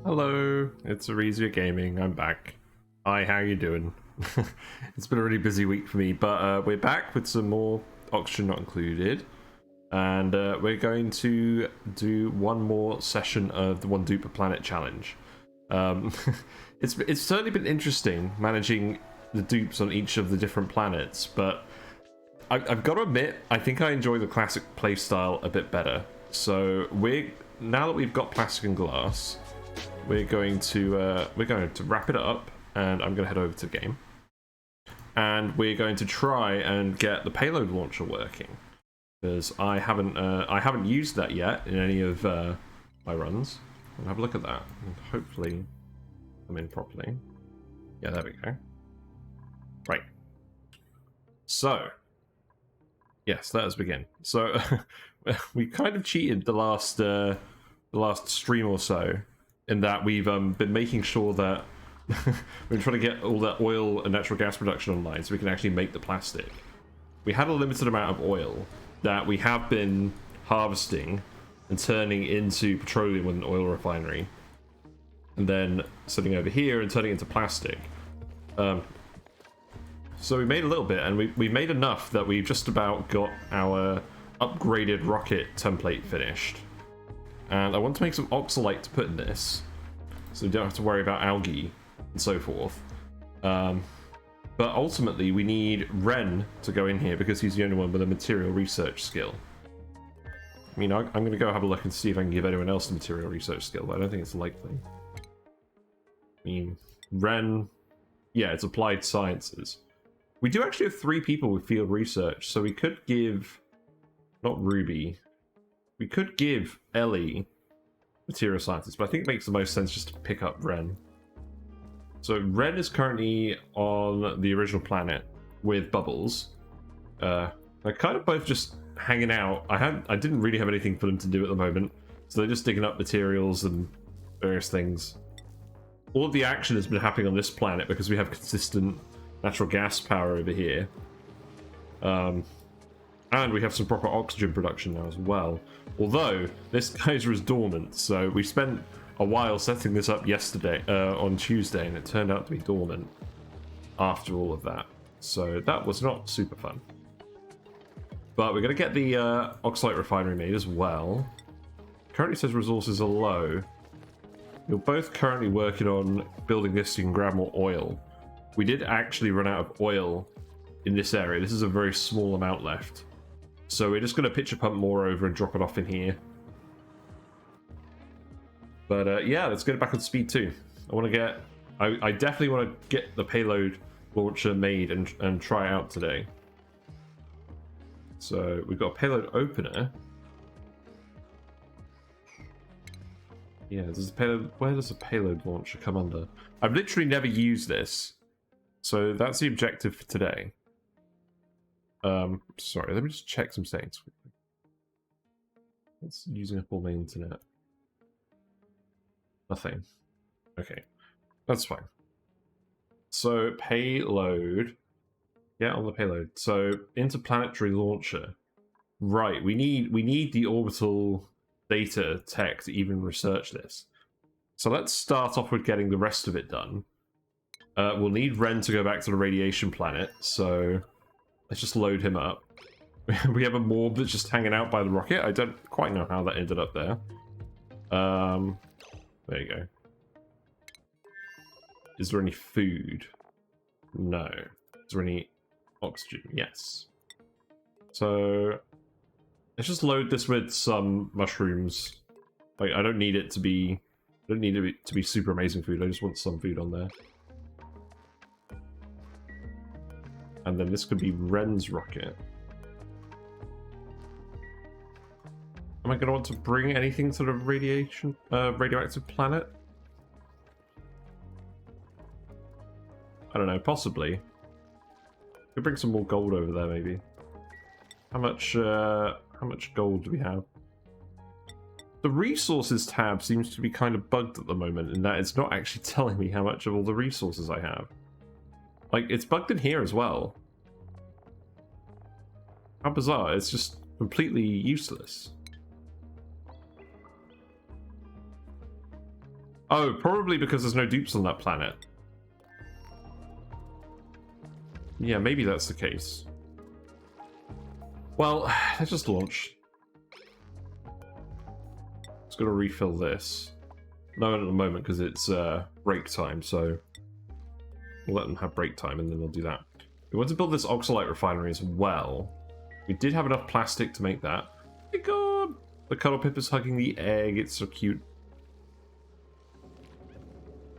Hello, it's Irradiated Gaming. I'm back. Hi, how you doing? It's been a really busy week for me, but we're back with some more Oxygen Not Included, and we're going to do one more session of the One Dupe Planet Challenge. It's certainly been interesting managing the dupes on each of the different planets, but I've got to admit, I think I enjoy the classic playstyle a bit better. So now that we've got plastic and glass, we're going to wrap it up, and I'm going to head over to the game, and we're going to try and get the payload launcher working, because I haven't used that yet in any of my runs. I'll have a look at that and hopefully come in properly. Yeah, there we go. Right. So yes, let us begin. So we kind of cheated the last stream or so, in that we've been making sure that we're trying to get all that oil and natural gas production online so we can actually make the plastic. We had a limited amount of oil that we have been harvesting and turning into petroleum with an oil refinery, and then sitting over here and turning into plastic. So we made a little bit, and we made enough that we've just about got our upgraded rocket template finished. And I want to make some oxalate to put in this, so we don't have to worry about algae and so forth. But ultimately, we need Ren to go in here because he's the only one with a material research skill. I mean, I'm going to go have a look and see if I can give anyone else a material research skill, but I don't think it's likely. I mean, Ren, Yeah, it's applied sciences. We do actually have 3 people with field research, so we could give... Not Ruby. We could give Ellie material sciences, but I think it makes the most sense just to pick up Ren. So Ren is currently on the original planet with Bubbles. They're kind of both just hanging out. I didn't really have anything for them to do at the moment, so they're just digging up materials and various things. All of the action has been happening on this planet because we have consistent natural gas power over here. And we have some proper oxygen production now as well. Although, this geyser is dormant, so we spent a while setting this up yesterday, on Tuesday, and it turned out to be dormant after all of that. So that was not super fun. But we're going to get the oxalate refinery made as well. Currently says resources are low. You're both currently working on building this so you can grab more oil. We did actually run out of oil in this area. This is a very small amount left. So we're just going to pitch a pump more over and drop it off in here. But yeah, let's get it back on speed 2. I want to get... I definitely want to get the payload launcher made and try it out today. So we've got a payload opener. Yeah, there's a payload... Where does a payload launcher come under? I've literally never used this. So that's the objective for today. Sorry, let me just check some settings quickly. It's using up all my internet. Nothing. Okay, that's fine. So payload. Yeah, on the payload. So interplanetary launcher. Right, we need the orbital data tech to even research this. So let's start off with getting the rest of it done. We'll need Ren to go back to the radiation planet, so let's just load him up. We have a morb that's just hanging out by the rocket. I don't quite know how that ended up there. There you go. Is there any food? No. Is there any oxygen? Yes. So let's just load this with some mushrooms. Like, I don't need it to be... I don't need it to be super amazing food. I just want some food on there. And then this could be Ren's rocket. Am I going to want to bring anything to the radioactive planet? I don't know, possibly. Could bring some more gold over there, maybe. How much gold do we have? The resources tab seems to be kind of bugged at the moment in that it's not actually telling me how much of all the resources I have. Like, it's bugged in here as well. How bizarre, it's just completely useless. Oh, probably because there's no dupes on that planet. Yeah, maybe that's the case. Well, let's just launch. Just gotta refill this. No, at the moment, because it's break time, so we'll let them have break time and then they'll do that. We want to build this oxalate refinery as well. We did have enough plastic to make that. Oh my god! The cuddle pip is hugging the egg, it's so cute.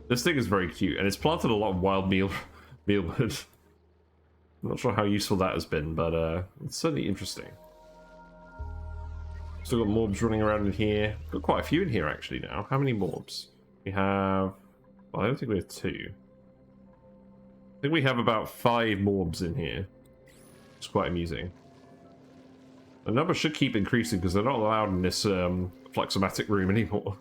This thing is very cute, and it's planted a lot of wild mealwood. I'm not sure how useful that has been, but it's certainly interesting. Still got mobs running around in here. Got quite a few in here actually now. How many mobs? We have... Well, I don't think we have 2. I think we have about 5 mobs in here. It's quite amusing. The number should keep increasing because they're not allowed in this fluxomatic room anymore.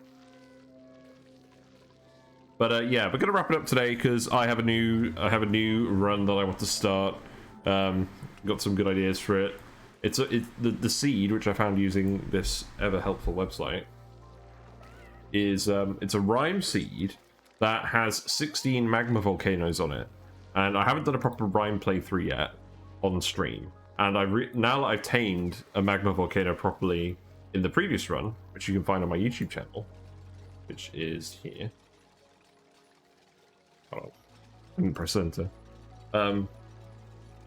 But yeah, we're gonna wrap it up today because I have a new run that I want to start. Got some good ideas for it. It's the seed, which I found using this ever helpful website, is it's a rime seed that has 16 magma volcanoes on it, and I haven't done a proper rime playthrough yet on stream. And now that I've tamed a magma volcano properly in the previous run, which you can find on my YouTube channel, which is here. Oh, I didn't press enter.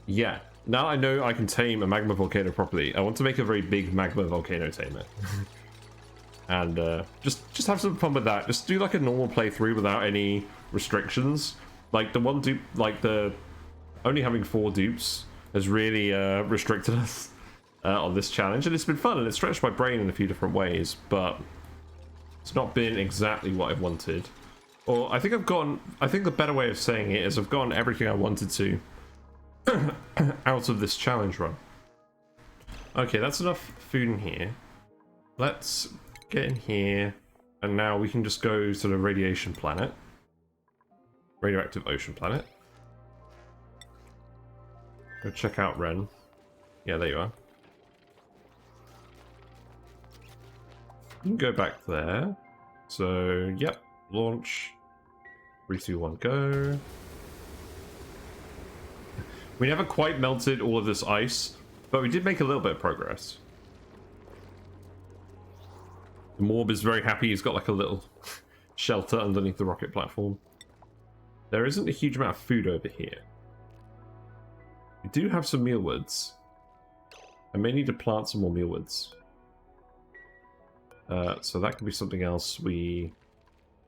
Yeah, now I know I can tame a magma volcano properly. I want to make a very big magma volcano tamer. And just have some fun with that. Just do like a normal playthrough without any restrictions. Like the one dupe, like the only having 4 dupes has really restricted us on this challenge, and it's been fun and it's stretched my brain in a few different ways, but it's not been exactly what I wanted. Or I think the better way of saying it is I've gotten everything I wanted to out of this challenge run. Okay, that's enough food in here. Let's get in here, and now we can just go to the radiation planet. Radioactive ocean planet. Go check out Ren. Yeah, there you are. You can go back there. So, yep. Launch. 3, 2, 1, go. We never quite melted all of this ice, but we did make a little bit of progress. The Morb is very happy. He's got like a little shelter underneath the rocket platform. There isn't a huge amount of food over here. We do have some mealwoods. I may need to plant some more mealwoods. So that could be something else we...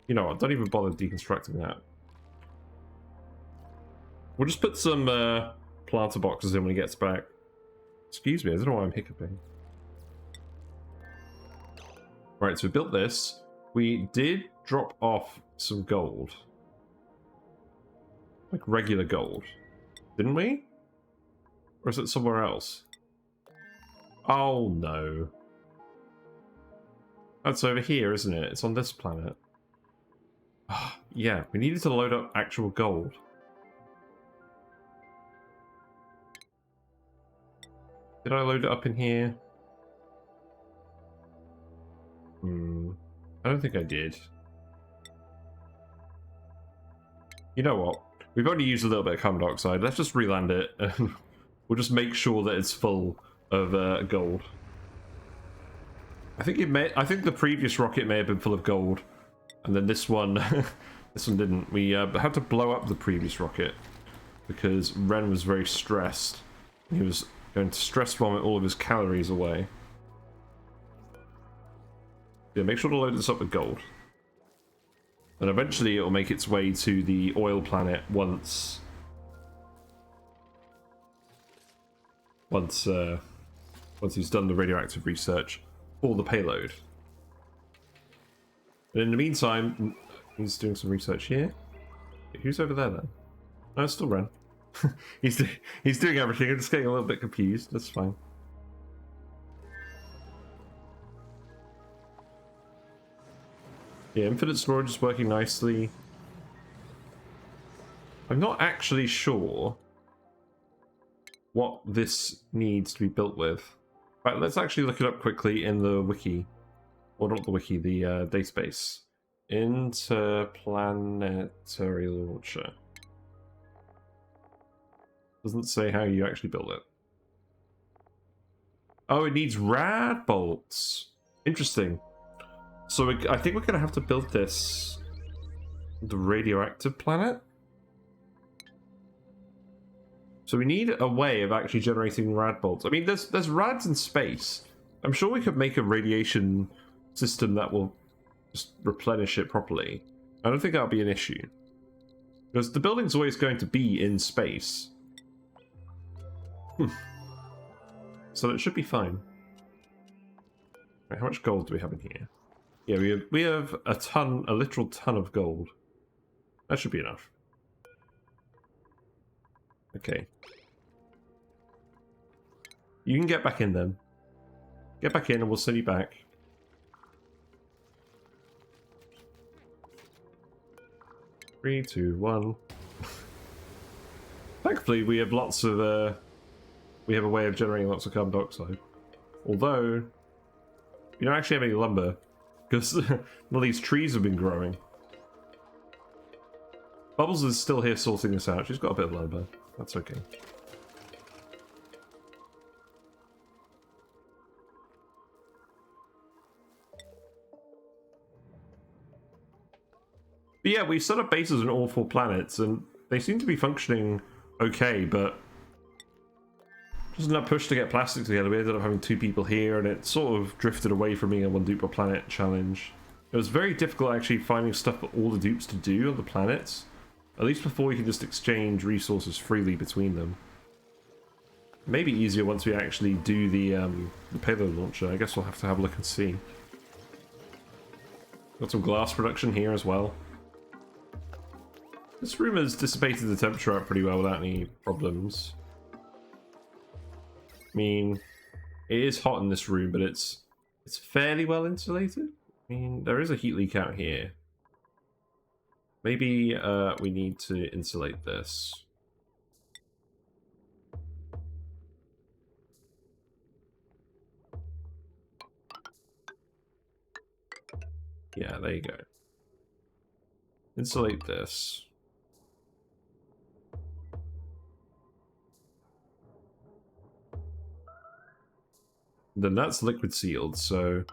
You know what, don't even bother deconstructing that. We'll just put some planter boxes in when he gets back. Excuse me, I don't know why I'm hiccuping. Right, so we built this. We did drop off some gold. Like regular gold. Didn't we? Or is it somewhere else? Oh no. That's over here, isn't it? It's on this planet. Yeah, we needed to load up actual gold. Did I load it up in here? I don't think I did. You know what? We've only used a little bit of carbon dioxide. Let's just reland it, and we'll just make sure that it's full of gold. I think the previous rocket may have been full of gold, and then this one, this one didn't. We had to blow up the previous rocket because Ren was very stressed. He was going to stress vomit all of his calories away. Yeah, make sure to load this up with gold. And eventually it will make its way to the oil planet once he's done the radioactive research for the payload. And in the meantime, he's doing some research here. Who's over there then? No, it's still Ren. he's doing everything. I'm just getting a little bit confused. That's fine. Yeah, infinite storage is working nicely. I'm not actually sure what this needs to be built with. Right, let's actually look it up quickly in the wiki. Or not the wiki, the database. Interplanetary launcher. Doesn't say how you actually build it. Oh, it needs rad bolts. Interesting. So I think we're going to have to build this... the radioactive planet? So we need a way of actually generating rad bolts. I mean, there's rads in space. I'm sure we could make a radiation system that will just replenish it properly. I don't think that'll be an issue. Because the building's always going to be in space. So it should be fine. Right, how much gold do we have in here? Yeah, we have a literal ton of gold. That should be enough. Okay. You can get back in then. Get back in and we'll send you back. Three, two, one. Thankfully, we have lots of. We have a way of generating lots of carbon dioxide. Although, we don't actually have any lumber because all these trees have been growing. Bubbles is still here sorting this out. She's got a bit of lumber. That's okay. But yeah, we set up bases on all 4 planets, and they seem to be functioning okay, but just enough push to get plastic together. We ended up having 2 people here, and it sort of drifted away from being a 1 dupe per planet challenge. It was very difficult actually finding stuff for all the dupes to do on the planets, At least before we can just exchange resources freely between them. Maybe easier once we actually do the payload launcher. I guess we'll have to have a look and see. Got some glass production here as well. This room has dissipated the temperature out pretty well without any problems. I mean, it is hot in this room, but it's fairly well insulated. I mean, there is a heat leak out here. Maybe we need to insulate this. Yeah, there you go. Insulate this. Then that's liquid sealed, so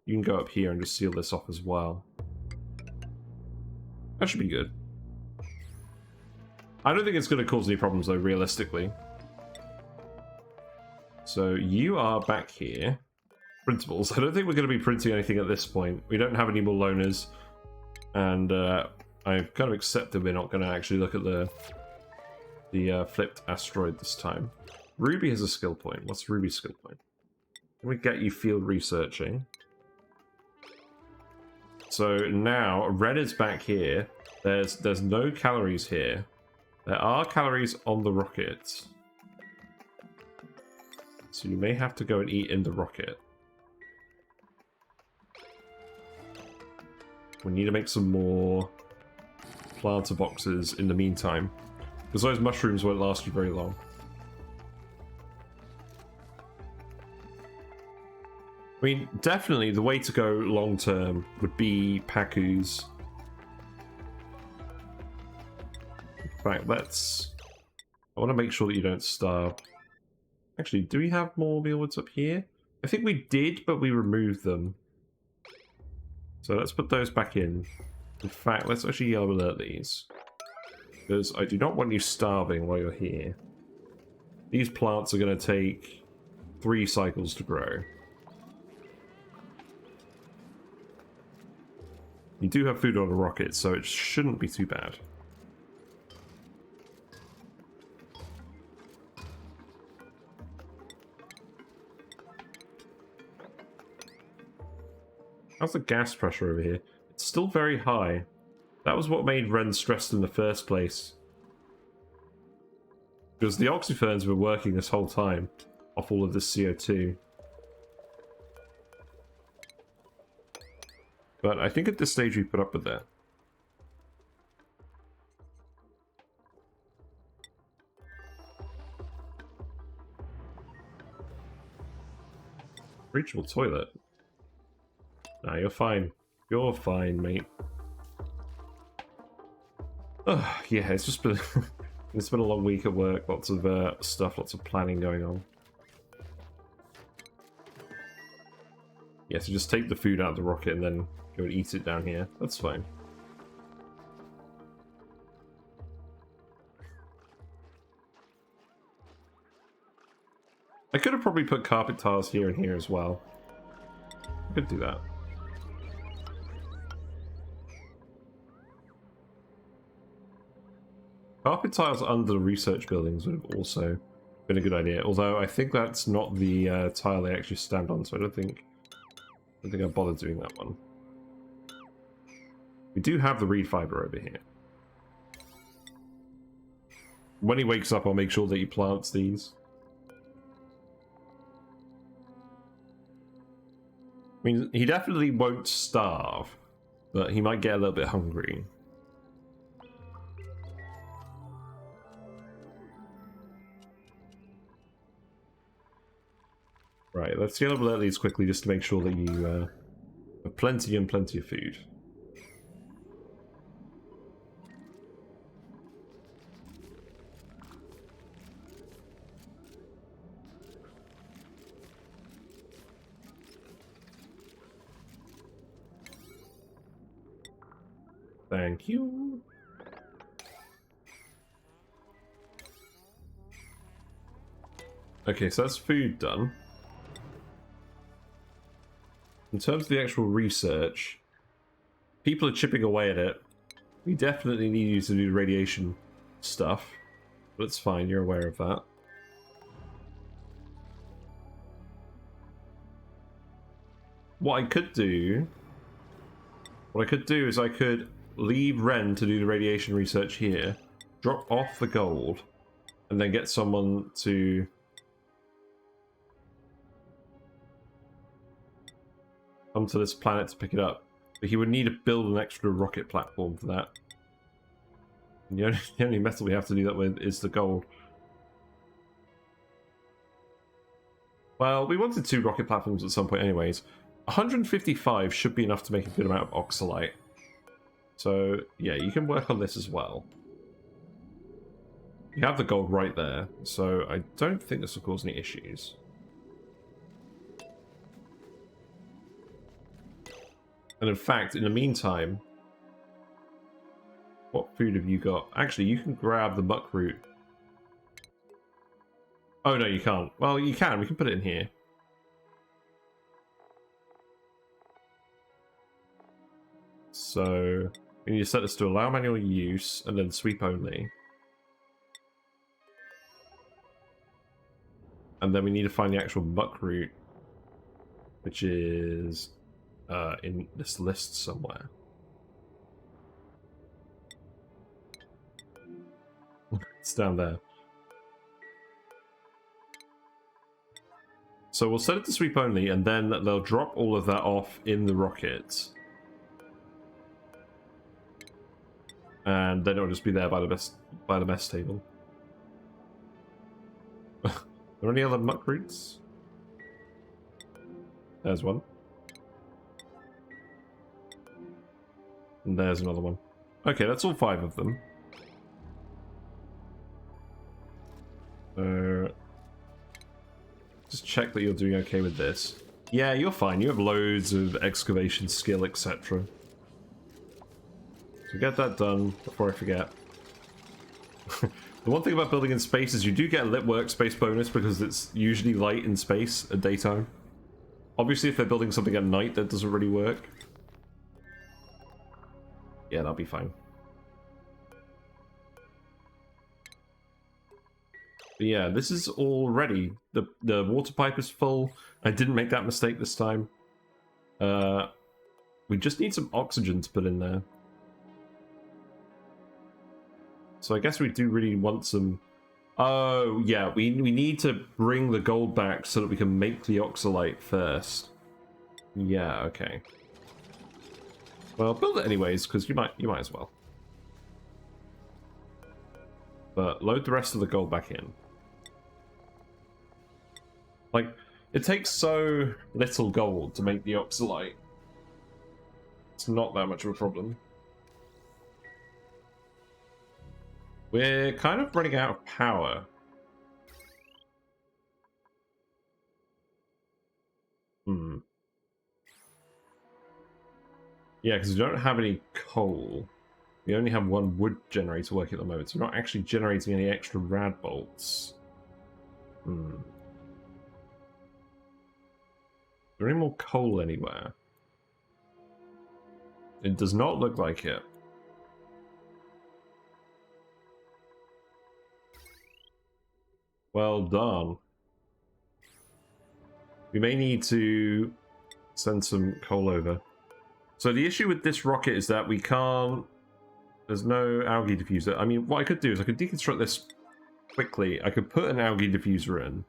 you can go up here and just seal this off as well. That should be good. I don't think it's going to cause any problems though, realistically. So you are back here. Printables. I don't think we're going to be printing anything at this point. We don't have any more loaners. And I've kind of accepted we're not going to actually look at the flipped asteroid this time. Ruby has a skill point. What's Ruby's skill point? Let me get you field researching. So now red is back here. There's no calories here. There are calories on the rocket. So you may have to go and eat in the rocket. We need to make some more planter boxes in the meantime, because those mushrooms won't last you very long. I mean, definitely the way to go long term would be Paku's. In fact, I want to make sure that you don't starve. Actually, do we have more mealwoods up here? I think we did, but we removed them. So let's put those back in. In fact, let's actually yellow alert these. Because I do not want you starving while you're here. These plants are going to take 3 cycles to grow. You do have food on a rocket, so it shouldn't be too bad. How's the gas pressure over here? It's still very high. That was what made Ren stressed in the first place. Because the oxyferns were working this whole time off all of this CO2. But I think at this stage we put up with that. Reachable toilet. Nah, you're fine. You're fine, mate. Yeah, it's just been it's been a long week at work. Lots of stuff, lots of planning going on. Yeah, so just take the food out of the rocket and then go and eat it down here. That's fine. I could have probably put carpet tiles here and here as well. I could do that. Carpet tiles under the research buildings would have also been a good idea. Although I think that's not the tile they actually stand on, so I don't think I'll bother doing that one. We do have the reed fiber over here. When he wakes up, I'll make sure that he plants these. I mean, he definitely won't starve, but he might get a little bit hungry. Right, let's get up alert these quickly just to make sure that you have plenty and plenty of food. Thank you. Okay, so that's food done. In terms of the actual research, people are chipping away at it. We definitely need you to do the radiation stuff. But it's fine, you're aware of that. What I could do is I could leave Ren to do the radiation research here, drop off the gold, and then get someone to come to this planet to pick it up. But he would need to build an extra rocket platform for that. And the only metal we have to do that with is the gold. Well, we wanted 2 rocket platforms at some point anyways. 155 should be enough to make a good amount of oxalite. So, yeah, you can work on this as well. You have the gold right there, so I don't think this will cause any issues. And in fact, in the meantime, what food have you got? Actually, you can grab the muckroot. Oh, no, you can't. Well, you can. We can put it in here. So, we need to set this to allow manual use, and then sweep only. And then we need to find the actual muckroot, which is in this list somewhere. It's down there. So we'll set it to sweep only, and then they'll drop all of that off in the rocket. And then it'll just be there by the mess table. Are there any other muckroots? There's one. And there's another one. Okay, that's all 5 of them. Just check that you're doing okay with this. Yeah, you're fine. You have loads of excavation skill, etc. So get that done before I forget. The one thing about building in space is you do get a lit workspace bonus because it's usually light in space at daytime. Obviously, if they're building something at night, that doesn't really work. Yeah, that'll be fine. But yeah, this is all ready. The water pipe is full. I didn't make that mistake this time. We just need some oxygen to put in there. So I guess we do really want some... Oh, yeah, we need to bring the gold back so that we can make the oxalite first. Yeah, okay. Well, build it anyways, because you might as well. But load the rest of the gold back in. Like, it takes so little gold to make the oxalite. It's not that much of a problem. We're kind of running out of power. Yeah, because we don't have any coal. We only have 1 wood generator working at the moment, so we're not actually generating any extra rad bolts. Is there any more coal anywhere? It does not look like it. Well done. We may need to send some coal over. So the issue with this rocket is that we can't... There's no algae diffuser. I mean, what I could do is I could deconstruct this quickly. I could put an algae diffuser in.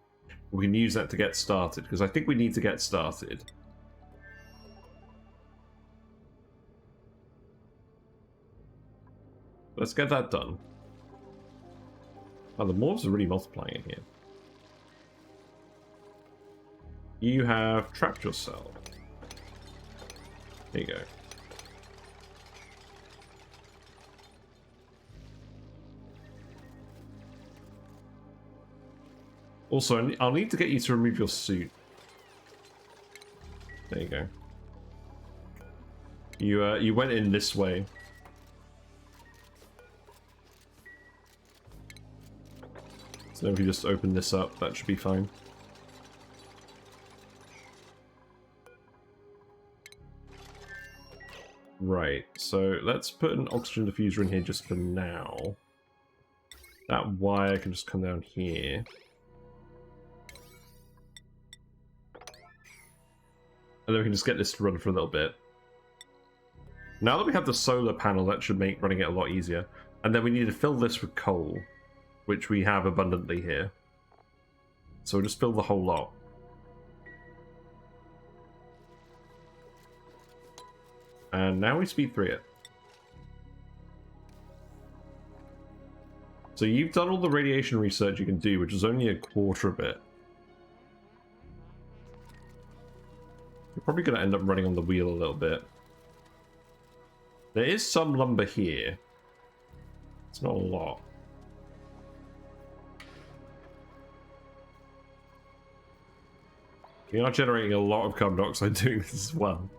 We can use that to get started, because I think we need to get started. Let's get that done. Oh, the morphs are really multiplying in here. You have trapped yourself. There you go. Also, I'll need to get you to remove your suit. There you go. You went in this way. So if you just open this up, that should be fine. Right, so let's put an oxygen diffuser in here just for now. That wire can just come down here. And then we can just get this to run for a little bit. Now that we have the solar panel, that should make running it a lot easier. And then we need to fill this with coal, which we have abundantly here. So we'll just fill the whole lot. And now we speed 3 it. So you've done all the radiation research you can do, which is only a quarter of it. You're probably going to end up running on the wheel a little bit. There is some lumber here. It's not a lot. We are generating a lot of carbon dioxide doing this as well.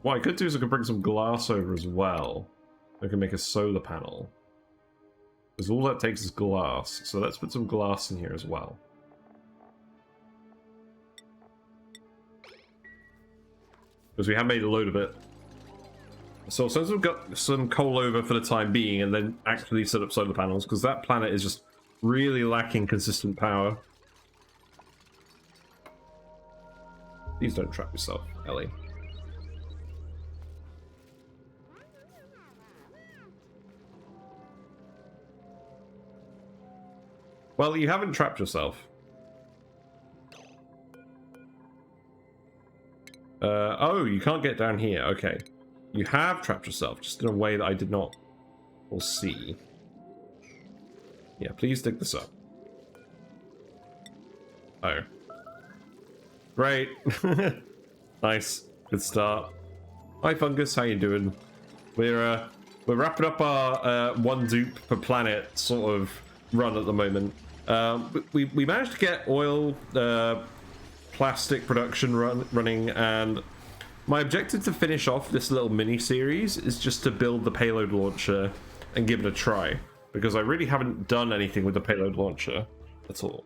What I could do is I could bring some glass over as well. I can make a solar panel. Because all that takes is glass. So let's put some glass in here as well. Because we have made a load of it. So since we've got some coal over for the time being and then actually set up solar panels, because that planet is just really lacking consistent power. Please don't trap yourself, Ellie. Well, you haven't trapped yourself. Oh, you can't get down here. Okay. You have trapped yourself, just in a way that I did not foresee. Yeah, please dig this up. Oh. Great. Nice. Good start. Hi, Fungus. How you doing? We're wrapping up our one dupe per planet sort of run at the moment. We managed to get oil, plastic production running, and my objective to finish off this little mini-series is just to build the payload launcher and give it a try, because I really haven't done anything with the payload launcher at all.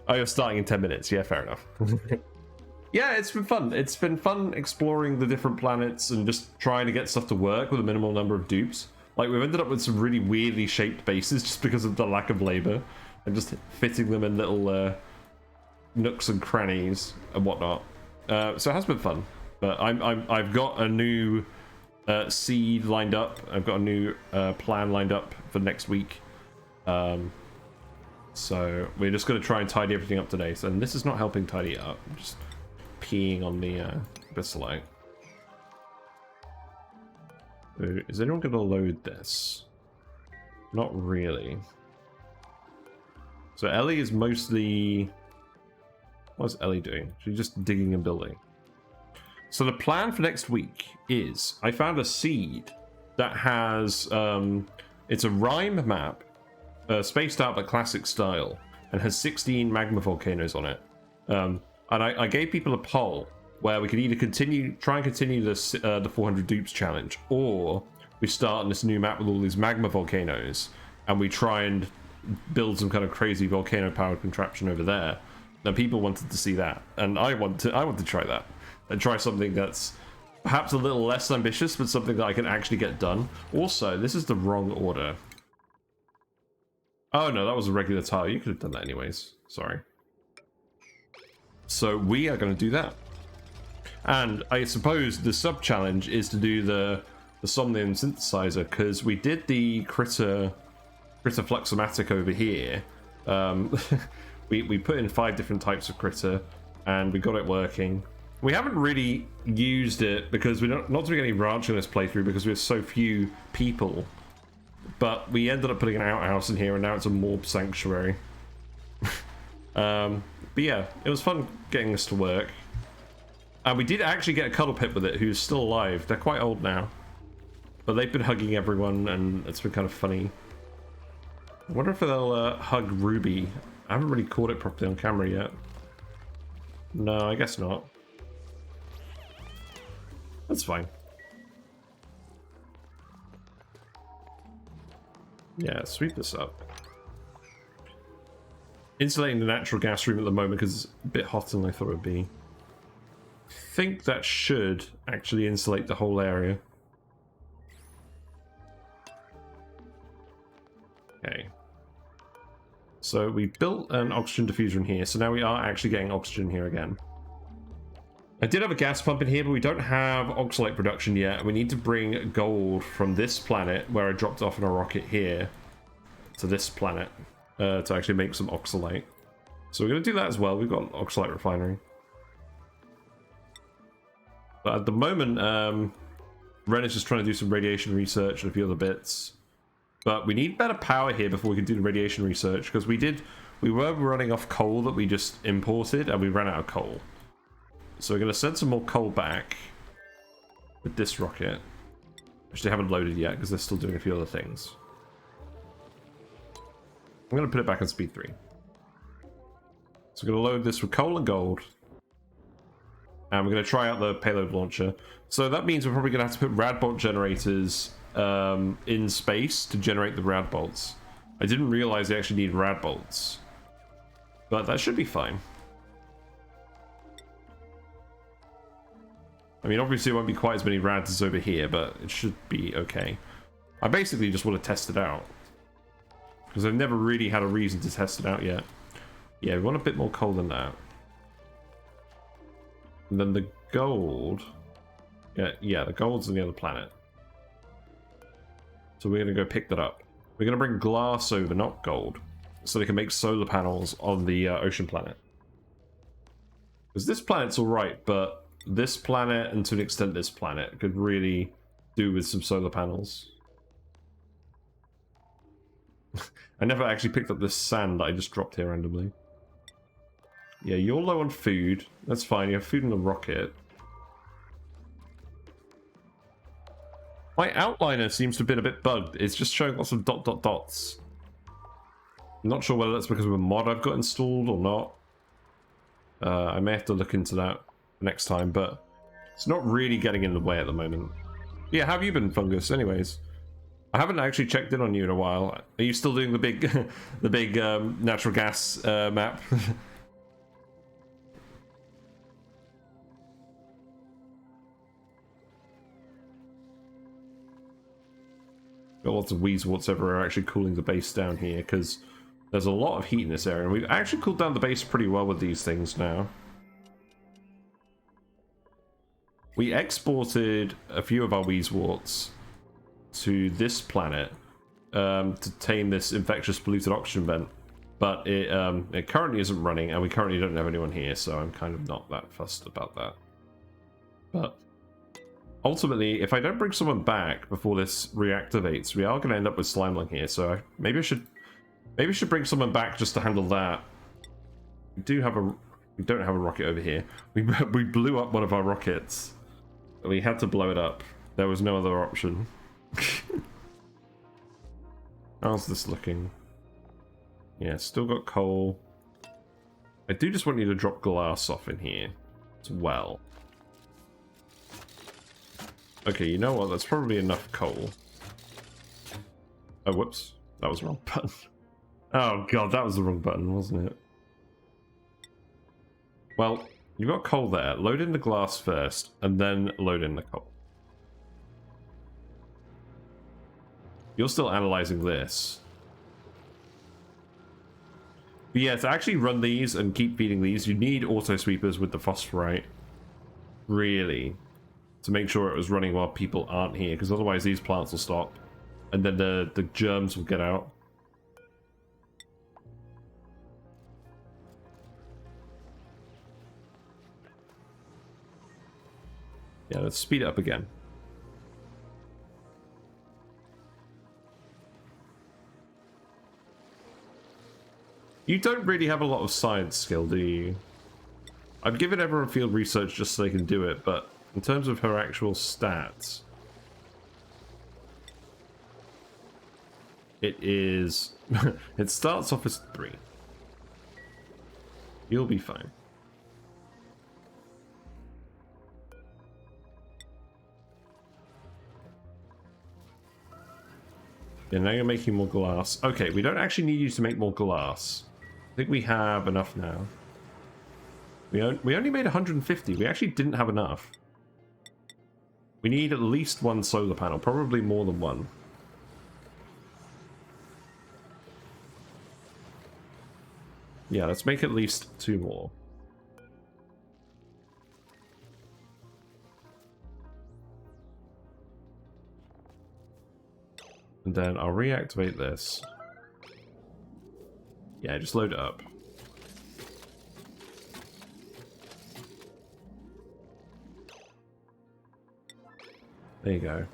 Oh, you're starting in 10 minutes. Yeah, fair enough. Yeah, it's been fun. It's been fun exploring the different planets and just trying to get stuff to work with a minimal number of dupes. Like, we've ended up with some really weirdly shaped bases just because of the lack of labor and just fitting them in little nooks and crannies and whatnot. So it has been fun. But I've got a new seed lined up. I've got a new plan lined up for next week. So we're just going to try and tidy everything up today. So, and this is not helping tidy it up. I'm just peeing on the Bissolite. Is anyone going to load this? Not really. So Ellie is mostly... What's Ellie doing? She's just digging and building. So the plan for next week is... I found a seed that has... it's a rime map, spaced out but classic style, and has 16 magma volcanoes on it. And I gave people a poll where we could either try and continue this, the 400 dupes challenge, or we start on this new map with all these magma volcanoes, and we try and build some kind of crazy volcano-powered contraption over there. And people wanted to see that, and I want to try that, and try something that's perhaps a little less ambitious, but something that I can actually get done. Also, this is the wrong order. Oh no, that was a regular tile. You could have done that anyways. Sorry. So we are going to do that. And I suppose the sub-challenge is to do the Somnium synthesizer, because we did the critter fluxomatic over here. We put in 5 different types of critter, and we got it working. We haven't really used it because we're not doing any ranch in this playthrough because we have so few people. But we ended up putting an outhouse in here, and now it's a morb sanctuary. But yeah, it was fun getting this to work. And we did actually get a cuddle pit with it, who's still alive. They're quite old now. But they've been hugging everyone, and it's been kind of funny. I wonder if they'll hug Ruby. I haven't really caught it properly on camera yet. No, I guess not. That's fine. Yeah, sweep this up. Insulating the natural gas room at the moment because it's a bit hotter than I thought it would be. I think that should actually insulate the whole area. Okay. So we built an oxygen diffuser in here, so now we are actually getting oxygen here again. I did have a gas pump in here, but we don't have oxalate production yet. We need to bring gold from this planet, where I dropped off in a rocket here, to this planet, to actually make some oxalate. So we're going to do that as well. We've got an oxalate refinery. But at the moment, Ren is just trying to do some radiation research and a few other bits. But we need better power here before we can do the radiation research, because we were running off coal that we just imported, and we ran out of coal. So we're going to send some more coal back with this rocket, which they haven't loaded yet because they're still doing a few other things. I'm going to put it back on speed 3. So we're going to load this with coal and gold. And we're going to try out the payload launcher. So that means we're probably going to have to put rad bolt generators in space to generate the rad bolts. I didn't realize they actually need rad bolts. But that should be fine. I mean, obviously it won't be quite as many rads as over here, but it should be okay. I basically just want to test it out, because I've never really had a reason to test it out yet. Yeah, we want a bit more coal than that. And then the gold... Yeah, the gold's on the other planet. So we're going to go pick that up. We're going to bring glass over, not gold, so they can make solar panels on the ocean planet. Because this planet's alright, but this planet, and to an extent this planet, could really do with some solar panels. I never actually picked up this sand that I just dropped here randomly. Yeah, you're low on food. That's fine, you have food in the rocket. My outliner seems to have been a bit bugged. It's just showing lots of dots. I'm not sure whether that's because of a mod I've got installed or not. I may have to look into that next time, but it's not really getting in the way at the moment. Yeah, how have you been, Fungus? Anyways, I haven't actually checked in on you in a while. Are you still doing the big, the big natural gas map? Got lots of Weezeworts everywhere actually cooling the base down here, because there's a lot of heat in this area, and we've actually cooled down the base pretty well with these things now. We exported a few of our Weezeworts to this planet to tame this infectious polluted oxygen vent, but it currently isn't running, and we currently don't have anyone here, so I'm kind of not that fussed about that. But ultimately, if I don't bring someone back before this reactivates, we are going to end up with Slimeling here, so maybe I should bring someone back just to handle that. We don't have a rocket over here. We blew up one of our rockets. We had to blow it up. There was no other option. How's this looking? Yeah, still got coal. I do just want you to drop glass off in here as well. Okay, you know what? That's probably enough coal. Oh, whoops. That was the wrong button. Oh god, that was the wrong button, wasn't it? Well, you've got coal there. Load in the glass first, and then load in the coal. You're still analyzing this. But yeah, to actually run these and keep feeding these, you need auto sweepers with the phosphorite. Really. To make sure it was running while people aren't here, because otherwise these plants will stop. And then the germs will get out. Yeah, let's speed it up again. You don't really have a lot of science skill, do you? I've given everyone field research just so they can do it, but in terms of her actual stats, it is... it starts off as 3. You'll be fine. Yeah, now you're making more glass. Okay, we don't actually need you to make more glass. I think we have enough now. We only made 150. We actually didn't have enough. We need at least one solar panel, probably more than one. Yeah, let's make at least 2 more. And then I'll reactivate this. Yeah, just load it up. There you go.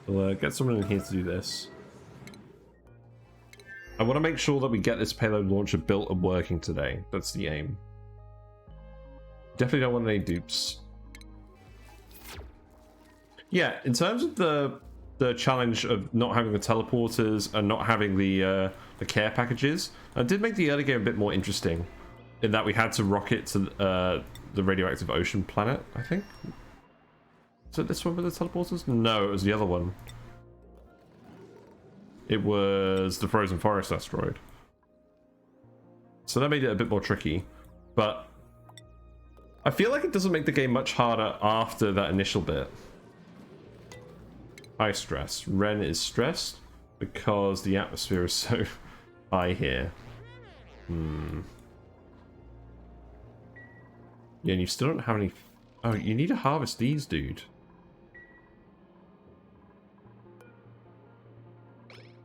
We'll get someone in here to do this. I want to make sure that we get this payload launcher built and working today. That's the aim. Definitely don't want any dupes. Yeah, in terms of the challenge of not having the teleporters and not having the care packages, it did make the early game a bit more interesting. In that we had to rocket to the radioactive ocean planet, I think. Is it this one with the teleporters? No, it was the other one. It was the frozen forest asteroid. So that made it a bit more tricky. But I feel like it doesn't make the game much harder after that initial bit. High stress. Ren is stressed because the atmosphere is so high here. Yeah, and you still don't have any... Oh, you need to harvest these, dude.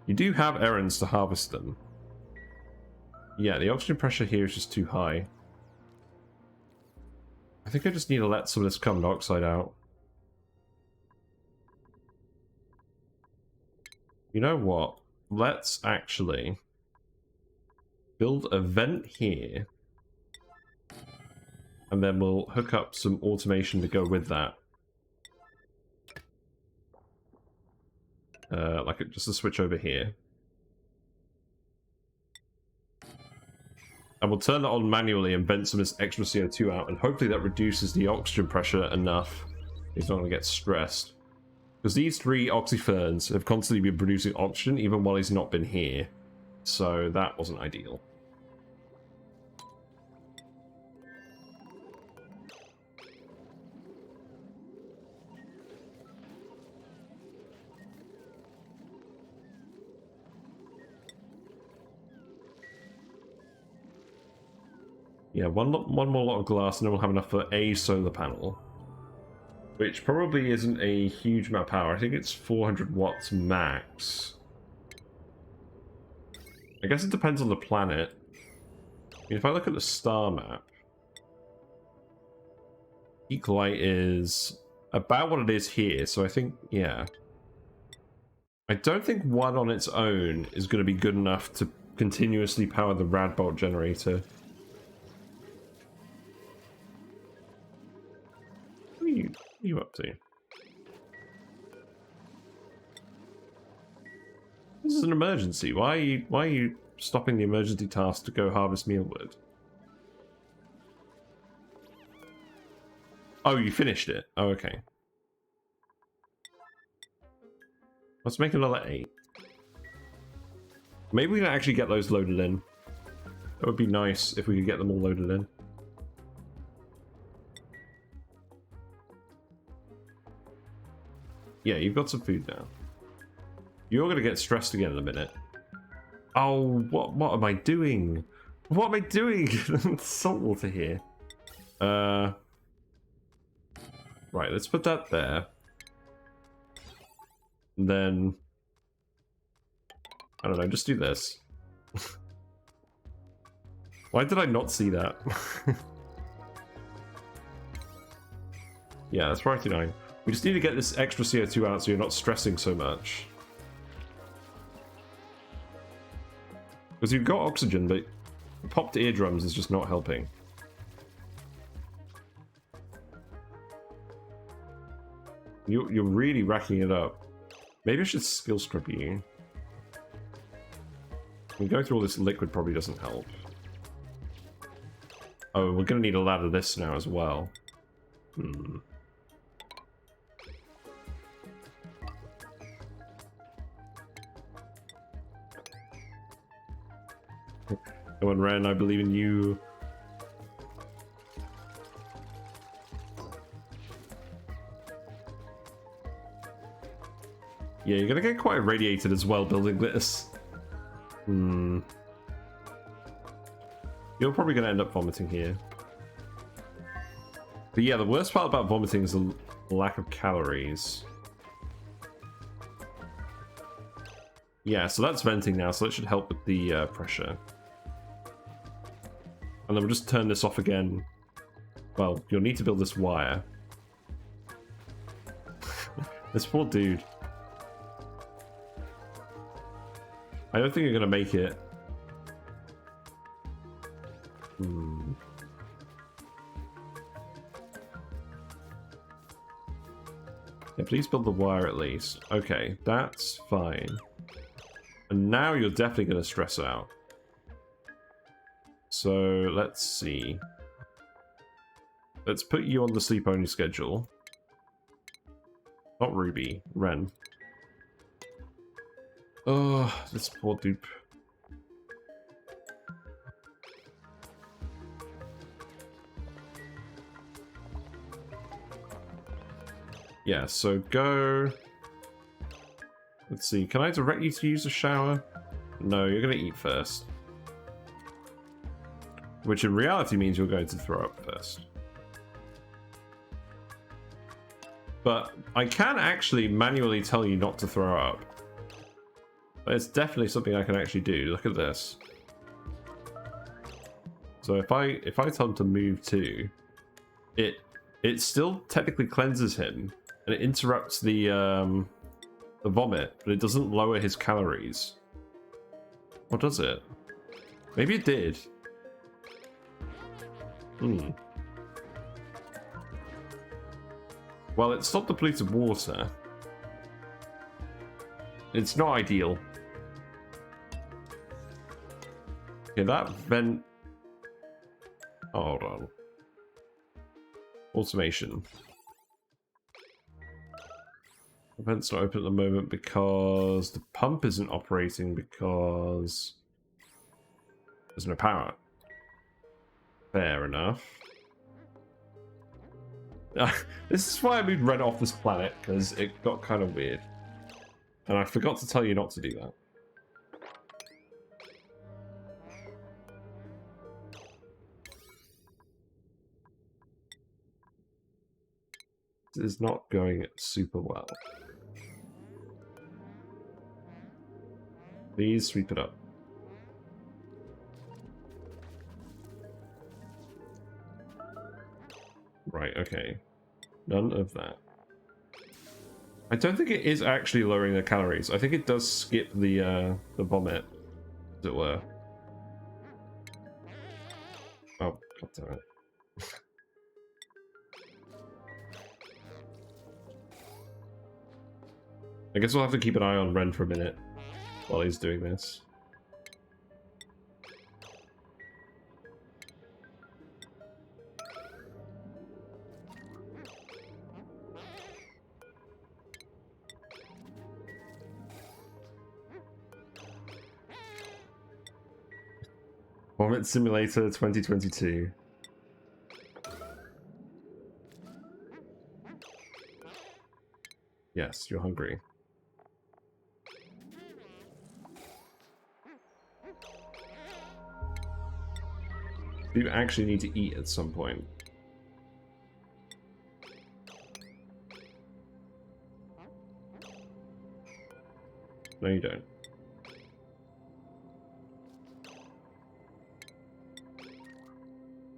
You do have errands to harvest them. Yeah, the oxygen pressure here is just too high. I think I just need to let some of this carbon dioxide out. You know what? Let's actually build a vent here. And then we'll hook up some automation to go with that. Just a switch over here. And we'll turn that on manually and vent some of this extra CO2 out, and hopefully that reduces the oxygen pressure enough. He's not going to get stressed. Because these 3 oxyferns have constantly been producing oxygen even while he's not been here. So that wasn't ideal. Yeah, one more lot of glass and then we'll have enough for a solar panel. Which probably isn't a huge amount of power. I think it's 400 watts max. I guess it depends on the planet. If I look at the star map, peak light is about what it is here, so I think, yeah. I don't think one on its own is going to be good enough to continuously power the Radbolt generator. What are you up to? This is an emergency. Why are you stopping the emergency task to go harvest mealwood? Oh, you finished it. Oh, okay. Let's make another 8. Maybe we can actually get those loaded in. That would be nice if we could get them all loaded in. Yeah, you've got some food now. You're going to get stressed again in a minute. Oh, what am I doing? What am I doing? Salt water here. Right, let's put that there. And then... I don't know, just do this. Why did I not see that? Yeah, that's priority 9. We just need to get this extra CO2 out so you're not stressing so much. Because you've got oxygen, but popped eardrums is just not helping. You're really racking it up. Maybe I should skill strip you. Going through all this liquid probably doesn't help. Oh, we're going to need a lot of this now as well. Come on, Ren, I believe in you. Yeah, you're gonna get quite irradiated as well building this. You're probably gonna end up vomiting here. But yeah, the worst part about vomiting is the lack of calories. Yeah, so that's venting now, so that should help with the pressure. And then we'll just turn this off again. Well, you'll need to build this wire. This poor dude. I don't think you're gonna make it. Yeah, please build the wire at least. Okay, that's fine. And now you're definitely gonna stress out. So let's see. Let's put you on the sleep only schedule. Not Ruby, Ren. Oh, this poor dupe. Yeah, so go. Let's see, can I direct you to use a shower? No, you're gonna eat first. Which in reality means you're going to throw up first. But I can actually manually tell you not to throw up. But it's definitely something I can actually do. Look at this. So if I tell him to move too, it still technically cleanses him and it interrupts the vomit, but it doesn't lower his calories. Or does it? Maybe it did. Well, it stopped the polluted water. It's not ideal. Okay, that vent... Oh, hold on. Automation. The vent's not open at the moment because the pump isn't operating because there's no power. Fair enough. This is why I moved Ren off this planet, because it got kind of weird. And I forgot to tell you not to do that. This is not going super well. Please sweep it up. Right, okay. None of that. I don't think it is actually lowering the calories. I think it does skip the vomit, as it were. Oh, god damn it. I guess we'll have to keep an eye on Ren for a minute while he's doing this. Vomit Simulator 2022. Yes, you're hungry. You actually need to eat at some point. No, you don't.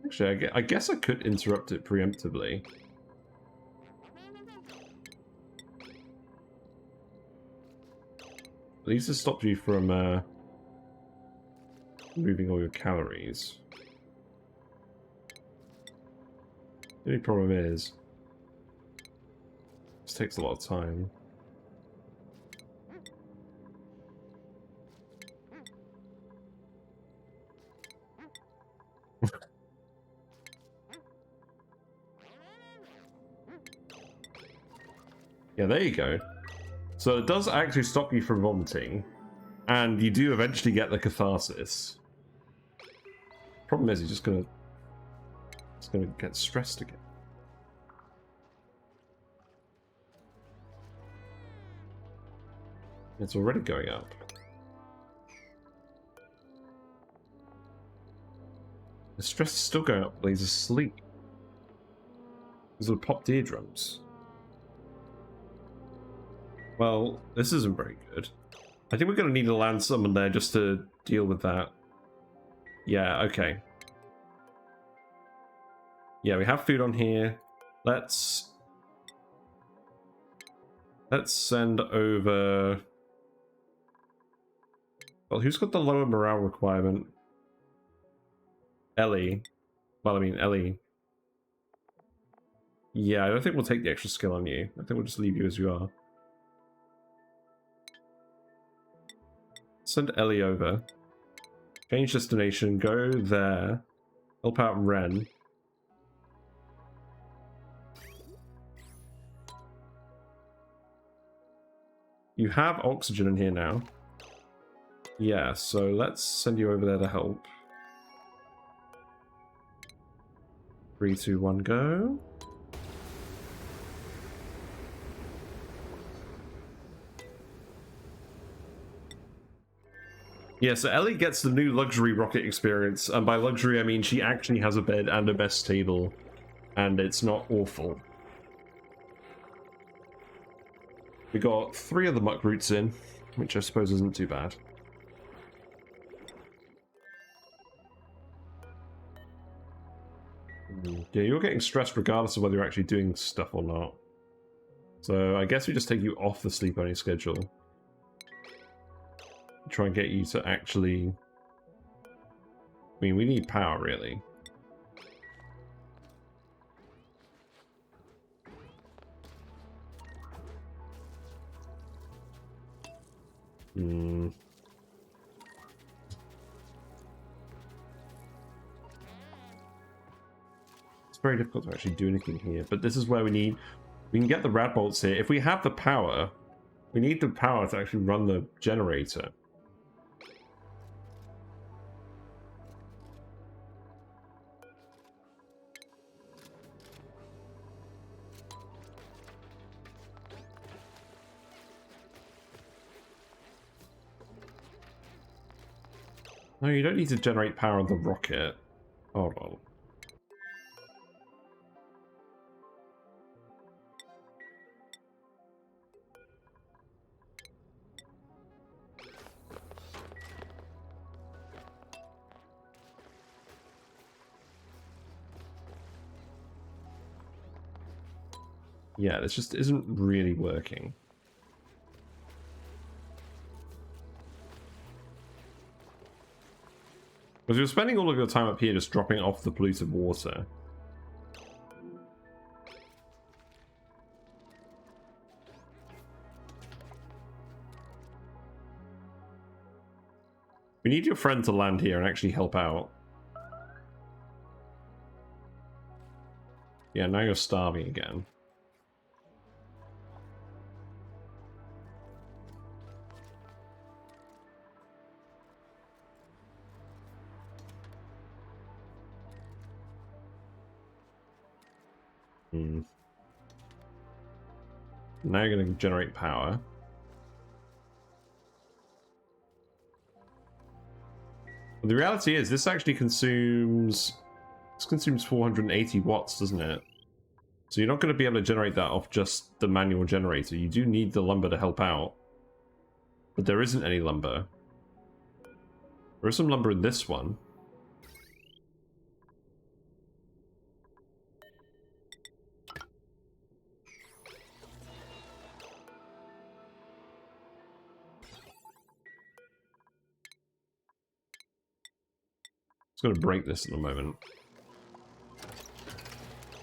Actually, I guess I could interrupt it preemptively. At least it stopped you from moving all your calories. The only problem is, this takes a lot of time. Yeah, there you go. So it does actually stop you from vomiting, and you do eventually get the catharsis. Problem is, he's gonna get stressed again. It's already going up. The stress is still going up while he's asleep. These little popped eardrums. Well, this isn't very good. I think we're going to need to land someone there just to deal with that. Yeah, okay. Yeah, we have food on here. Let's send over... Well, who's got the lower morale requirement? Ellie. Well, I mean, Ellie. Yeah, I don't think we'll take the extra skill on you. I think we'll just leave you as you are. Send Ellie over. Change destination. Go there. Help out Ren. You have oxygen in here now. Yeah, so let's send you over there to help. 3, 2, 1, go. Yeah, so Ellie gets the new luxury rocket experience, and by luxury I mean she actually has a bed and a mess table, and it's not awful. We got 3 of the muck roots in, which I suppose isn't too bad. Yeah, you're getting stressed regardless of whether you're actually doing stuff or not. So I guess we just take you off the sleep-only schedule. Try and get you to actually... I mean, we need power, really. It's very difficult to actually do anything here, but this is where we can get the rad bolts here. If we have the power, we need the power to actually run the generator. No, you don't need to generate power on the rocket. Hold on. Yeah, this just isn't really working. Because you're spending all of your time up here just dropping off the polluted water. We need your friend to land here and actually help out. Yeah, now you're starving again. Now you're going to generate power. But the reality is, this actually consumes... This consumes 480 watts, doesn't it? So you're not going to be able to generate that off just the manual generator. You do need the lumber to help out. But there isn't any lumber. There is some lumber in this one. Going to break this in a moment.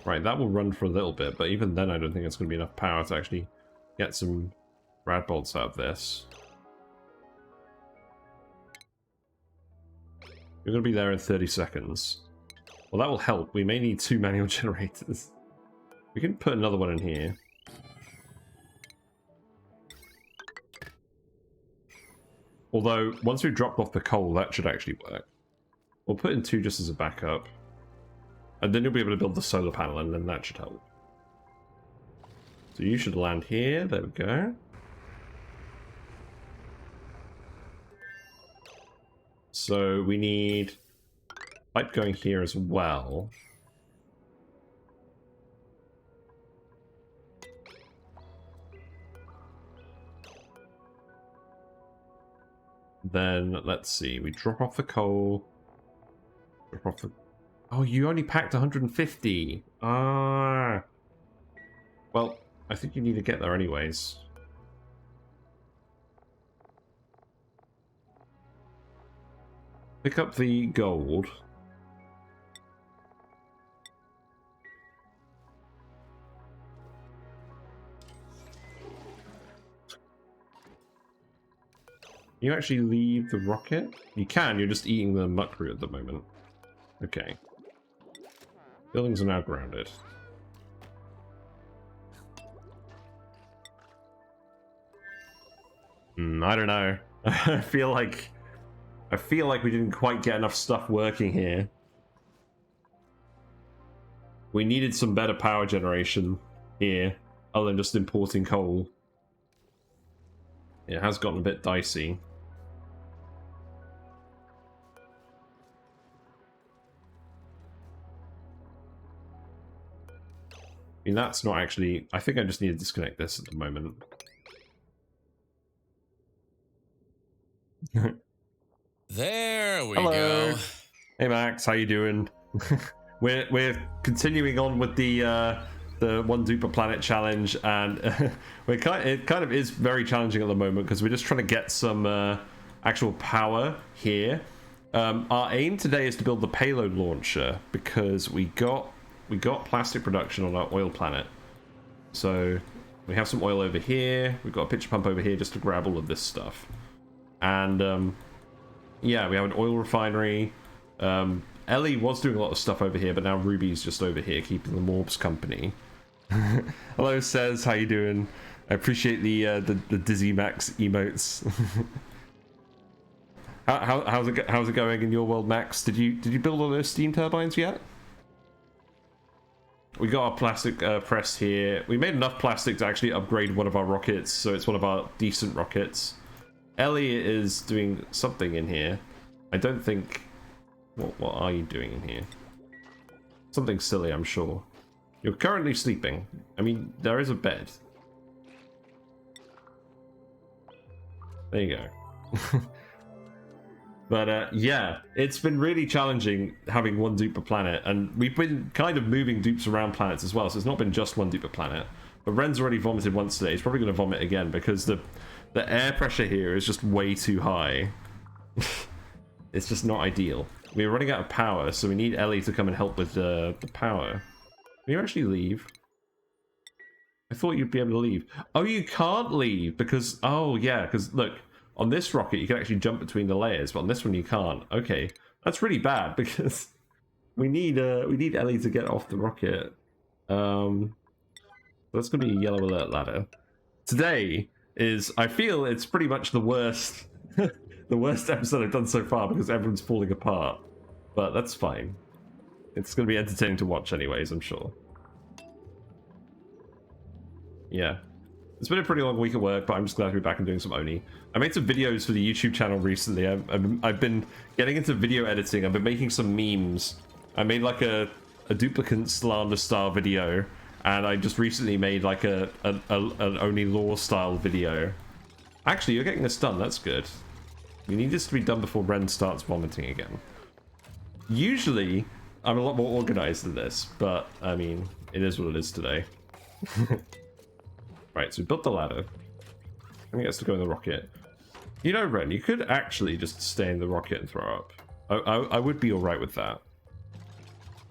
Right, that will run for a little bit, but even then I don't think it's going to be enough power to actually get some rad bolts out of this. You're going to be there in 30 seconds. Well, that will help. We may need 2 manual generators. We can put another one in here. Although, once we've dropped off the coal, that should actually work. We'll put in 2 just as a backup. And then you'll be able to build the solar panel, and then that should help. So you should land here. There we go. So we need pipe going here as well. Then let's see. We drop off the coal. Drop off the... Oh, you only packed 150. Ah. Well, I think you need to get there anyways. Pick up the gold. You actually leave the rocket? You can, you're just eating the muck root at the moment. Okay. Buildings are now grounded. I don't know. I feel like we didn't quite get enough stuff working here. We needed some better power generation here, other than just importing coal. It has gotten a bit dicey. I mean, that's not actually... I think I just need to disconnect this at the moment. There we Hello. go. Hey Max, how you doing? we're continuing on with the one Dupe Planet challenge, and it kind of is very challenging at the moment because we're just trying to get some actual power here. Our aim today is to build the payload launcher because we got plastic production on our oil planet. So we have some oil over here. We've got a pitcher pump over here just to grab all of this stuff. And yeah, we have an oil refinery. Ellie was doing a lot of stuff over here, but now Ruby's just over here keeping the Morbs company. Hello, Says, how you doing? I appreciate the Dizzy Max emotes. How's it going in your world, Max? Did you build all those steam turbines yet? We got our plastic press here. We made enough plastic to actually upgrade one of our rockets, so it's one of our decent rockets. Ellie is doing something in here. I don't think... What are you doing in here? Something silly, I'm sure. You're currently sleeping. I mean, there is a bed. There you go. But yeah, it's been really challenging having one dupe per planet, and we've been kind of moving dupes around planets as well, so it's not been just one dupe per planet. But Ren's already vomited once today. He's probably going to vomit again because the air pressure here is just way too high. It's just not ideal. We're running out of power, so we need Ellie to come and help with the power. Can you actually leave? I thought you'd be able to leave. Oh, you can't leave because... Oh, yeah, because look, on this rocket you can actually jump between the layers, but on this one you can't. Okay, that's really bad because we need Ellie to get off the rocket. That's going to be a yellow alert ladder. Today is... I feel it's pretty much the worst... the worst episode I've done so far because everyone's falling apart. But that's fine. It's going to be entertaining to watch anyways, I'm sure. Yeah. It's been a pretty long week at work, but I'm just glad to be back and doing some ONI. I made some videos for the YouTube channel recently. I've been getting into video editing. I've been making some memes. I made like a Duplicant slander style video, and I just recently made like an ONI lore style video. Actually, you're getting this done. That's good. We need this to be done before Ren starts vomiting again. Usually, I'm a lot more organized than this, but, I mean, it is what it is today. Right, so we built the ladder. I think it has to go in the rocket. You know, Ren, you could actually just stay in the rocket and throw up. I would be alright with that.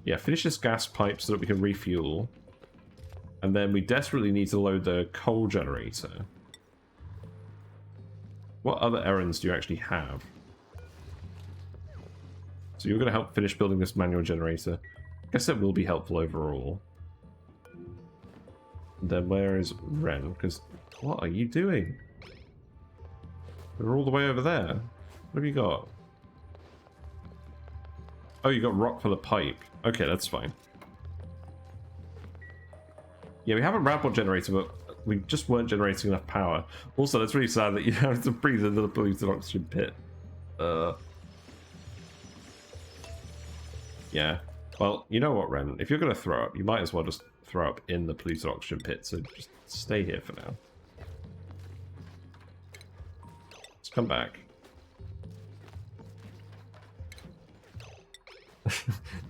Yeah, finish this gas pipe so that we can refuel. And then we desperately need to load the coal generator. What other errands do you actually have? So you're going to help finish building this manual generator. I guess that will be helpful overall. And then where is Ren? Because what are you doing? They're all the way over there. What have you got? Oh, you got rock for the pipe. Okay, that's fine. Yeah, we have a rapid generator, but we just weren't generating enough power. Also, that's really sad that you have to breathe into the polluted oxygen pit. Yeah. Well, you know what, Ren? If you're going to throw up, you might as well just throw up in the polluted oxygen pit, so just stay here for now. Let's come back.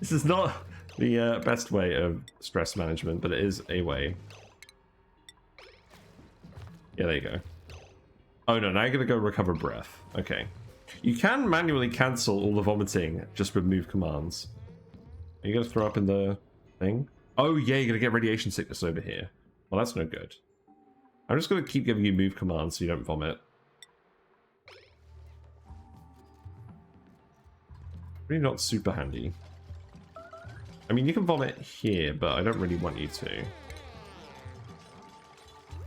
This is not the best way of stress management, but it is a way. Yeah, there you go. Oh no, now you're going to go recover breath. Okay. You can manually cancel all the vomiting, just with move commands. Are you going to throw up in the thing? Oh yeah, you're going to get radiation sickness over here. Well, that's no good. I'm just going to keep giving you move commands so you don't vomit. Really not super handy. I mean, you can vomit here, but I don't really want you to.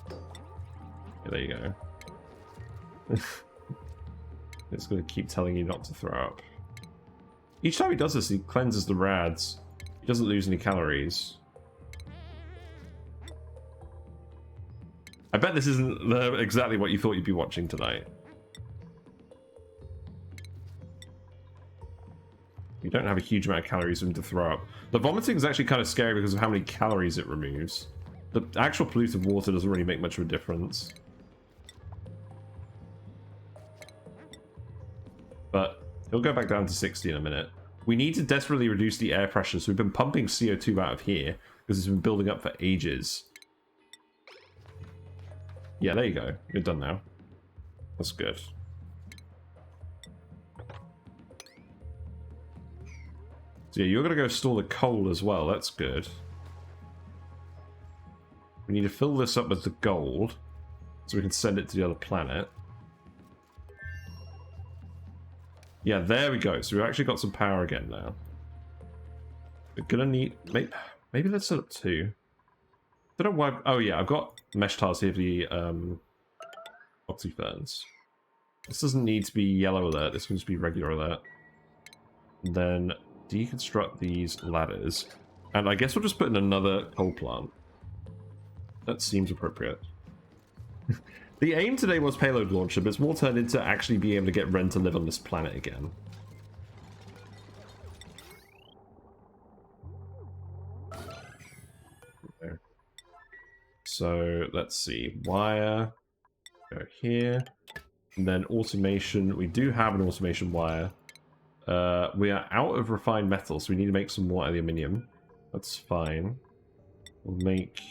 Yeah, there you go. It's going to keep telling you not to throw up. Each time he does this, he cleanses the rads. He doesn't lose any calories. I bet this isn't exactly what you thought you'd be watching tonight. You don't have a huge amount of calories for him to throw up. The vomiting is actually kind of scary because of how many calories it removes. The actual polluted water doesn't really make much of a difference. But he'll go back down to 60 in a minute. We need to desperately reduce the air pressure, so we've been pumping CO2 out of here because it's been building up for ages. Yeah, there you go. You're done now. That's good. So yeah, you're going to go store the coal as well. That's good. We need to fill this up with the gold so we can send it to the other planet. Yeah, there we go. So we've actually got some power again now. We're going to need... Maybe let's set up 2. I don't know why... Oh yeah, I've got mesh tiles here for the oxyferns. This doesn't need to be yellow alert. This can just be regular alert. And then deconstruct these ladders. And I guess we'll just put in another coal plant. That seems appropriate. The aim today was payload launcher, but it's more turned into actually being able to get Ren to live on this planet again. There. So let's see. Wire. Go here. And then automation. We do have an automation wire. We are out of refined metal, so we need to make some more aluminium. That's fine. We'll make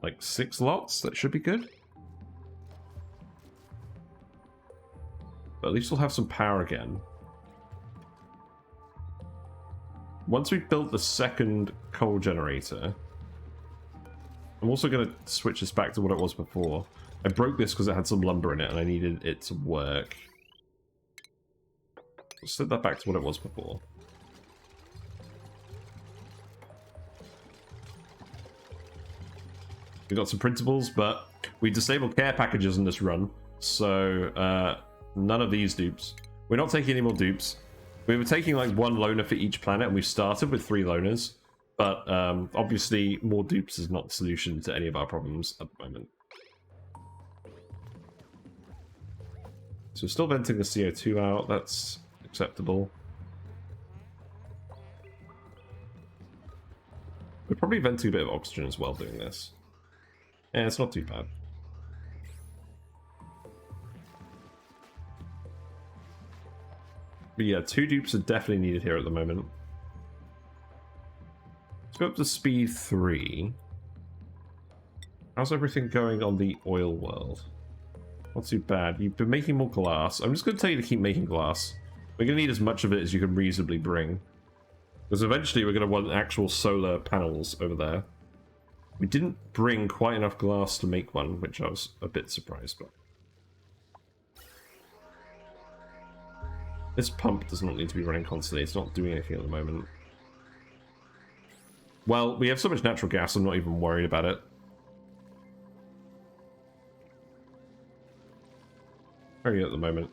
like 6 lots. That should be good. But at least we'll have some power again. Once we've built the second coal generator, I'm also going to switch this back to what it was before. I broke this because it had some lumber in it and I needed it to work. Let's set that back to what it was before. We got some printables, but we disabled care packages in this run, so none of these dupes. We're not taking any more dupes. We were taking like 1 loner for each planet, and we started with 3 loners, but obviously more dupes is not the solution to any of our problems at the moment. So we're still venting the CO2 out. That's acceptable. We're probably venting a bit of oxygen as well doing this. Yeah, it's not too bad. But yeah, 2 dupes are definitely needed here at the moment. Let's go up to speed 3. How's everything going on the oil world? Not too bad. You've been making more glass. I'm just going to tell you to keep making glass. We're going to need as much of it as you can reasonably bring. Because eventually we're going to want actual solar panels over there. We didn't bring quite enough glass to make one, which I was a bit surprised by. This pump does not need to be running constantly. It's not doing anything at the moment. Well, we have so much natural gas, I'm not even worried about it. Where are you at the moment?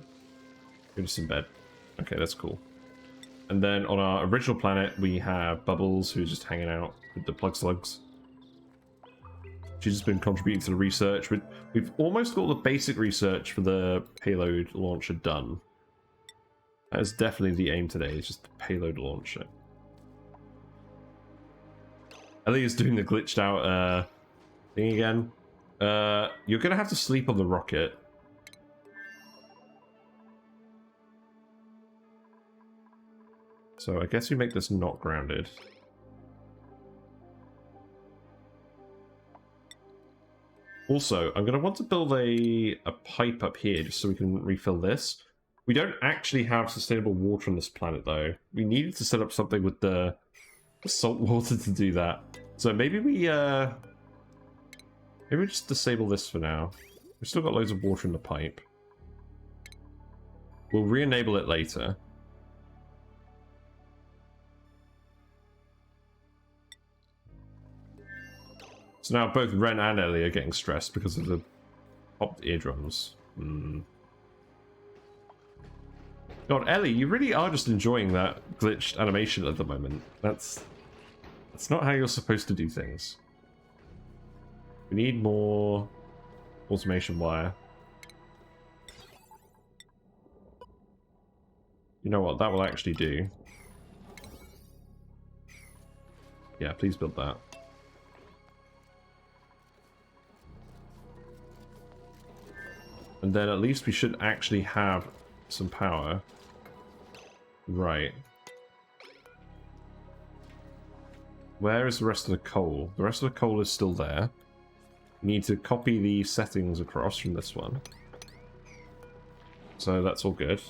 You're just in bed. Okay, that's cool. And then on our original planet, we have Bubbles, who's just hanging out with the plug slugs. She's just been contributing to the research. We've almost got the basic research for the payload launcher done. That is definitely the aim today, is just the payload launcher. Ellie is doing the glitched out thing again. You're going to have to sleep on the rocket. So I guess we make this not grounded. Also, I'm going to want to build a pipe up here just so we can refill this. We don't actually have sustainable water on this planet, though. We needed to set up something with the salt water to do that. So maybe we just disable this for now. We've still got loads of water in the pipe. We'll re-enable it later. So now both Ren and Ellie are getting stressed because of the popped eardrums. God, Ellie, you really are just enjoying that glitched animation at the moment. That's not how you're supposed to do things. We need more automation wire. You know what? That will actually do. Yeah, please build that. And then at least we should actually have some power. Right. Where is the rest of the coal? The rest of the coal is still there. We need to copy the settings across from this one. So that's all good.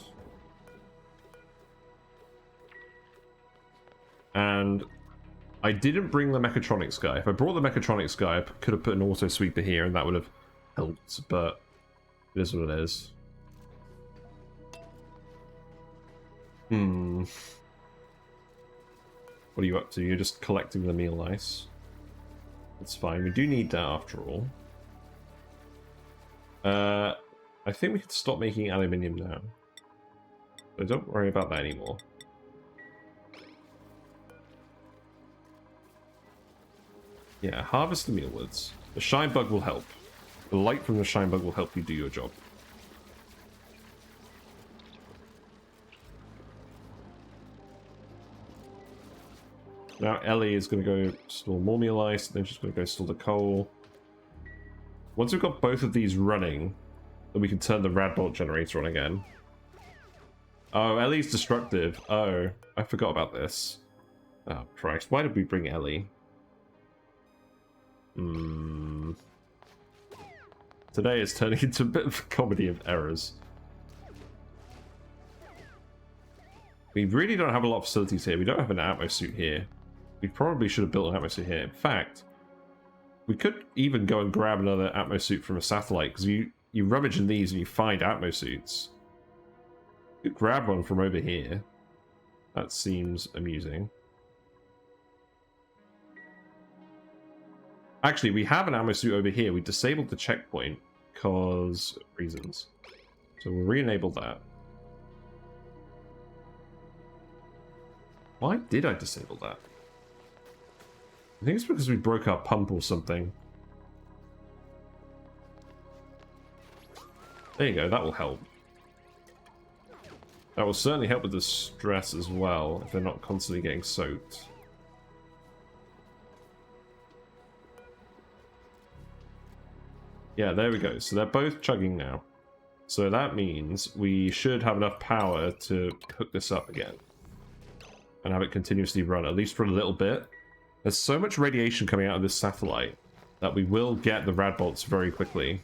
And I didn't bring the mechatronics guy. If I brought the mechatronics guy, I could have put an auto sweeper here and that would have helped, but it is what it is. What are you up to? You're just collecting the meal ice. That's fine. We do need that after all. I think we could stop making aluminium now. So don't worry about that anymore. Yeah, harvest the mealwoods. The shine bug will help. The light from the shine bug will help you do your job. Now Ellie is going to go store more meal ice, then she's going to go store the coal. Once we've got both of these running, then we can turn the radbolt generator on again. Oh, Ellie's destructive. Oh, I forgot about this. Oh, Christ. Why did we bring Ellie? Today is turning into a bit of a comedy of errors. We really don't have a lot of facilities here. We don't have an atmosuit here. We probably should have built an atmosuit here. In fact, we could even go and grab another atmosuit from a satellite, because you rummage in these and you find atmosuits. You could grab one from over here. That seems amusing. Actually, we have an atmosuit over here. We disabled the checkpoint because reasons. So we'll re-enable that. Why did I disable that? I think it's because we broke our pump or something. There you go, that will help. That will certainly help with the stress as well, if they're not constantly getting soaked. Yeah, there we go. So they're both chugging now. So that means we should have enough power to hook this up again. And have it continuously run, at least for a little bit. There's so much radiation coming out of this satellite that we will get the radbolts very quickly.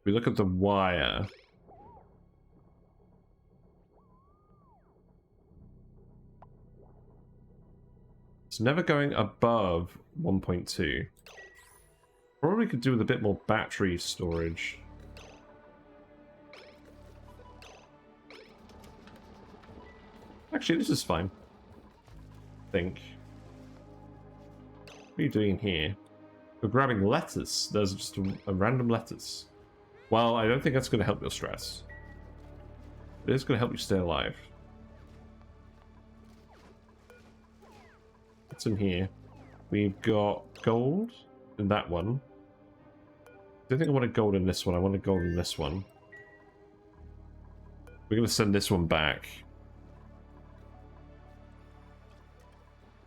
We look at the wire. It's never going above 1.2. Probably could do with a bit more battery storage. Actually, this is fine. I think. What are you doing here? We're grabbing lettuce. There's just a random lettuce. Well, I don't think that's going to help your stress. But it's going to help you stay alive. What's in here? We've got gold in that one. I don't think I wanted gold in this one. I wanted gold in this one. We're going to send this one back.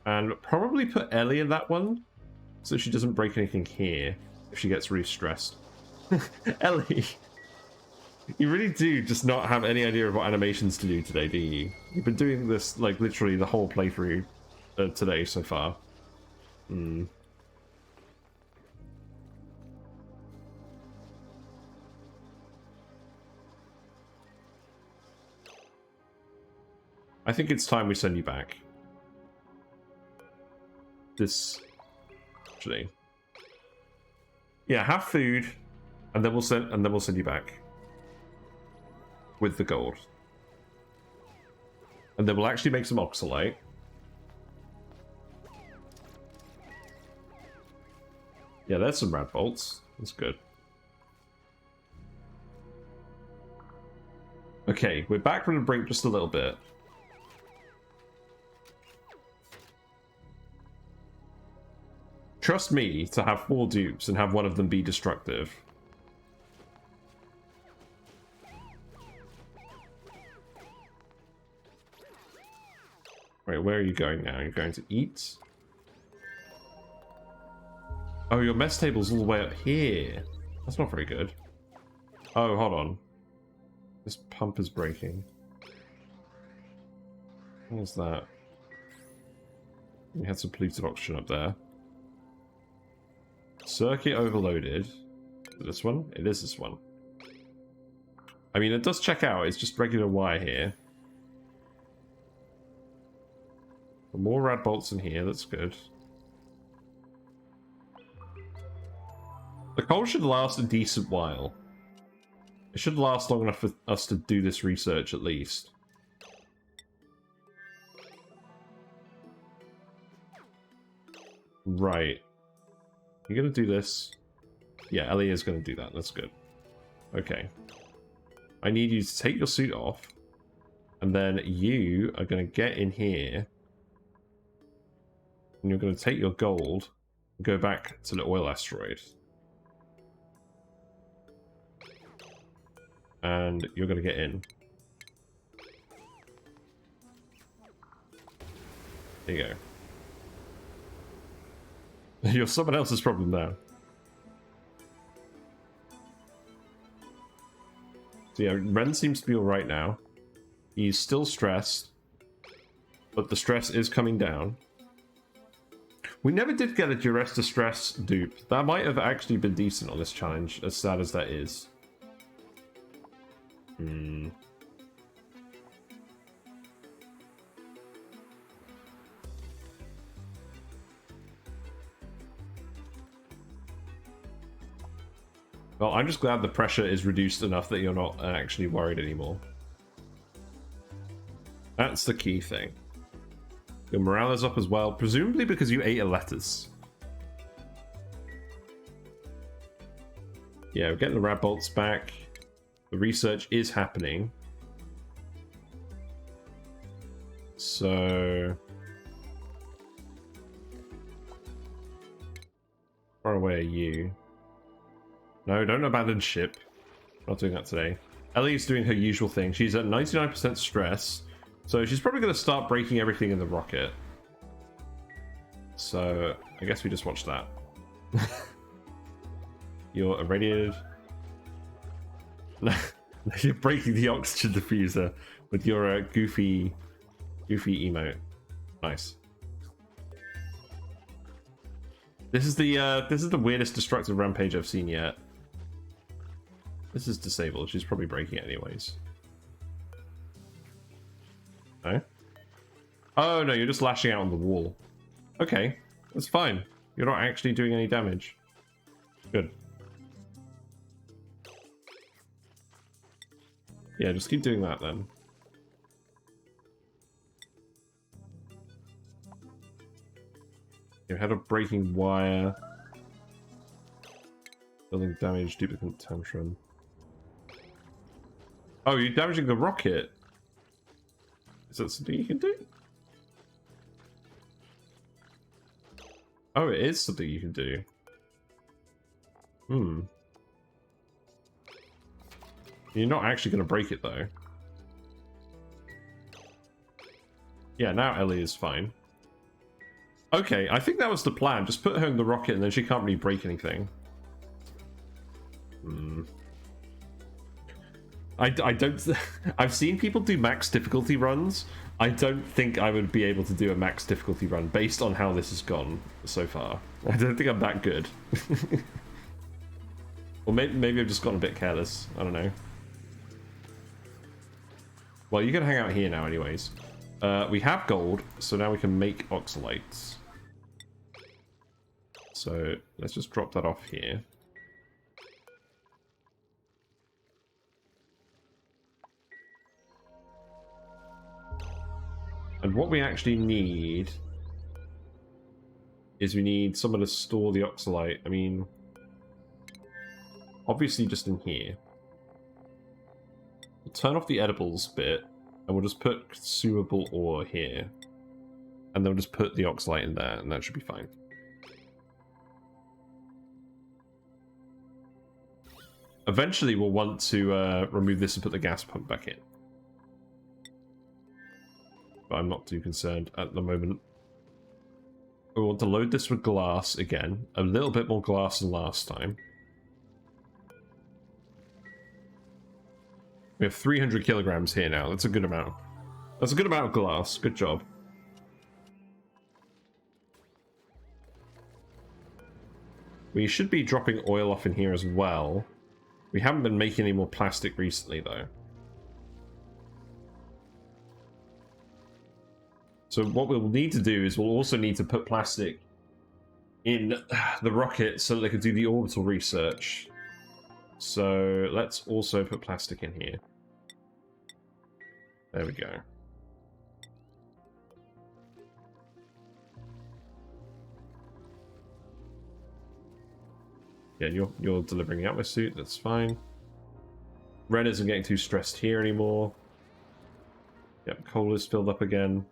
And probably put Ellie in that one, so she doesn't break anything here if she gets really stressed. Ellie, you really do just not have any idea of what animations to do today, do you? You've been doing this, like, literally the whole playthrough today so far. I think it's time we send you back. This, actually, yeah, have food, and then we'll send you back with the gold, and then we'll actually make some oxalite. Yeah, there's some rad bolts. That's good. Okay, we're back from the brink just a little bit. Trust me to have 4 dupes and have one of them be destructive. Wait, where are you going now? You're going to eat? Oh, your mess table's all the way up here. That's not very good. Oh, hold on. This pump is breaking. What was that? We had some polluted oxygen up there. Circuit overloaded. Is it this one? It is this one. I mean, it does check out. It's just regular wire here. More rad bolts in here. That's good. The coal should last a decent while. It should last long enough for us to do this research, at least. Right. You're gonna do this. Yeah, Ellie is gonna do that. That's good. Okay. I need you to take your suit off. And then you are gonna get in here. And you're gonna take your gold and go back to the oil asteroid. And you're gonna get in. There you go. You're someone else's problem now. So yeah, Ren seems to be alright now. He's still stressed, but the stress is coming down. We never did get a duress to stress dupe. That might have actually been decent on this challenge, as sad as that is. Well, I'm just glad the pressure is reduced enough that you're not actually worried anymore. That's the key thing. Your morale is up as well, presumably because you ate a lettuce. Yeah, we're getting the rad bolts back. The research is happening. So... far away are you? No, don't abandon ship. Not doing that today. Ellie's doing her usual thing. She's at 99% stress. So she's probably going to start breaking everything in the rocket. So I guess we just watch that. You're irradiated. You're breaking the oxygen diffuser with your goofy emote. Nice. This is the weirdest destructive rampage I've seen yet. This is disabled. She's probably breaking it anyways. No? Oh no, you're just lashing out on the wall. Okay, that's fine. You're not actually doing any damage. Good. Yeah, just keep doing that then. You had a breaking wire. Building damage, duplicant tantrum. Oh, you're damaging the rocket. Is that something you can do? Oh, it is something you can do. Hmm. You're not actually going to break it, though. Yeah, now Ellie is fine. Okay, I think that was the plan. Just put her in the rocket and then she can't really break anything. Hmm. I don't... I've seen people do max difficulty runs. I don't think I would be able to do a max difficulty run based on how this has gone so far. I don't think I'm that good. Or maybe I've just gotten a bit careless. I don't know. Well, you can hang out here now anyways. We have gold, so now we can make oxalites. So let's just drop that off here. And what we actually need is we need someone to store the oxalite. I mean, obviously just in here. We'll turn off the edibles bit, and we'll just put consumable ore here. And then we'll just put the oxalite in there, and that should be fine. Eventually we'll want to remove this and put the gas pump back in. But I'm not too concerned at the moment. We want to load this with glass again. A little bit more glass than last time. We have 300 kilograms here now. That's a good amount. That's a good amount of glass. Good job. We should be dropping oil off in here as well. We haven't been making any more plastic recently, though. So what we'll need to do is we'll also need to put plastic in the rocket so that they can do the orbital research. So let's also put plastic in here. There we go. Yeah, you're delivering out my suit, that's fine. Ren isn't getting too stressed here anymore. Yep, coal is filled up again.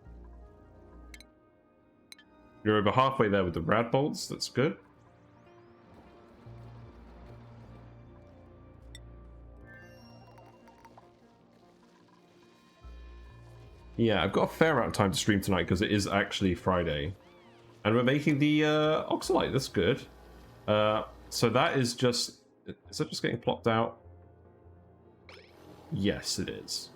You're over halfway there with the rad bolts, that's good. Yeah, I've got a fair amount of time to stream tonight because it is actually Friday. And we're making the oxalite, that's good. So that is just... Is that just getting plopped out? Yes, it is.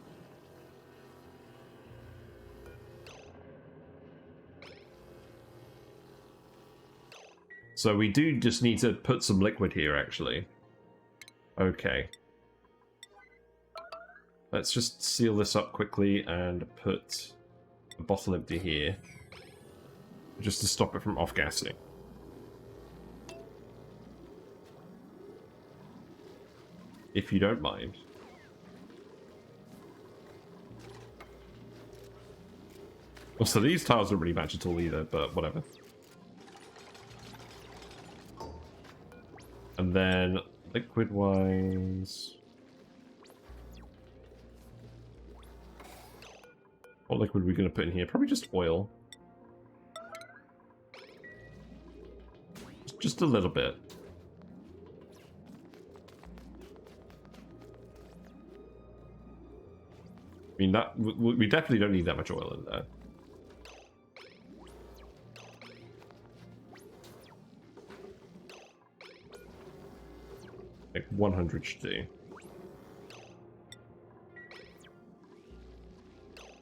So we do just need to put some liquid here, actually. Okay. Let's just seal this up quickly and put a bottle empty here. Just to stop it from off-gassing. If you don't mind. Also, these tiles don't really match at all either, but whatever. And then, liquid-wise... What liquid are we going to put in here? Probably just oil. Just a little bit. I mean, that we definitely don't need that much oil in there. Like 100 should do.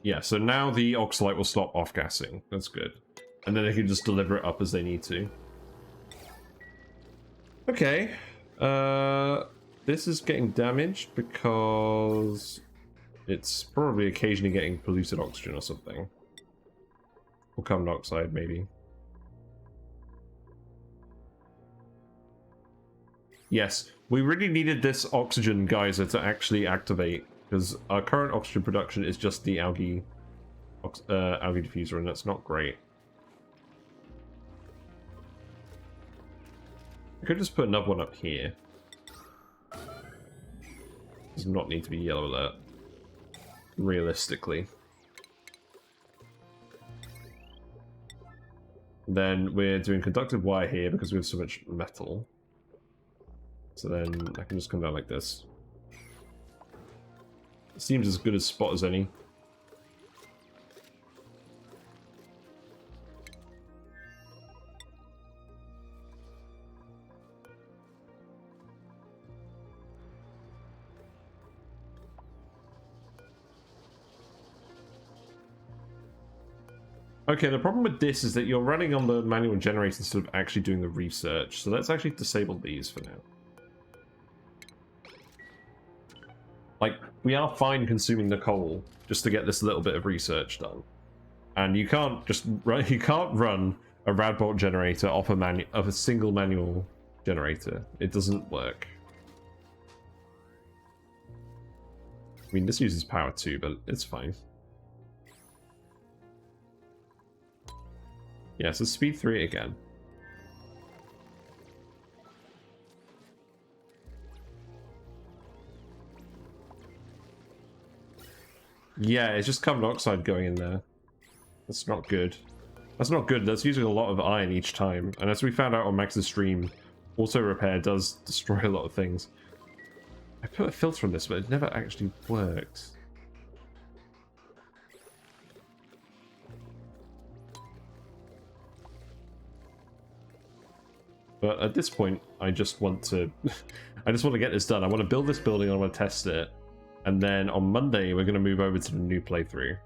Yeah, so now the oxalite will stop off-gassing. That's good. And then they can just deliver it up as they need to. Okay. This is getting damaged because it's probably occasionally getting polluted oxygen or something. Or carbon dioxide, maybe. Yes, we really needed this oxygen geyser to actually activate, because our current oxygen production is just the algae diffuser, and that's not great. I could just put another one up here. Does not need to be yellow alert. Realistically. Then we're doing conductive wire here because we have so much metal. So then I can just come down like this. It seems as good a spot as any. Okay, the problem with this is that you're running on the manual generator instead of actually doing the research. So let's actually disable these for now. Like, we are fine consuming the coal just to get this little bit of research done. And you can't just run, you can't run a radbolt generator off a single manual generator. It doesn't work. I mean, this uses power too, but it's fine. Yeah, so speed 3 again. Yeah, it's just carbon dioxide going in there. That's not good. That's not good. That's using a lot of iron each time. And as we found out on Max's stream, auto repair does destroy a lot of things. I put a filter on this, but it never actually worked. But at this point, I just want to I just want to get this done. I want to build this building, I want to test it. And then on Monday, we're going to move over to the new playthrough.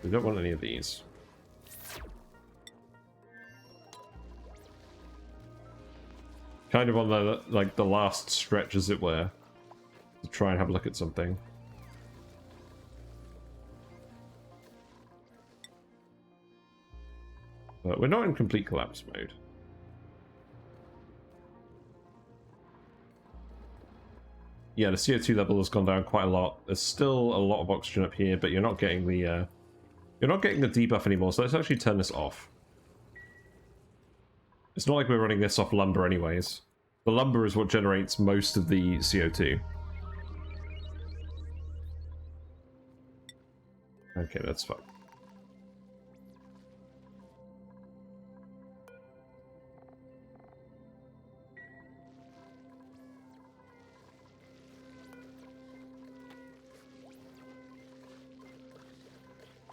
We don't want any of these. Kind of on the, like, the last stretch, as it were, to try and have a look at something. But we're not in complete collapse mode. Yeah, the CO2 level has gone down quite a lot. There's still a lot of oxygen up here, but you're not getting the debuff anymore. So let's actually turn this off. It's not like we're running this off lumber anyways. The lumber is what generates most of the CO2. Okay, that's fine.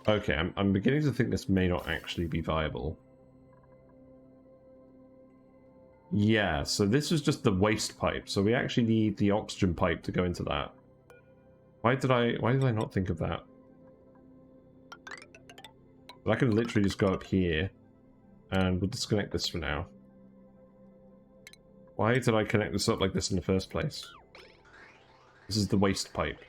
Okay, I'm beginning to think this may not actually be viable. Yeah, so this was just the waste pipe, so we actually need the oxygen pipe to go into that. Why did I not think of that? I can literally just go up here, and we'll disconnect this for now. Why did I connect this up like this in the first place? This is the waste pipe.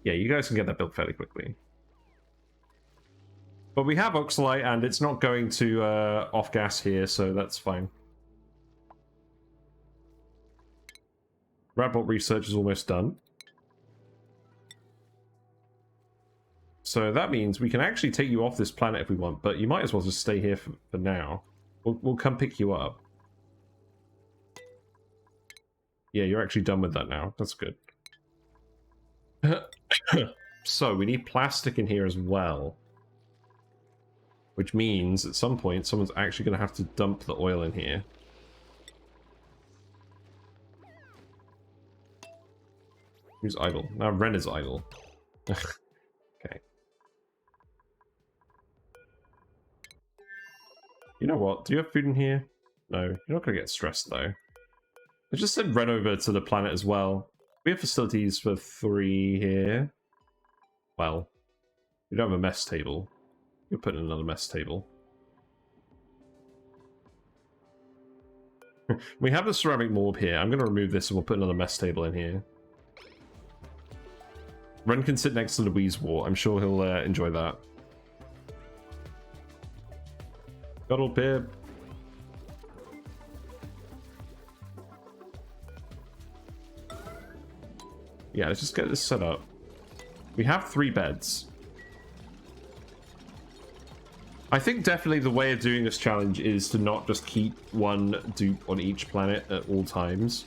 Yeah, you guys can get that built fairly quickly. But we have Oxalite, and it's not going to off-gas here, so that's fine. Radbolt Research is almost done. So that means we can actually take you off this planet if we want, but you might as well just stay here for now. We'll come pick you up. Yeah, you're actually done with that now. That's good. So we need plastic in here as well, which means at some point someone's actually going to have to dump the oil in here. Who's idle? Now Ren is idle. Okay. You know what? Do you have food in here? No, you're not going to get stressed though. I just sent Ren over to the planet as well. We have facilities for 3 here. Well, we don't have a mess table. You'll put in another mess table. We have the ceramic morb here. I'm going to remove this and we'll put another mess table in here. Ren can sit next to Louise War. I'm sure he'll enjoy that. Cuddle Pip. Yeah, let's just get this set up. We have 3 beds. I think definitely the way of doing this challenge is to not just keep one dupe on each planet at all times.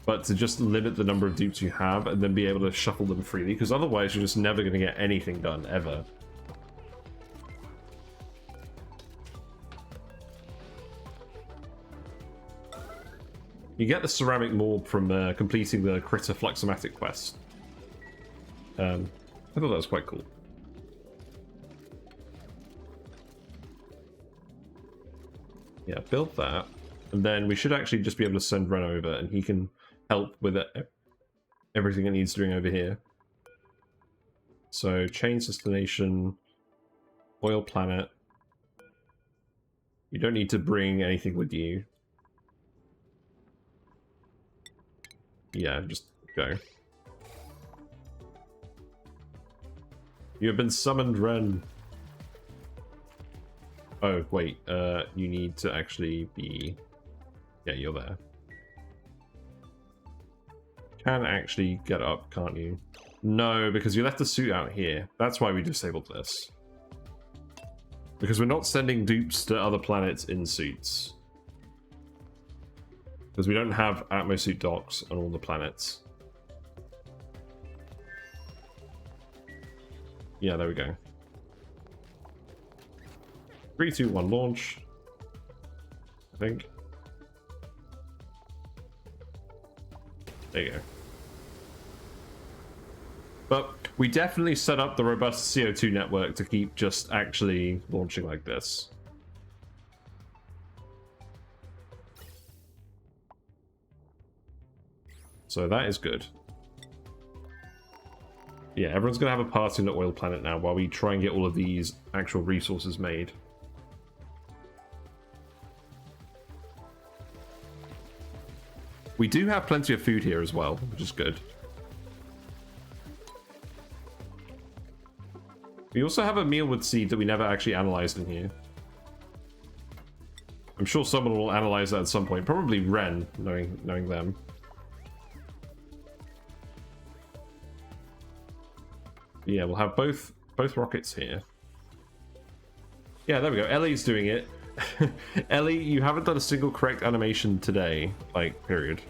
but to just limit the number of dupes you have and then be able to shuffle them freely, because otherwise you're just never going to get anything done, ever. You get the ceramic morb from completing the critter fluxomatic quest. I thought that was quite cool. Yeah, build that, and then we should actually just be able to send Ren over, and he can help with it, everything it needs doing over here. So, change destination, oil planet. You don't need to bring anything with you. Yeah, just go. You have been summoned, Ren. Oh, wait, you need to actually be... Yeah, you're there. Can actually get up, can't you? No, because you left the suit out here. That's why we disabled this. Because we're not sending dupes to other planets in suits. Because we don't have atmosuit docks on all the planets. Yeah, there we go. 3, 2, 1, launch. I think. There you go. But we definitely set up the robust CO2 network to keep just actually launching like this. So that is good. Yeah, everyone's going to have a party on the oil planet now while we try and get all of these actual resources made. We do have plenty of food here as well, which is good. We also have a meal with seed that we never actually analyzed in here. I'm sure someone will analyze that at some point. Probably Ren, knowing them. Yeah, we'll have both rockets here. Yeah, there we go. Ellie's doing it. Ellie, you haven't done a single correct animation today. Like, period.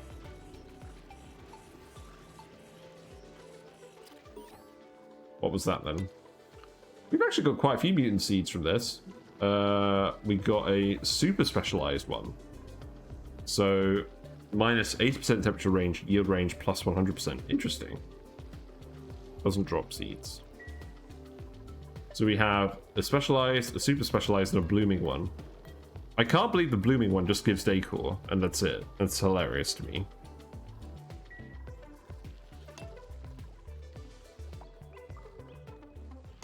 What was that then? We've actually got quite a few mutant seeds from this. We got a super specialized one. So, minus 80% temperature range, yield range, plus 100%. Interesting. Doesn't drop seeds. So we have a specialized, a super specialized, and a blooming one. I can't believe the blooming one just gives decor, and that's it. That's hilarious to me.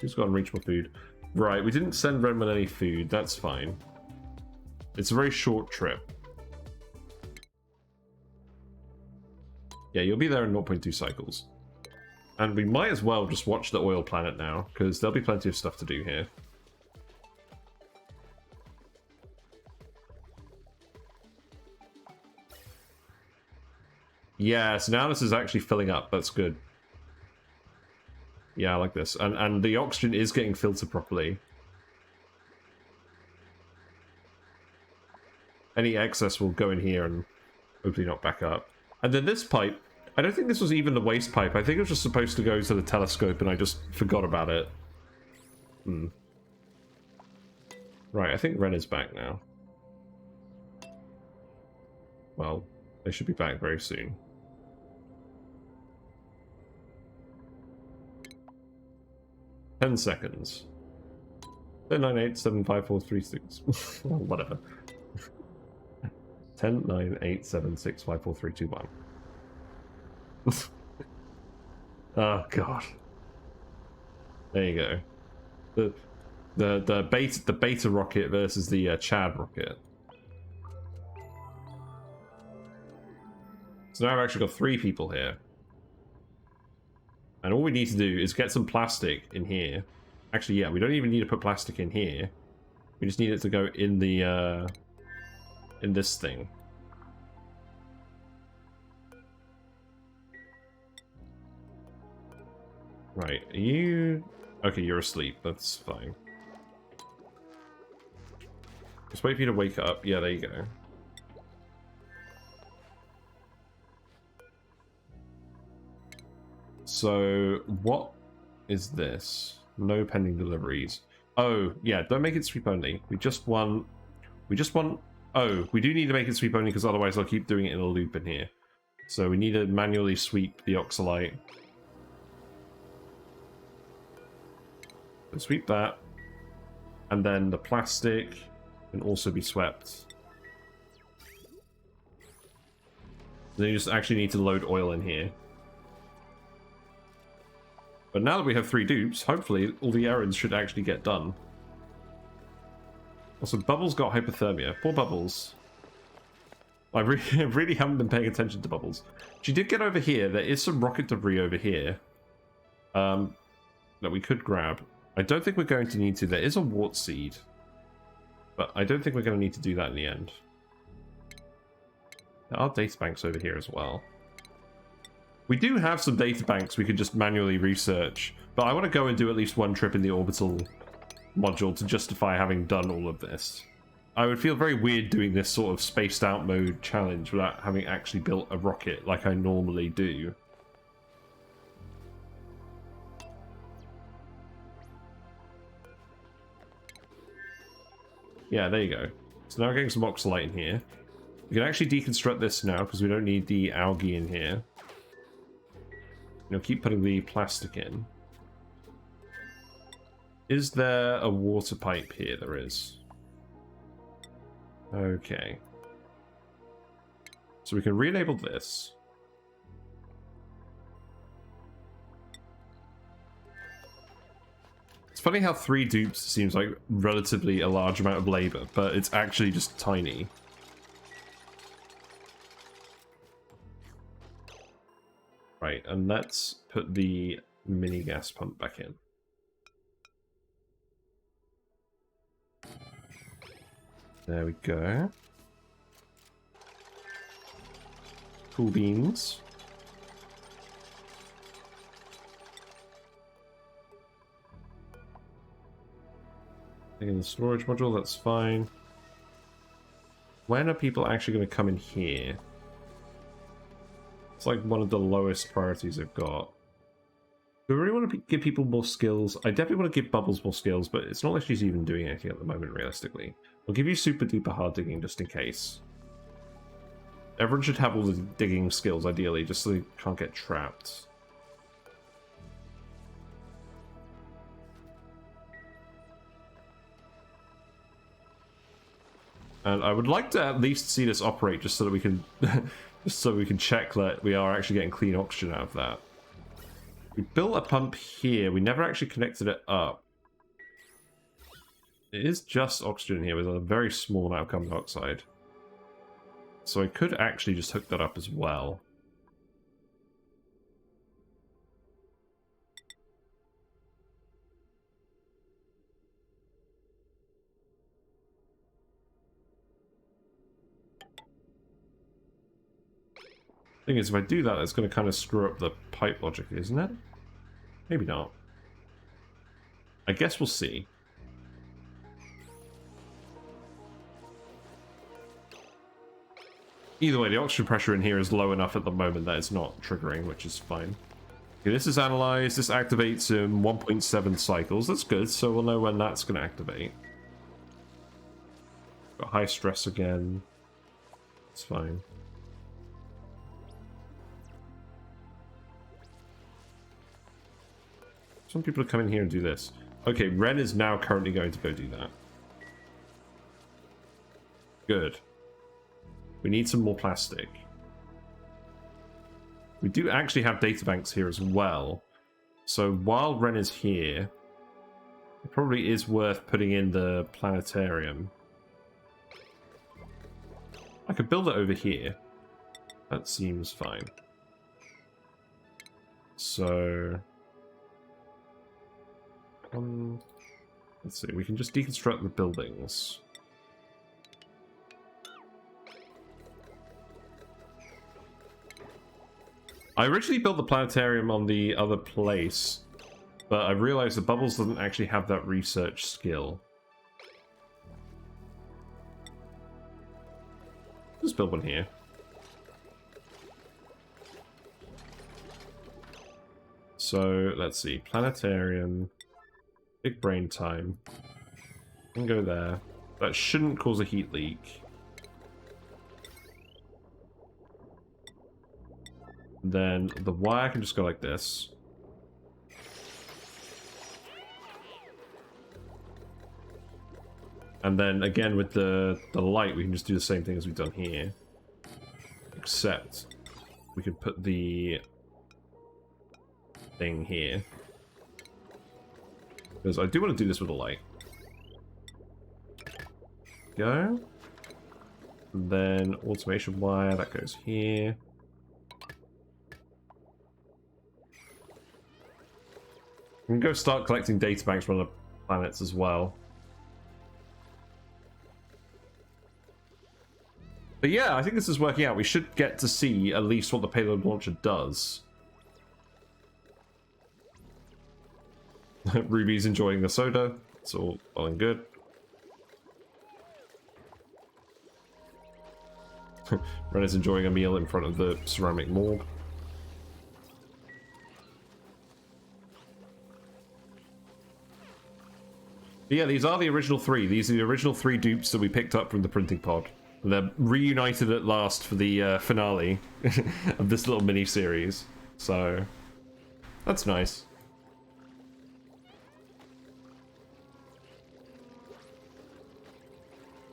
Who's got unreachable food? Right, we didn't send Redmond any food. That's fine. It's a very short trip. Yeah, you'll be there in 0.2 cycles. And we might as well just watch the oil planet now, because there'll be plenty of stuff to do here. Yeah, so now this is actually filling up. That's good. Yeah, I like this. And the oxygen is getting filtered properly. Any excess will go in here and hopefully not back up. And then this pipe, I don't think this was even the waste pipe. I think it was just supposed to go to the telescope and I just forgot about it. Right, I think Ren is back now. Well, they should be back very soon. Ten seconds. 10, 9, 8, 7, 5, 4, 3, 6. Whatever. 10, 9, 8, 7, 6, 5, 4, 3, 2, 1. Oh god. There you go. The beta rocket versus the Chad rocket. So now I've actually got 3 people here. And all we need to do is get some plastic in here. Actually, yeah, we don't even need to put plastic in here. We just need it to go in the in this thing. Right, are you... Okay, you're asleep. That's fine. Just wait for you to wake up. Yeah, there you go. So what is this? No pending deliveries. Oh yeah, don't make it sweep only. We just want. Oh, we do need to make it sweep only because otherwise I'll keep doing it in a loop in here. So we need to manually sweep the oxalite. So sweep that. And then the plastic can also be swept. Then you just actually need to load oil in here. But now that we have 3 dupes, hopefully all the errands should actually get done. Also, Bubbles got hypothermia. Poor Bubbles. I really haven't been paying attention to Bubbles. She did get over here. There is some rocket debris over here that we could grab. I don't think we're going to need to. There is a wart seed, but I don't think we're going to need to do that in the end. There are databanks over here as well. We do have some databanks we could just manually research, but I want to go and do at least one trip in the orbital module to justify having done all of this. I would feel very weird doing this sort of spaced out mode challenge without having actually built a rocket like I normally do. Yeah, there you go. So now we're getting some oxalite in here. We can actually deconstruct this now because we don't need the algae in here. You know, keep putting the plastic in. Is there a water pipe here? There is. Okay. So we can re-enable this. It's funny how 3 dupes seems like relatively a large amount of labor, but it's actually just tiny. Right, and let's put the mini gas pump back in. There we go. Cool beans. In the storage module, that's fine. When are people actually going to come in here? It's like one of the lowest priorities I've got. Do I really want to give people more skills? I definitely want to give Bubbles more skills, but it's not like she's even doing anything at the moment, realistically. I'll give you super duper hard digging just in case. Everyone should have all the digging skills, ideally, just so they can't get trapped. And I would like to at least see this operate just so that we can just so we can check that we are actually getting clean oxygen out of that. We built a pump here, we never actually connected it up. It is just oxygen here with a very small amount of carbon dioxide. So I could actually just hook that up as well. Thing is, if I do that, it's going to kind of screw up the pipe logic, isn't it? Maybe not. I guess we'll see. Either way, the oxygen pressure in here is low enough at the moment that it's not triggering, which is fine. Okay, this is analyzed. This activates in 1.7 cycles. That's good, so we'll know when that's going to activate. Got high stress again. It's fine. Some people are coming here and do this. Okay, Ren is now currently going to go do that. Good. We need some more plastic. We do actually have databanks here as well. So while Ren is here, it probably is worth putting in the planetarium. I could build it over here. That seems fine. So... let's see, we can just deconstruct the buildings. I originally built the planetarium on the other place, but I realized that Bubbles doesn't actually have that research skill. Just build one here. So let's see, planetarium, big brain time. Can go there. That shouldn't cause a heat leak. Then the wire can just go like this. And then again with the light, we can just do the same thing as we've done here. Except we could put the thing here. Because I do want to do this with a light. Go. And then automation wire, that goes here. We can go start collecting data banks from other planets as well. But yeah, I think this is working out. We should get to see at least what the payload launcher does. Ruby's enjoying the soda. It's all well and good. Ren is enjoying a meal in front of the ceramic morgue. But yeah, these are the original three. These are the original three dupes that we picked up from the printing pod. They're reunited at last for the finale of this little mini-series. So, that's nice.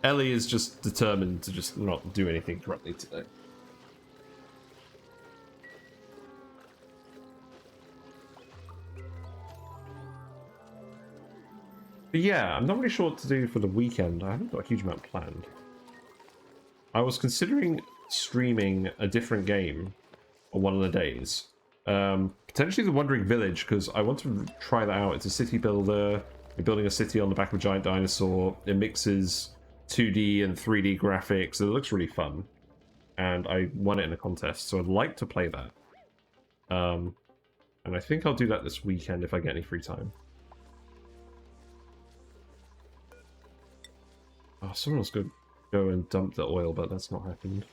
Ellie is just determined to just not do anything correctly today. But yeah, I'm not really sure what to do for the weekend. I haven't got a huge amount planned. I was considering streaming a different game on one of the days. Potentially the Wandering Village, because I want to try that out. It's a city builder. You're building a city on the back of a giant dinosaur. It mixes 2D and 3D graphics. It looks really fun. And I won it in a contest, so I'd like to play that. And I think I'll do that this weekend if I get any free time. Oh, someone else could go and dump the oil, but that's not happened.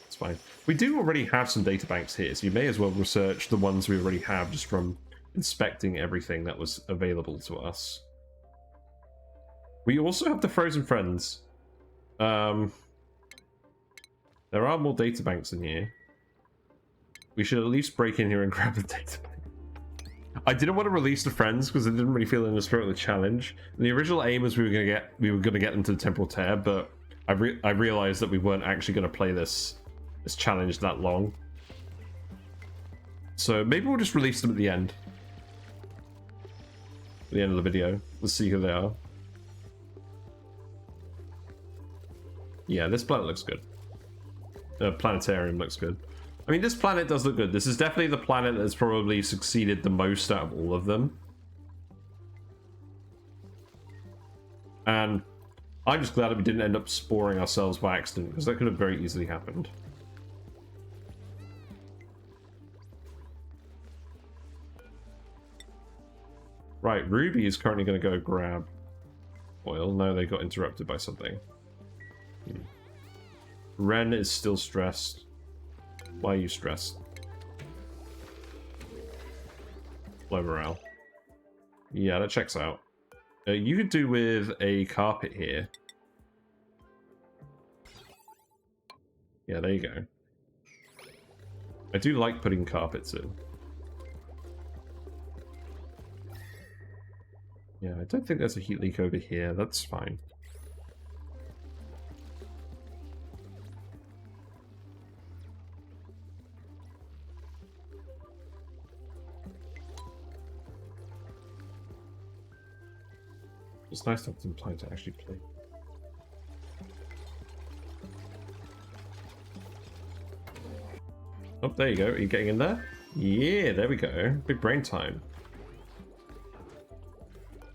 It's fine. We do already have some data banks here, so you may as well research the ones we already have just from inspecting everything that was available to us. We also have the Frozen Friends. There are more data banks in here. We should at least break in here and grab the data bank. I didn't want to release the friends because I didn't really feel in the spirit of the challenge. And the original aim was we were gonna get them to the temporal tear, but I realized that we weren't actually gonna play this challenge that long. So maybe we'll just release them at the end. At the end of the video. Let's see who they are. Yeah, this planet looks good. The planetarium looks good. I mean, this planet does look good. This is definitely the planet that's probably succeeded the most out of all of them. And I'm just glad that we didn't end up sporing ourselves by accident, because that could have very easily happened. Right, Ruby is currently going to go grab oil. No, they got interrupted by something. Ren is still stressed. Why are you stressed? Low morale. Yeah, that checks out. You could do with a carpet here. Yeah, there you go. I do like putting carpets in. Yeah, I don't think there's a heat leak over here. That's fine. It's nice to have some time to actually play. Oh, there you go. Are you getting in there? Yeah, there we go. Big brain time.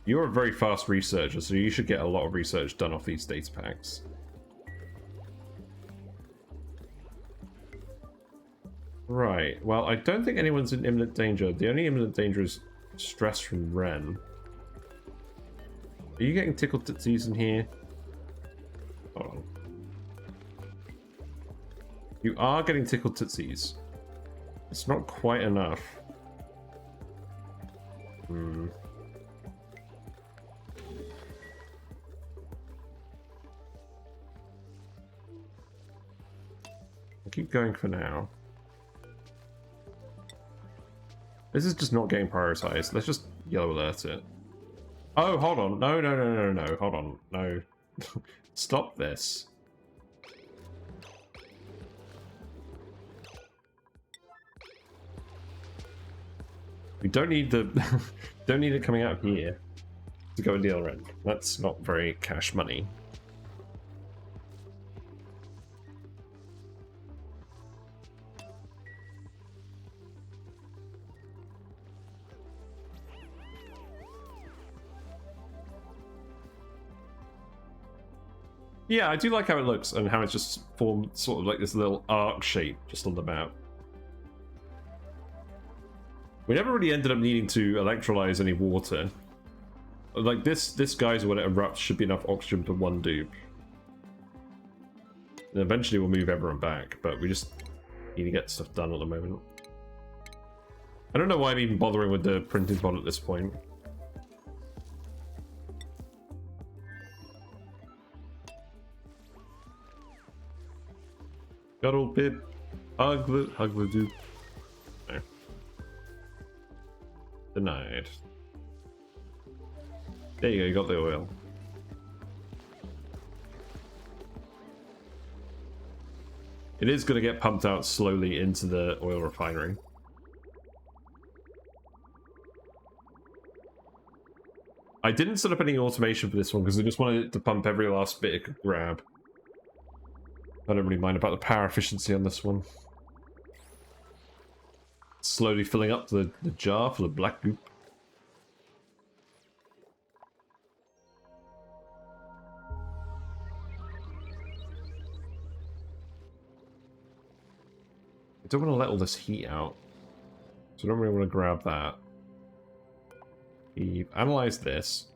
You're a very fast researcher, so you should get a lot of research done off these data packs. Right. Well, I don't think anyone's in imminent danger. The only imminent danger is stress from Ren. Are you getting tickled tootsies in here? Hold on. You are getting tickled tootsies. It's not quite enough. Hmm. I'll keep going for now. This is just not getting prioritized. Let's just yellow alert it. Oh, hold on. No, no, no, no, no. Hold on. No. Stop this. We don't need the don't need it coming out here to go in the other end. That's not very cash money. Yeah, I do like how it looks and how it's just formed sort of like this little arc shape just on the map. We never really ended up needing to electrolyze any water. Like this geyser, when it erupts, should be enough oxygen for one dupe. And eventually we'll move everyone back, but we just need to get stuff done at the moment. I don't know why I'm even bothering with the printing pod at this point. Cuddle Pip, hug the dupe. No. Denied. There you go, you got the oil. It is going to get pumped out slowly into the oil refinery. I didn't set up any automation for this one because I just wanted it to pump every last bit it could grab. I don't really mind about the power efficiency on this one. Slowly filling up the jar for the black goop. I don't want to let all this heat out, so I don't really want to grab that. We've analysed this.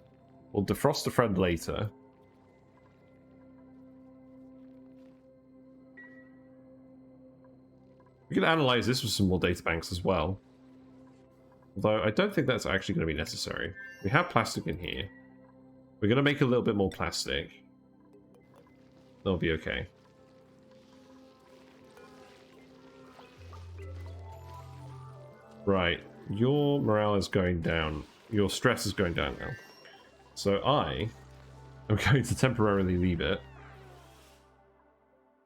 We'll defrost a friend later. We can analyze this with some more data banks as well. Although I don't think that's actually going to be necessary. We have plastic in here. We're going to make a little bit more plastic. That'll be okay. Right. Your morale is going down. Your stress is going down now. So I am going to temporarily leave it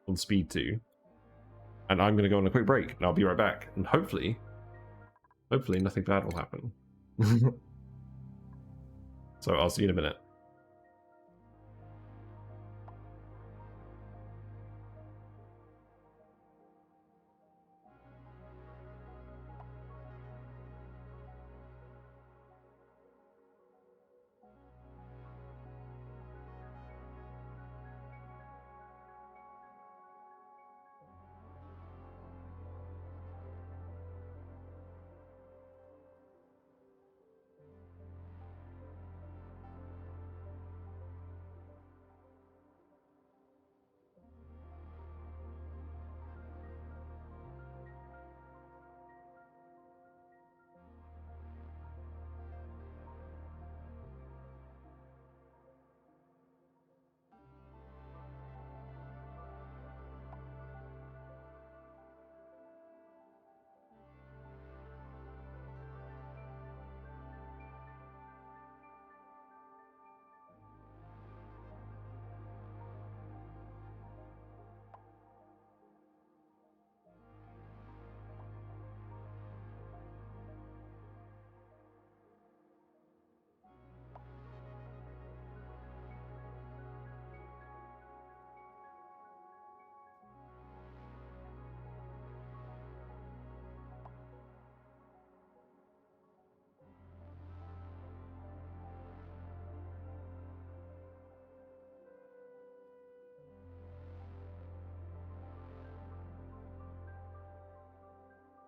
on speed 2. And I'm going to go on a quick break, and I'll be right back. And hopefully nothing bad will happen. So I'll see you in a minute.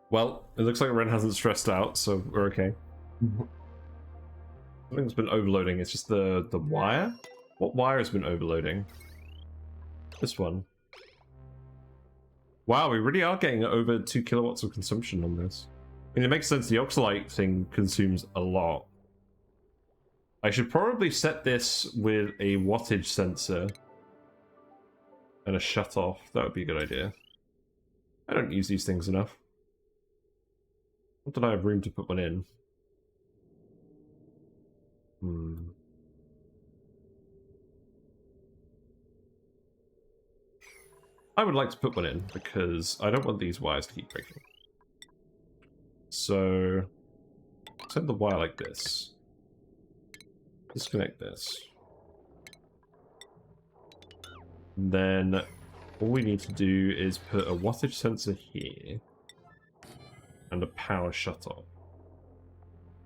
Well, it looks like Ren hasn't stressed out, so we're okay. Something's been overloading. It's just the wire? What wire has been overloading? This one. Wow, we really are getting over 2 kilowatts of consumption on this. mean, it makes sense. The oxalite thing consumes a lot. I should probably set this with a wattage sensor and a shut-off. That would be a good idea. I don't use these things enough. Not that I have room to put one in. I would like to put one in because I don't want these wires to keep breaking. So, send the wire like this. Disconnect this. And then all we need to do is put a wattage sensor here and a power shutoff.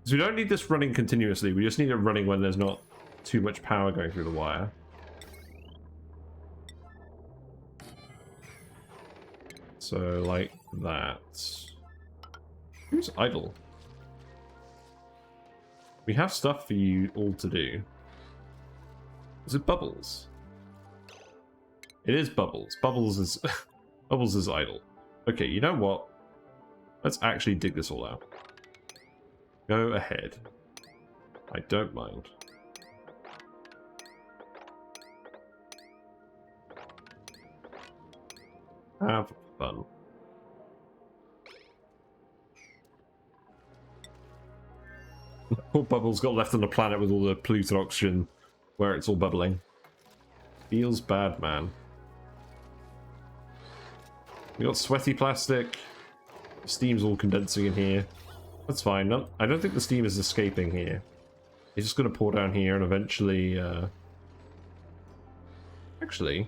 So we don't need this running continuously, we just need it running when there's not too much power going through the wire. So like that. Who's idle? We have stuff for you all to do. Is it Bubbles? It is Bubbles. Bubbles is Bubbles is idle. Okay, you know what? Let's actually dig this all out. Go ahead. I don't mind. Have fun. Poor Bubbles got left on the planet with all the polluted oxygen where it's all bubbling. Feels bad, man. We got sweaty plastic. Steam's all condensing in here. That's fine. No, I don't think the steam is escaping here. It's just going to pour down here and eventually... Actually,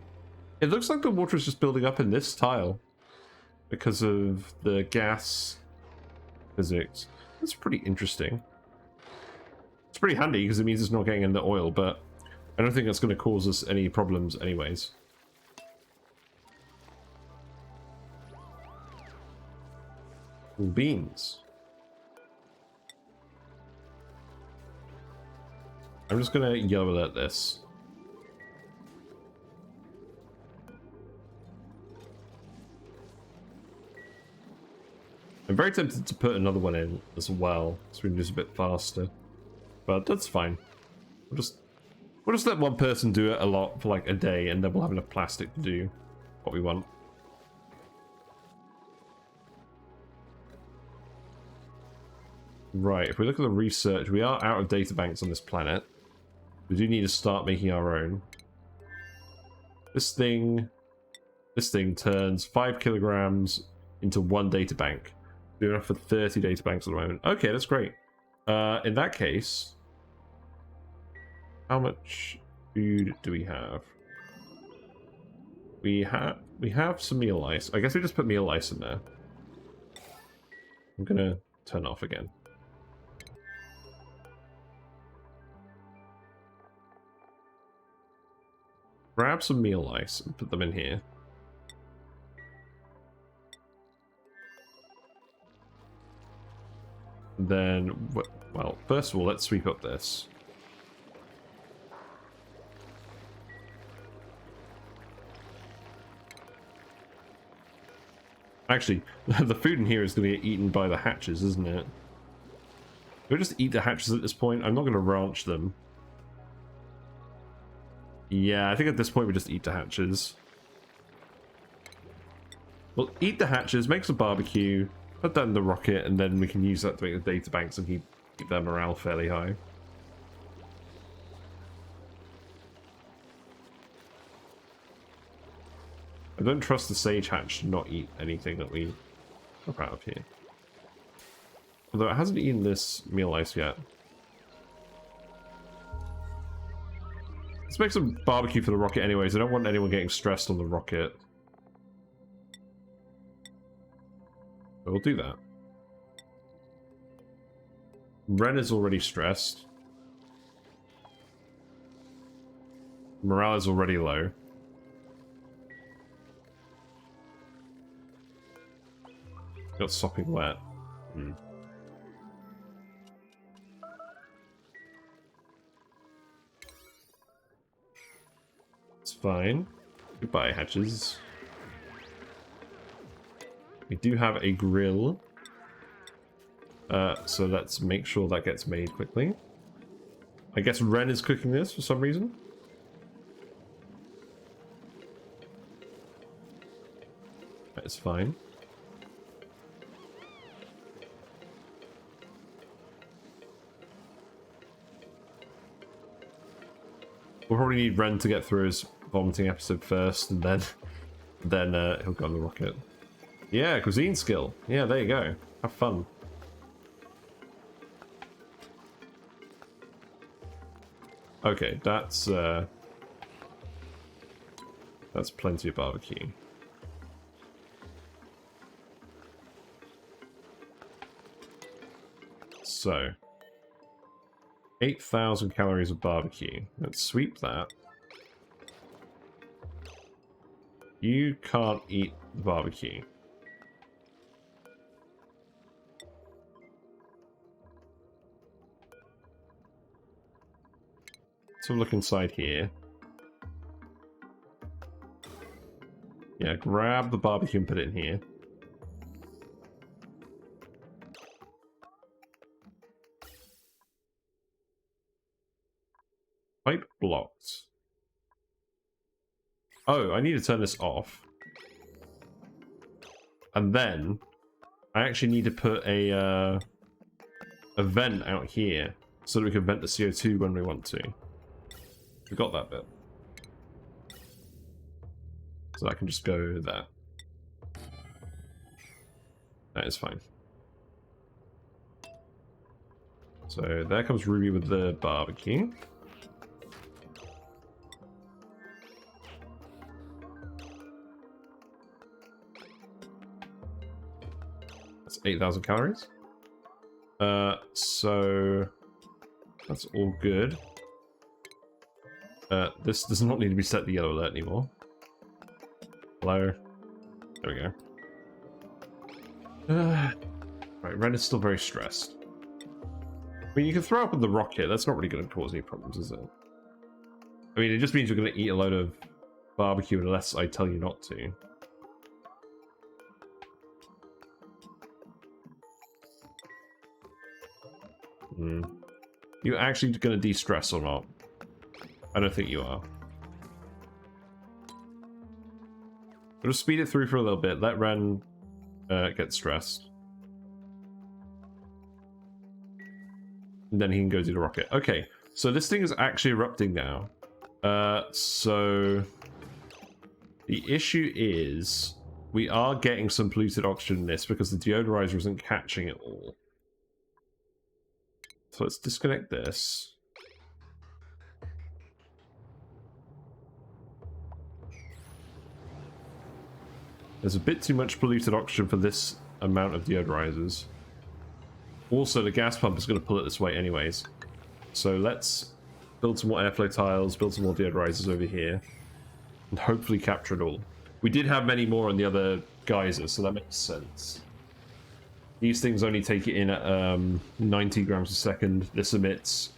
it looks like the water is just building up in this tile because of the gas physics. That's pretty interesting. It's pretty handy because it means it's not getting in the oil, but I don't think that's going to cause us any problems anyways. Cool beans. I'm just going to yellow alert this. I'm very tempted to put another one in as well, so we can do this a bit faster. But that's fine. We'll just let one person do it a lot for like a day, and then we'll have enough plastic to do what we want. Right, if we look at the research, we are out of data banks on this planet. We do need to start making our own. This thing turns 5 kilograms into 1 data bank. We're enough for 30 data banks at the moment. Okay, that's great. In that case, how much food do we have? We have some meal ice. I guess we just put meal ice in there. I'm gonna turn off again. Grab some meal ice and put them in here. Then, well, first of all, let's sweep up this. Actually, the food in here is going to get eaten by the hatches, isn't it? Do we just eat the hatches at this point? I'm not going to ranch them. Yeah, I think at this point we just eat the hatches. We'll eat the hatches, make some barbecue, put that in the rocket, and then we can use that to make the data banks and keep their morale fairly high. I don't trust the sage hatch to not eat anything that we drop out of here. Although it hasn't eaten this meal ice yet. Let's make some barbecue for the rocket anyways. I don't want anyone getting stressed on the rocket. But we'll do that. Ren is already stressed. Morale is already low. Got sopping wet. It's fine. Goodbye, hatches. We do have a grill. So let's make sure that gets made quickly. I guess Ren is cooking this for some reason. That's fine. We'll probably need Ren to get through his vomiting episode first, and then he'll go on the rocket. Yeah, cuisine skill. Yeah, there you go. Have fun. Okay, that's plenty of barbecue. So, 8,000 calories of barbecue. Let's sweep that. You can't eat the barbecue. So look inside here. Yeah, grab the barbecue and put it in here. Pipe blocked. Oh, I need to turn this off. And then I actually need to put a vent out here so that we can vent the CO2 when we want to. Forgot that bit. So I can just go there. That is fine. So there comes Ruby with the barbecue. That's 8,000 calories. So that's all good. This does not need to be set to yellow alert anymore. Hello. There we go. Right, Ren is still very stressed. I mean, you can throw up in the rocket. That's not really going to cause any problems, is it? I mean, it just means you're going to eat a load of barbecue unless I tell you not to. You actually going to de-stress or not? I don't think you are. We'll just speed it through for a little bit. Let Ren get stressed. And then he can go do the rocket. Okay, so this thing is actually erupting now. So the issue is we are getting some polluted oxygen in this because the deodorizer isn't catching it all. So let's disconnect this. There's a bit too much polluted oxygen for this amount of deodorizers. Also, the gas pump is going to pull it this way anyways. So let's build some more airflow tiles, build some more deodorizers over here, and hopefully capture it all. We did have many more on the other geysers, so that makes sense. These things only take it in at 90 grams per second. This emits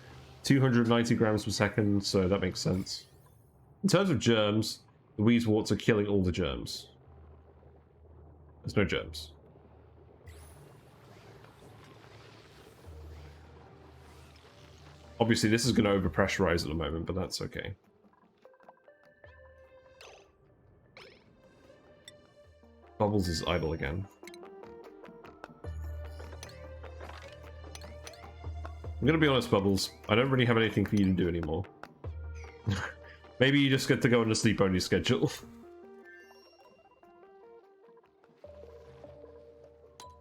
290 grams per second, so that makes sense. In terms of germs, the Weezeworts are killing all the germs. There's no germs. Obviously, this is going to overpressurize at the moment, but that's okay. Bubbles is idle again. I'm going to be honest, Bubbles. I don't really have anything for you to do anymore. Maybe you just get to go on a sleep-only schedule.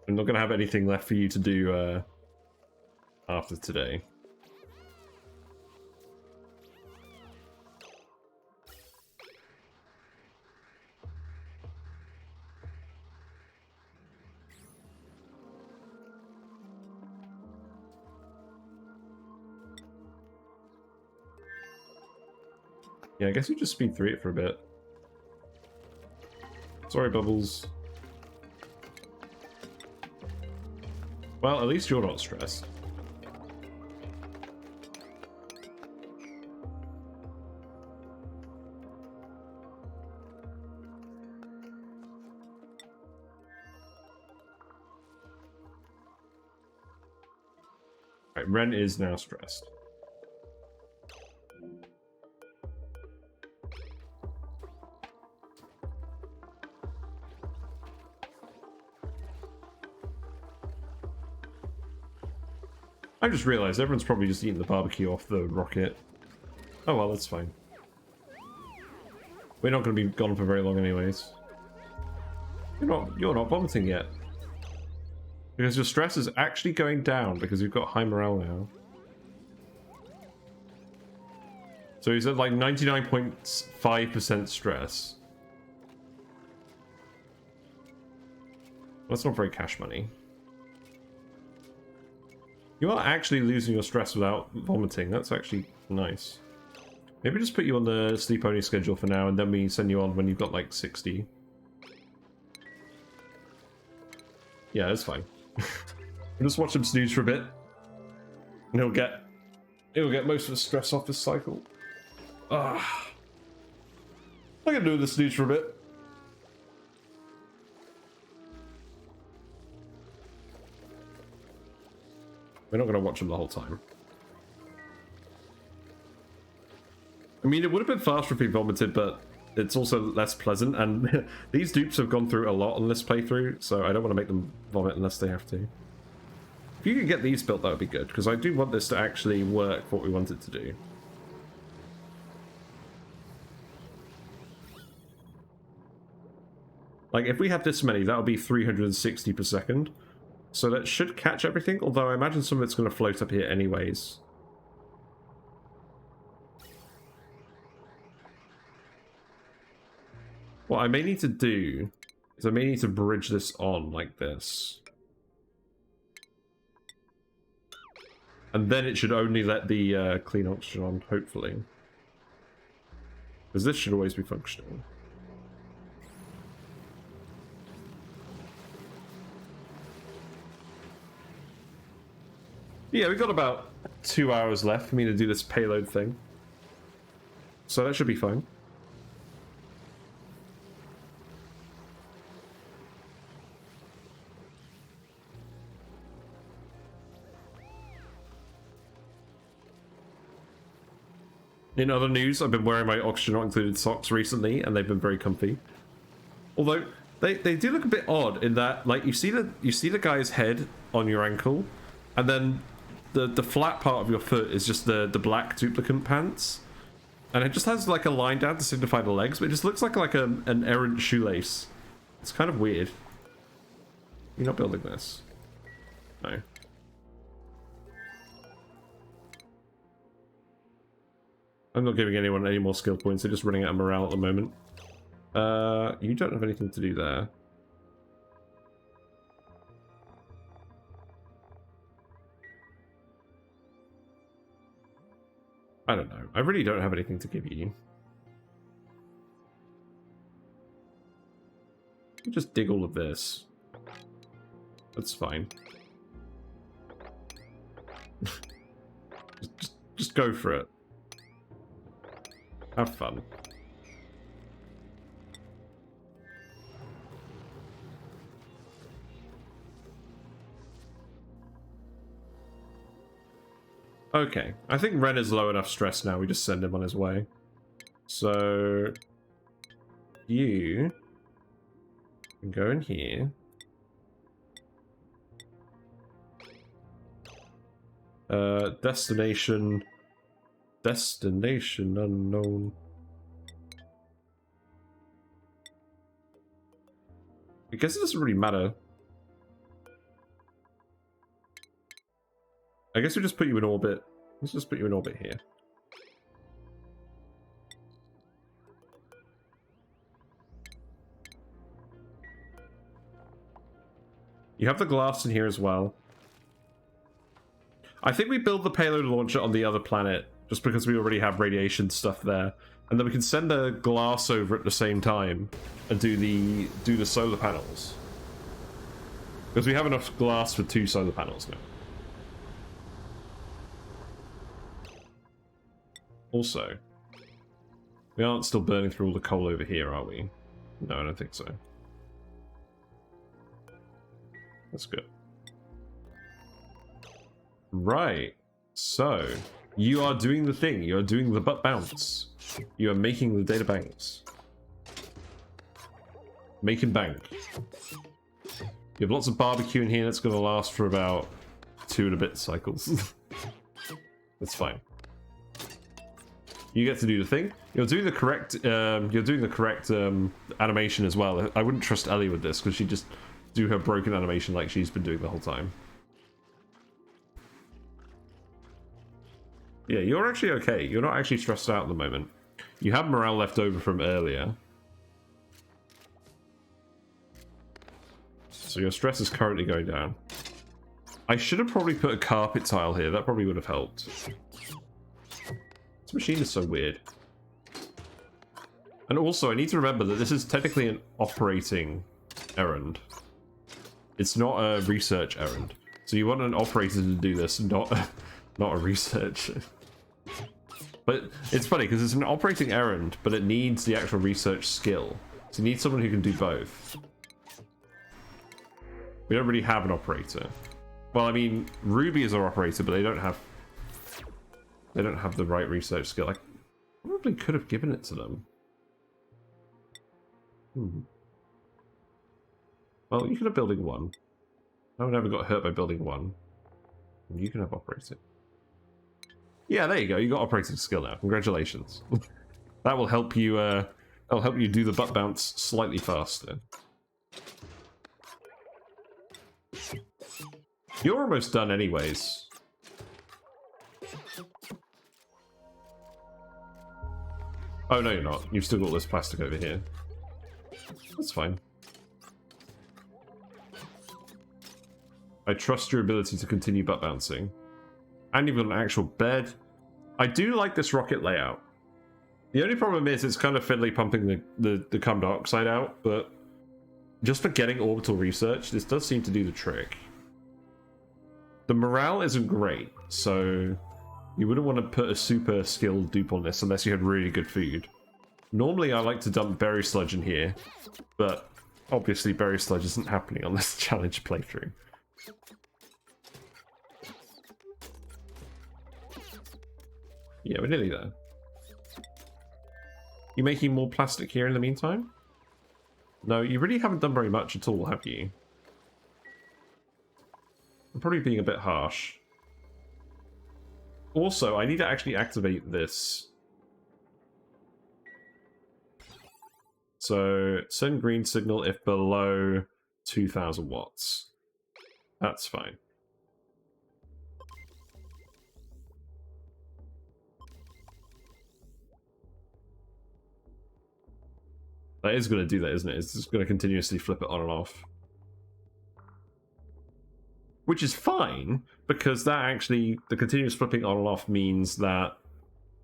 I'm not going to have anything left for you to do after today. Yeah, I guess we just speed through it for a bit. Sorry, Bubbles. Well, at least you're not stressed. Right, Ren is now stressed. I just realized everyone's probably just eating the barbecue off the rocket. Oh well, that's fine. We're not going to be gone for very long anyways. You're not vomiting yet. Because your stress is actually going down because you've got high morale now. So he's at like 99.5% stress. That's not very cash money. You are actually losing your stress without vomiting. That's actually nice. Maybe just put you on the sleep-only schedule for now, and then we send you on when you've got like 60. Yeah, that's fine. We'll just watch him snooze for a bit. And he'll get most of the stress off this cycle. Ah. I can do the snooze for a bit. We're not going to watch him the whole time. I mean, it would have been faster if he vomited, but it's also less pleasant, and these dupes have gone through a lot on this playthrough, so I don't want to make them vomit unless they have to. If you could get these built, that would be good, because I do want this to actually work for what we want it to do. Like, if we had this many, that would be 360 per second. So that should catch everything, although I imagine some of it's going to float up here anyways. What I may need to do is I may need to bridge this on like this. And then it should only let the clean oxygen on, hopefully. Because this should always be functioning. Yeah, we've got about 2 hours left for me to do this payload thing. So that should be fine. In other news, I've been wearing my oxygen not included socks recently, and they've been very comfy. Although they do look a bit odd in that, like, you see the guy's head on your ankle, and then the flat part of your foot is just the black duplicant pants, and it just has like a line down to signify the legs, but it just looks like an errant shoelace. It's kind of weird. You're not building this. No. I'm not giving anyone any more skill points, they're just running out of morale at the moment. You don't have anything to do there. I don't know. I really don't have anything to give you. You just dig all of this. That's fine. just go for it. Have fun. Okay, I think Ren is low enough stress now, we just send him on his way. So you can go in here. Destination unknown. I guess it doesn't really matter. I guess we just put you in orbit. Let's just put you in orbit here. You have the glass in here as well. I think we build the payload launcher on the other planet, just because we already have radiation stuff there. And then we can send the glass over at the same time and do the solar panels. Because we have enough glass for 2 solar panels now. Also, we aren't still burning through all the coal over here, are we? No, I don't think so. That's good. Right. So, you are doing the thing. You are doing the butt bounce. You are making the data banks. Making bank. You have lots of barbecue in here that's going to last for about 2 and a bit cycles. That's fine. You get to do the thing. You're doing the correct. Animation as well. I wouldn't trust Ellie with this because she'd just do her broken animation like she's been doing the whole time. Yeah, you're actually okay. You're not actually stressed out at the moment. You have morale left over from earlier. So your stress is currently going down. I should have probably put a carpet tile here. That probably would have helped. This machine is so weird. And also, I need to remember that this is technically an operating errand. It's not a research errand. So you want an operator to do this, not a research. But it's funny because it's an operating errand, but it needs the actual research skill. So you need someone who can do both. We don't really have an operator. Well, I mean, Ruby is our operator, but they don't have the right research skill. I probably could have given it to them. Well, you can have building 1. No one ever got hurt by building 1. You can have operating. Yeah, there you go. You got operating skill now. Congratulations. That will help you. That'll help you do the butt bounce slightly faster. You're almost done, anyways. Oh no, you're not. You've still got this plastic over here. That's fine. I trust your ability to continue butt bouncing. And you've got an actual bed. I do like this rocket layout. The only problem is it's kind of fiddly pumping the carbon dioxide out, but just for getting orbital research, this does seem to do the trick. The morale isn't great, so you wouldn't want to put a super skilled dupe on this unless you had really good food. Normally I like to dump berry sludge in here, but obviously berry sludge isn't happening on this challenge playthrough. Yeah, we're nearly there. You making more plastic here in the meantime? No, you really haven't done very much at all, have you? I'm probably being a bit harsh. Also, I need to actually activate this. So, send green signal if below 2000 watts. That's fine. That is going to do that, isn't it? It's just going to continuously flip it on and off. Which is fine, because that actually, the continuous flipping on and off means that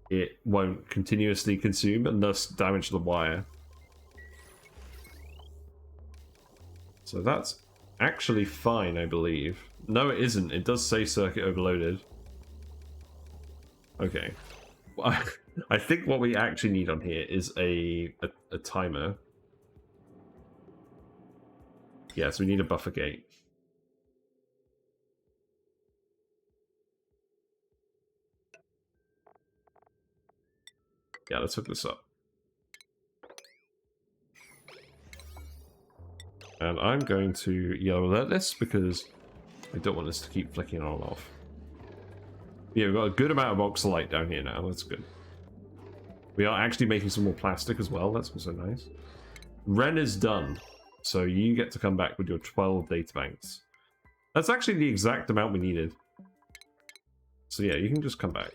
it won't continuously consume and thus damage the wire. So that's actually fine, I believe. No, it isn't. It does say circuit overloaded. Okay. I think what we actually need on here is a timer. Yeah, so we need a buffer gate. Yeah, let's hook this up. And I'm going to yellow alert this because I don't want this to keep flicking on and off. Yeah, we've got a good amount of oxalite down here now. That's good. We are actually making some more plastic as well. That's also nice. Ren is done. So you get to come back with your 12 data banks. That's actually the exact amount we needed. So yeah, you can just come back.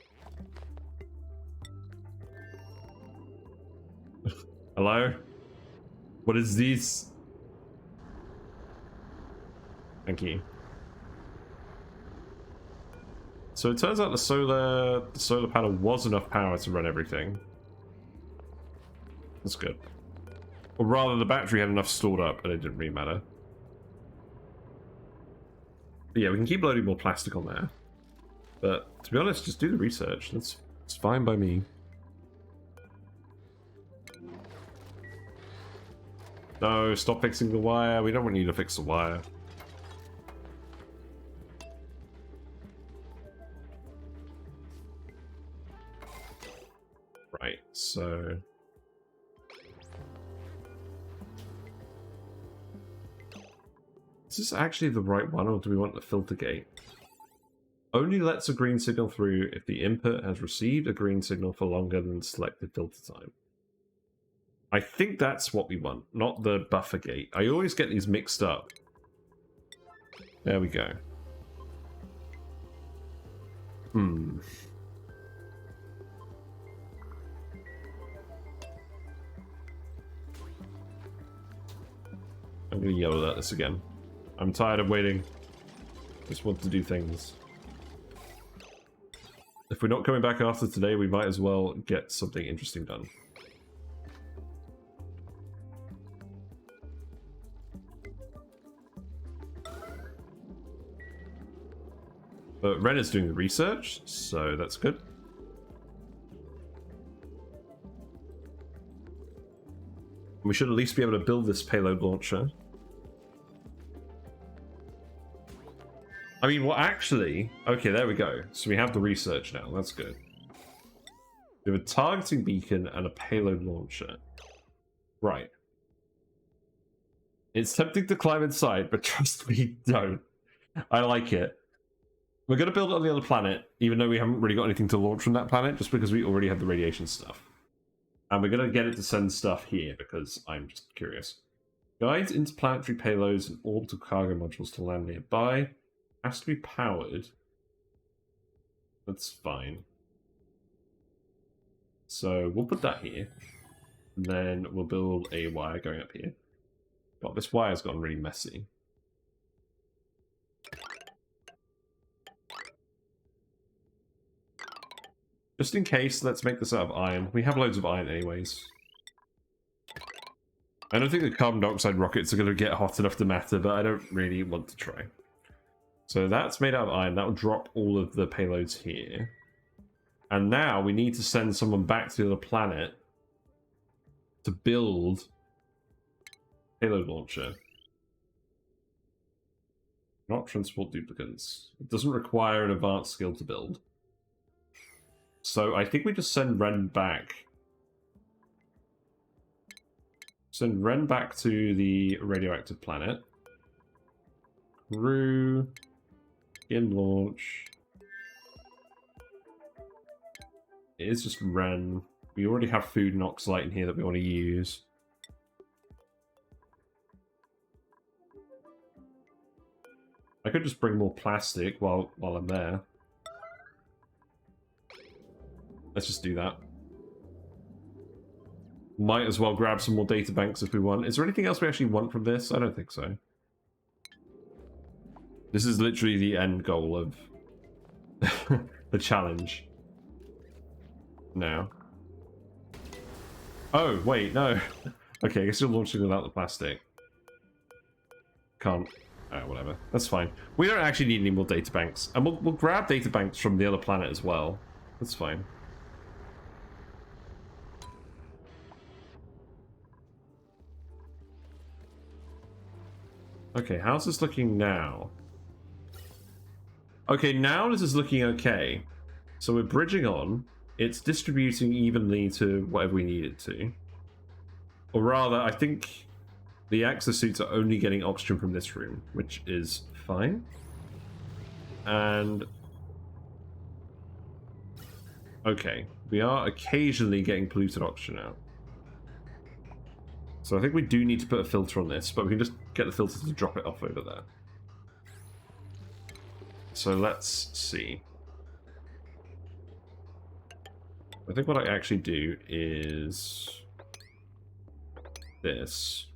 Hello? What is this? Thank you. So it turns out the solar panel was enough power to run everything. That's good. Or rather, the battery had enough stored up, but it didn't really matter. But yeah, we can keep loading more plastic on there. But to be honest, just do the research. It's fine by me. No, stop fixing the wire. We don't want you to fix the wire. So is this actually the right one, or do we want the filter gate? Only lets a green signal through if the input has received a green signal for longer than selected filter time. I think that's what we want, not the buffer gate. I always get these mixed up. There we go. I'm gonna yell at this again. I'm tired of waiting. Just want to do things. If we're not coming back after today, we might as well get something interesting done. But Ren is doing the research, so that's good. We should at least be able to build this payload launcher. I mean, well, actually... Okay, there we go. So we have the research now. That's good. We have a targeting beacon and a payload launcher. Right. It's tempting to climb inside, but trust me, don't. I like it. We're going to build it on the other planet, even though we haven't really got anything to launch from that planet, just because we already have the radiation stuff. And we're going to get it to send stuff here, because I'm just curious. Guides interplanetary payloads and orbital cargo modules to land nearby. Has to be powered. That's fine. So we'll put that here. And then we'll build a wire going up here. God, this wire's gotten really messy. Just in case, let's make this out of iron. We have loads of iron anyways. I don't think the carbon dioxide rockets are going to get hot enough to matter, but I don't really want to try. So that's made out of iron. That will drop all of the payloads here. And now we need to send someone back to the other planet to build payload launcher. Not transport duplicants. It doesn't require an advanced skill to build. So I think we just send Ren back. Send Ren back to the radioactive planet. Crew. Begin launch. It is just Ren. We already have food and oxalite in here that we want to use. I could just bring more plastic while I'm there. Let's just do that. Might as well grab some more data banks if we want. Is there anything else we actually want from this? I don't think so. This is literally the end goal of the challenge. Now. Oh, wait, no. Okay, I guess you're launching without the plastic. Can't. Whatever. That's fine. We don't actually need any more data banks. And we'll grab data banks from the other planet as well. That's fine. Okay, how's this looking now? Okay, now this is looking okay. So we're bridging on. It's distributing evenly to whatever we need it to. Or rather, I think the exosuits are only getting oxygen from this room, which is fine. And... okay, we are occasionally getting polluted oxygen out. So I think we do need to put a filter on this, but we can just get the filter to drop it off over there. So let's see. I think what I actually do is this.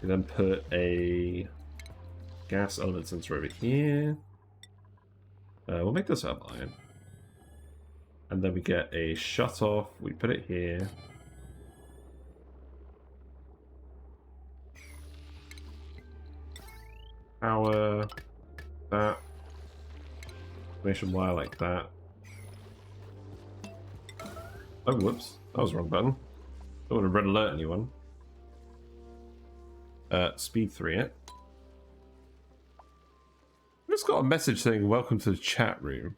We then put a gas element sensor over here. We'll make this out of iron. And then we get a shut off. We put it here. Power. That. Information wire like that. Oh, whoops. That was the wrong button. Don't want to red alert anyone. Speed 3 it. I've just got a message saying welcome to the chat room.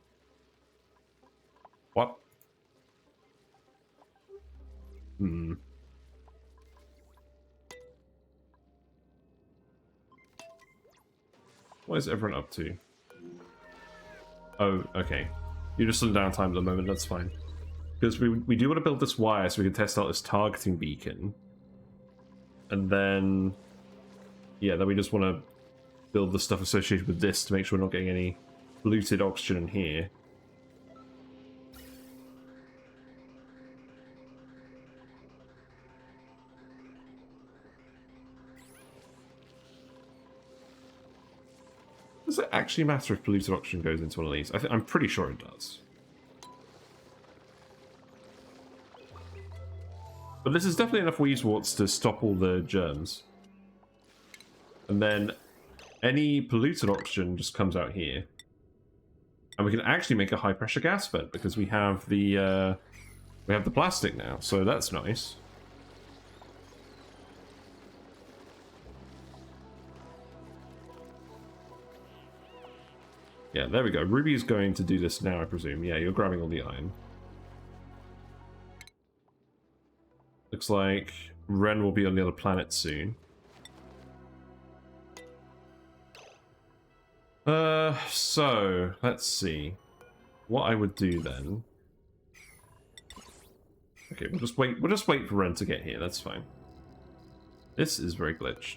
What? Hmm. What is everyone up to? Oh, okay. You're just on downtime at the moment, that's fine. Because we do want to build this wire so we can test out this targeting beacon. And then... yeah, then we just want to build the stuff associated with this to make sure we're not getting any polluted oxygen in here. Does it actually matter if polluted oxygen goes into one of these? I'm pretty sure it does. But this is definitely enough Weezeworts to stop all the germs. And then any polluted oxygen just comes out here. And we can actually make a high pressure gas vent because we have the plastic now, so that's nice. Yeah, there we go. Ruby's going to do this now, I presume. Yeah, you're grabbing all the iron. Looks like Ren will be on the other planet soon. So, let's see. What I would do then... okay, we'll just wait for Ren to get here, that's fine. This is very glitched.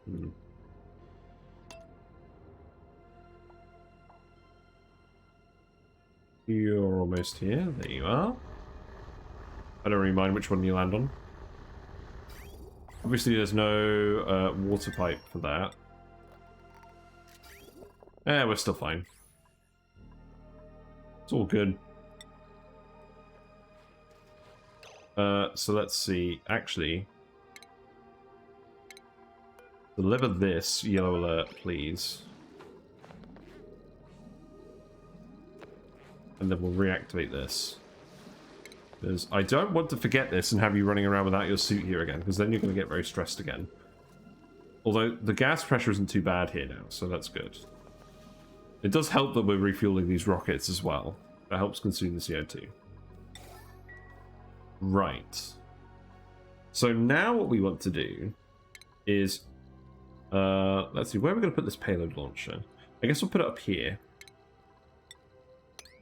Hmm. You're almost here. There you are. I don't really mind which one you land on. Obviously, there's no water pipe for that. Eh, we're still fine. It's all good. So let's see. Actually, deliver this yellow alert, please. And then we'll reactivate this. Because I don't want to forget this and have you running around without your suit here again, because then you're going to get very stressed again. Although the gas pressure isn't too bad here now, so that's good. It does help that we're refueling these rockets as well. That helps consume the CO2. Right. So now what we want to do is... let's see, where are we going to put this payload launcher? I guess we'll put it up here.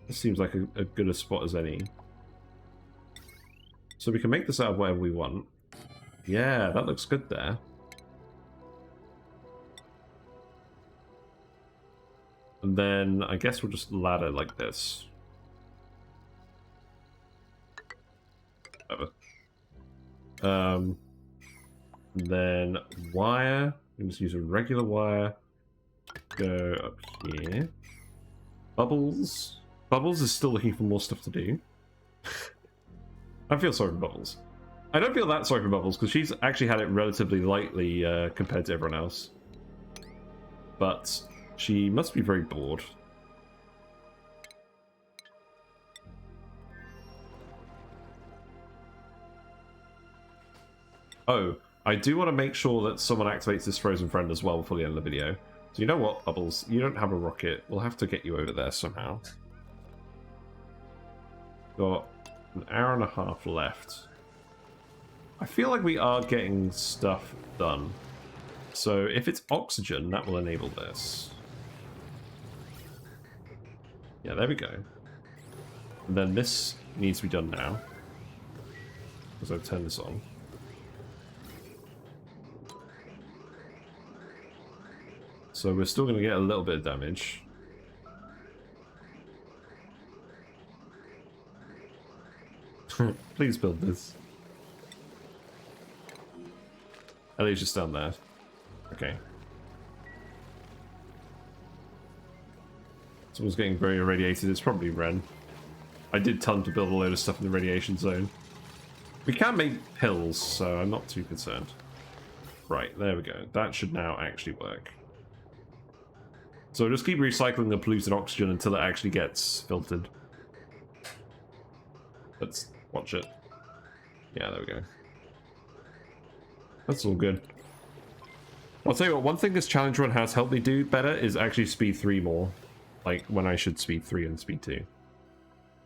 This seems like a good a spot as any. So we can make this out of whatever we want. Yeah, that looks good there. And then I guess we'll just ladder like this. Whatever. And then wire. We can just use a regular wire. Go up here. Bubbles. Bubbles is still looking for more stuff to do. I feel sorry for Bubbles. I don't feel that sorry for Bubbles, because she's actually had it relatively lightly compared to everyone else. But she must be very bored. Oh, I do want to make sure that someone activates this frozen friend as well before the end of the video. So you know what, Bubbles? You don't have a rocket. We'll have to get you over there somehow. Got an hour and a half left. I feel like we are getting stuff done. So if it's oxygen, that will enable this. Yeah, there we go. And then this needs to be done now. Because I've turned this on. So we're still going to get a little bit of damage. Please build this. Ellie's just down there. Okay. Someone's getting very irradiated. It's probably Ren. I did tell him to build a load of stuff in the radiation zone. We can make pills, so I'm not too concerned. Right, there we go. That should now actually work. So just keep recycling the polluted oxygen until it actually gets filtered. Let's watch it. Yeah, there we go. That's all good. I'll tell you what, one thing this challenge run has helped me do better is actually speed 3 more. Like, when I should speed 3 and speed 2.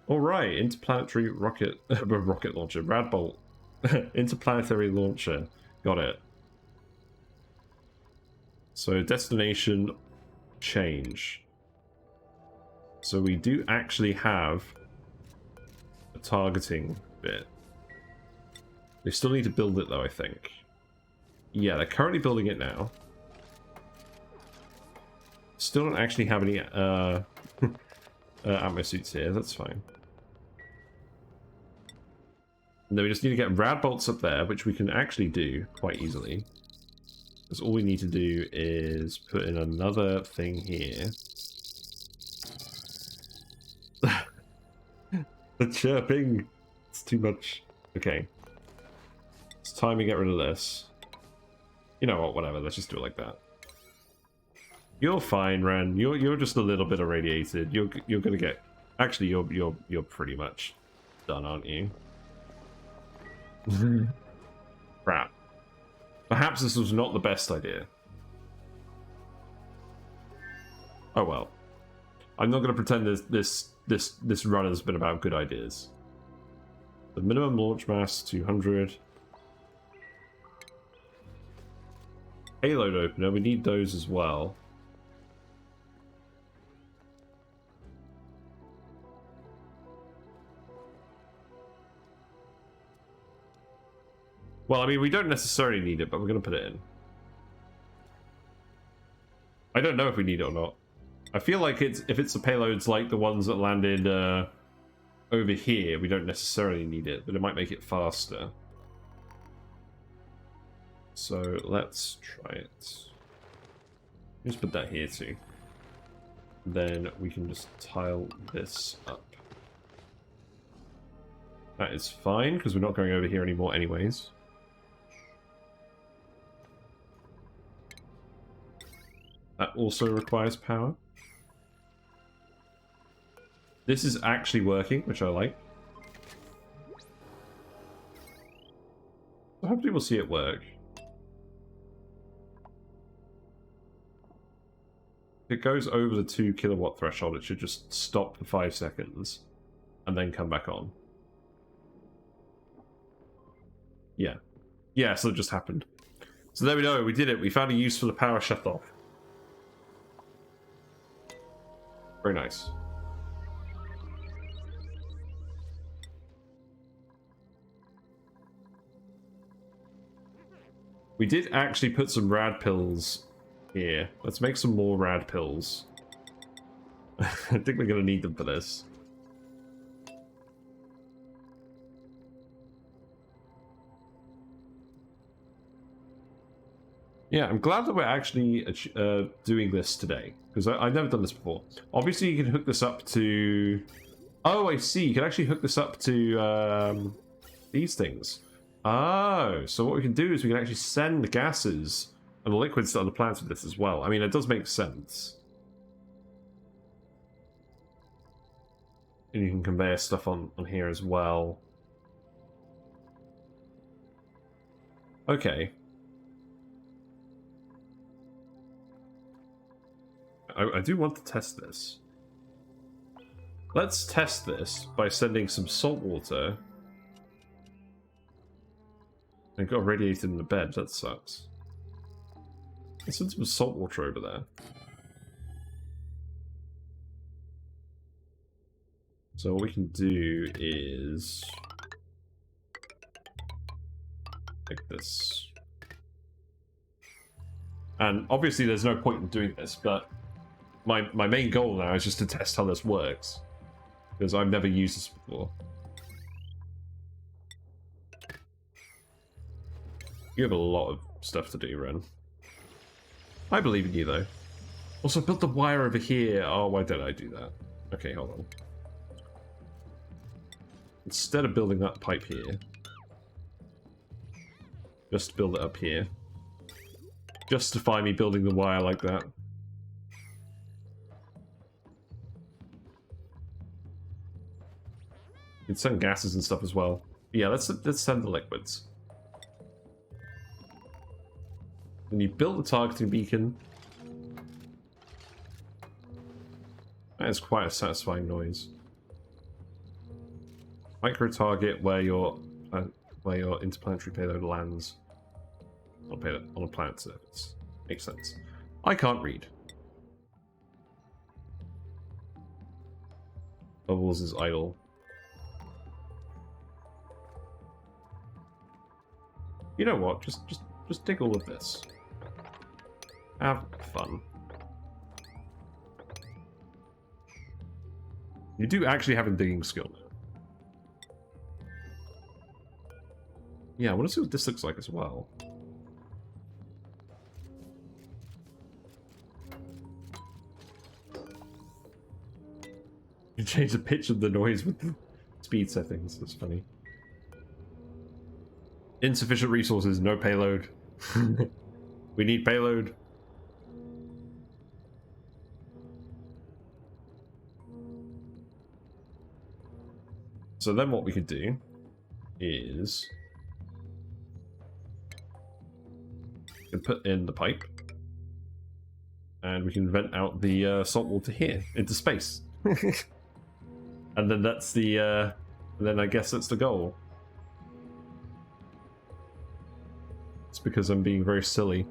All right, interplanetary rocket rocket launcher, Radbolt, interplanetary launcher. Got it. So destination change. So we do actually have a targeting bit. They still need to build it though, I think. Yeah, they're currently building it now. Still don't actually have any ammo suits here, that's fine. No, we just need to get rad bolts up there, which we can actually do quite easily. Because all we need to do is put in another thing here. The chirping! It's too much. Okay. It's time we get rid of this. You know what, whatever, let's just do it like that. You're fine, Ren. You're just a little bit irradiated. You're gonna get... Actually, you're pretty much done, aren't you? Crap. Perhaps this was not the best idea. Oh well. I'm not gonna pretend this run has been about good ideas. The minimum launch mass 200. Payload opener, we need those as well. Well, I mean, we don't necessarily need it, but we're going to put it in. I don't know if we need it or not. I feel like if it's the payloads like the ones that landed over here, we don't necessarily need it, but it might make it faster. So let's try it. Just put that here too. Then we can just tile this up. That is fine, because we're not going over here anymore anyways. That also requires power. This is actually working, which I like. So hopefully we'll see it work. If it goes over the 2 kilowatt threshold, it should just stop for 5 seconds and then come back on. Yeah. Yeah, so it just happened. So there we go, we did it. We found a use for the power shut off. Very nice. We did actually put some rad pills here. Let's make some more rad pills. I think we're going to need them for this. Yeah, I'm glad that we're actually doing this today, because I've never done this before. Obviously, you can hook this up to... Oh, I see. You can actually hook this up to these things. Oh, so what we can do is we can actually send the gases and the liquids to other planets with this as well. I mean, it does make sense. And you can convey stuff on here as well. Okay. I do want to test this. Let's test this by sending some salt water. And got irradiated in the bed, that sucks. Let's send some salt water over there. So what we can do is... like this. And obviously there's no point in doing this, but my main goal now is just to test how this works. Because I've never used this before. You have a lot of stuff to do, Ren. I believe in you, though. Also, built the wire over here. Oh, why did I do that? Okay, hold on. Instead of building that pipe here, just build it up here. Justify me building the wire like that. You can send gases and stuff as well. Yeah, let's send the liquids. Then you build the targeting beacon. That is quite a satisfying noise. Micro target where your interplanetary payload lands on a planet surface. Makes sense. I can't read. Bubbles is idle. You know what? Just dig all of this. Have fun. You do actually have a digging skill. Yeah, I want to see what this looks like as well. You change the pitch of the noise with the speed settings. That's funny. Insufficient resources, no payload. We need payload. So then what we could do is we can put in the pipe and we can vent out the salt water here into space. And then that's the then I guess that's the goal. It's because I'm being very silly.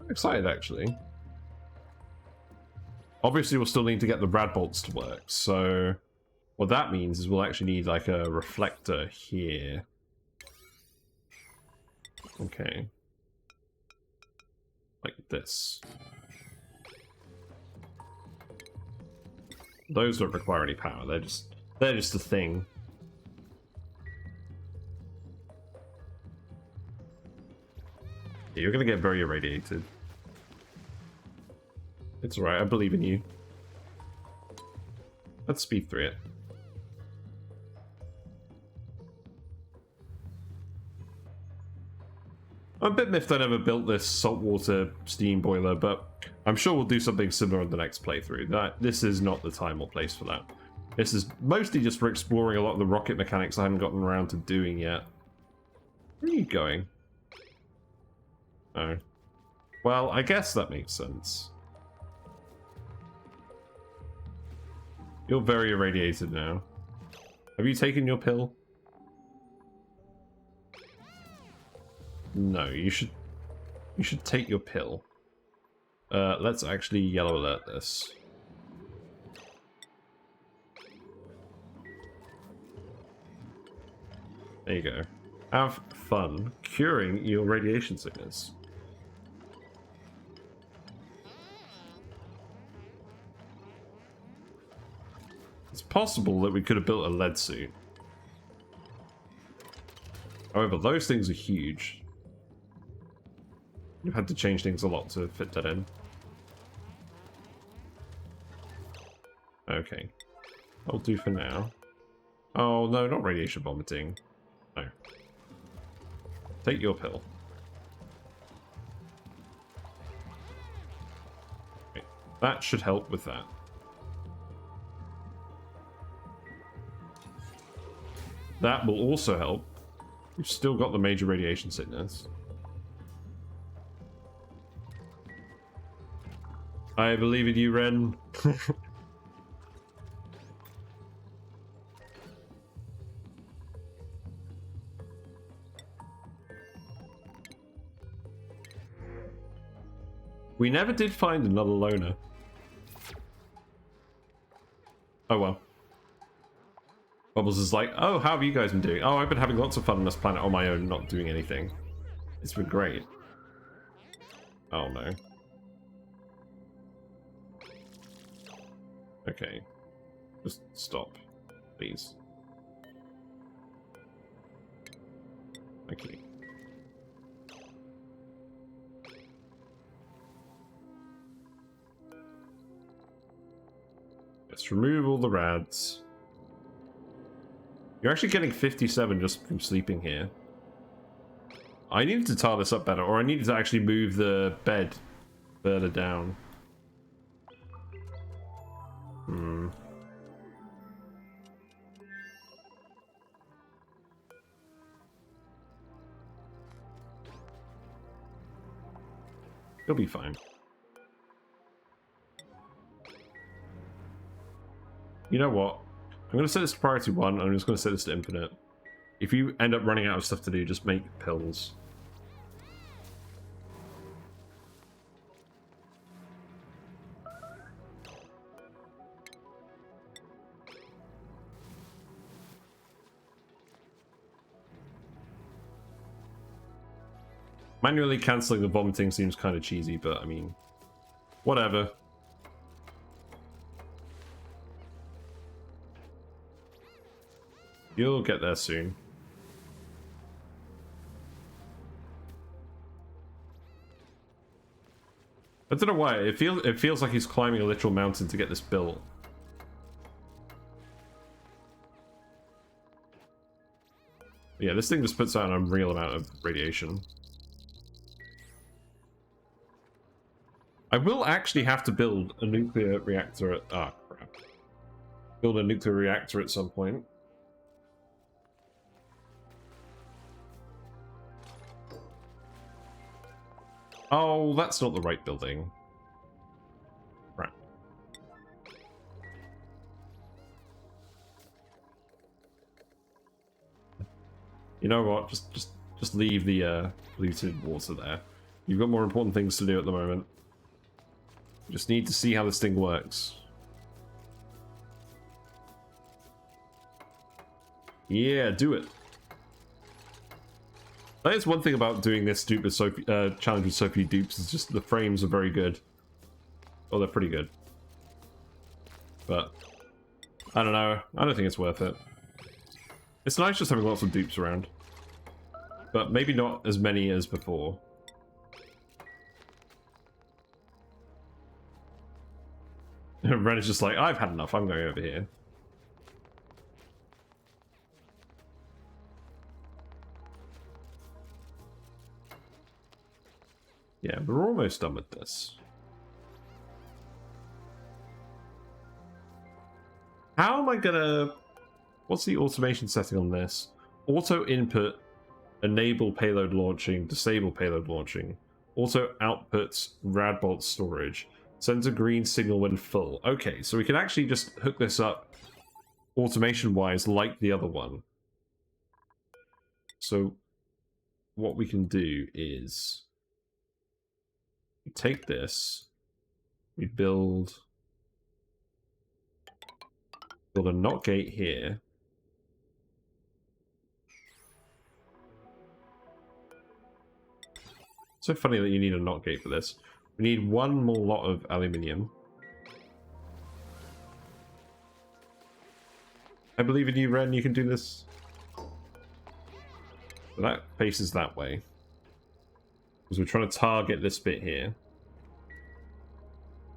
I'm excited actually. Obviously we'll still need to get the rad bolts to work, so what that means is we'll actually need like a reflector here. Okay. Like this. Those don't require any power, they're just a thing. Yeah, you're gonna get very irradiated. It's alright, I believe in you. Let's speed through it. I'm a bit miffed I never built this saltwater steam boiler, but I'm sure we'll do something similar in the next playthrough. This is not the time or place for that. This is mostly just for exploring a lot of the rocket mechanics I haven't gotten around to doing yet. Where are you going? Oh. Well, I guess that makes sense. You're very irradiated now. Have you taken your pill? No, you should take your pill. Let's actually yellow alert this. There you go. Have fun curing your radiation sickness. It's possible that we could have built a lead suit. However, those things are huge. You've had to change things a lot to fit that in. Okay. That'll do for now. Oh, no, not radiation vomiting. No. Take your pill. Okay. That should help with that. That will also help. We've still got the major radiation sickness. I believe in you, Ren. We never did find another loner. Oh well. Bubbles is like, oh, how have you guys been doing? Oh, I've been having lots of fun on this planet on my own, not doing anything. It's been great. Oh no. Okay. Just stop, please. Okay. Let's remove all the rads. You're actually getting 57 just from sleeping here. I needed to tar this up better, or I needed to actually move the bed further down. You'll be fine. You know what? I'm going to set this to priority 1, and I'm just going to set this to infinite. If you end up running out of stuff to do, just make pills. Manually cancelling the vomiting seems kind of cheesy, but I mean, whatever. You'll get there soon. I don't know why, it feels like he's climbing a literal mountain to get this built. Yeah, this thing just puts out an unreal amount of radiation. I will actually have to build a nuclear reactor at... Ah, crap. Build a nuclear reactor at some point. Oh, that's not the right building. Right. You know what? Just leave the polluted water there. You've got more important things to do at the moment. You just need to see how this thing works. Yeah, do it. That is one thing about doing this dupe with challenge with so few dupes, is just the frames are very good. Oh, they're pretty good. But I don't know. I don't think it's worth it. It's nice just having lots of dupes around. But maybe not as many as before. Ren is just like, I've had enough, I'm going over here. Yeah, we're almost done with this. How am I gonna... What's the automation setting on this? Auto input, enable payload launching, disable payload launching. Auto outputs, radbolt storage. Sends a green signal when full. Okay, so we can actually just hook this up automation-wise like the other one. So what we can do is we take this, we build a NOT gate here. So funny that you need a NOT gate for this. We need one more lot of aluminium. I believe in you, Ren. You can do this. So that faces that way. Because we're trying to target this bit here.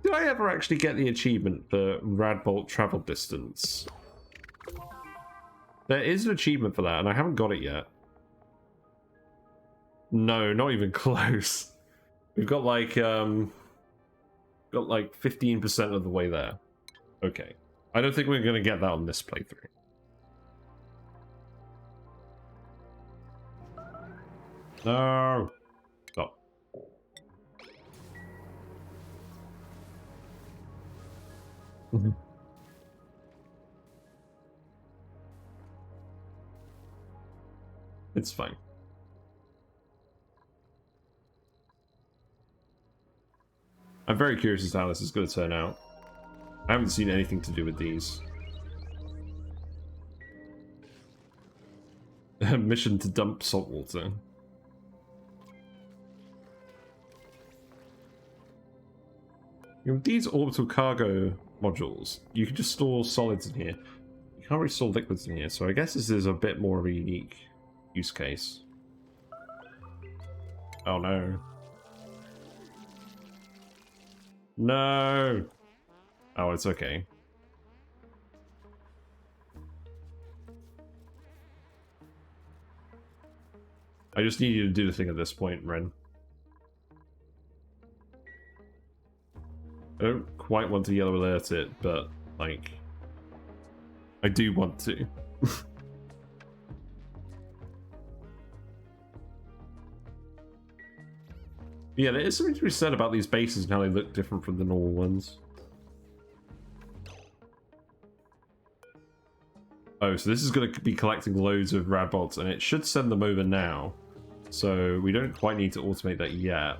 Did I ever actually get the achievement for Radbolt travel distance? There is an achievement for that, and I haven't got it yet. No, not even close. We've got like 15% of the way there. Okay. I don't think we're gonna get that on this playthrough. No. Stop. It's fine. I'm very curious as to how this is going to turn out. I haven't seen anything to do with these. Mission to dump salt water. With these orbital cargo modules, you can just store solids in here. You can't really store liquids in here, so I guess this is a bit more of a unique use case. Oh no. No! Oh, it's okay. I just need you to do the thing at this point, Ren. I don't quite want to yellow alert it, but, like, I do want to. Yeah, there is something to be said about these bases and how they look different from the normal ones. Oh, so this is going to be collecting loads of rad bolts, and it should send them over now. So we don't quite need to automate that yet.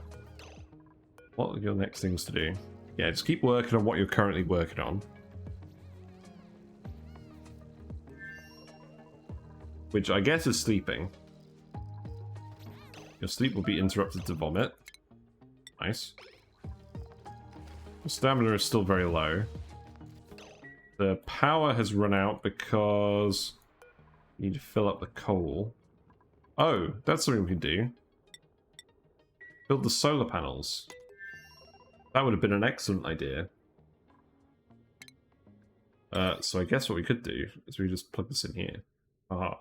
What are your next things to do? Yeah, just keep working on what you're currently working on. Which I guess is sleeping. Your sleep will be interrupted to vomit. Nice. Your stamina is still very low. The power has run out because you need to fill up the coal. Oh, that's something we can do. Build the solar panels. That would have been an excellent idea. So I guess what we could do is we just plug this in here. Aha.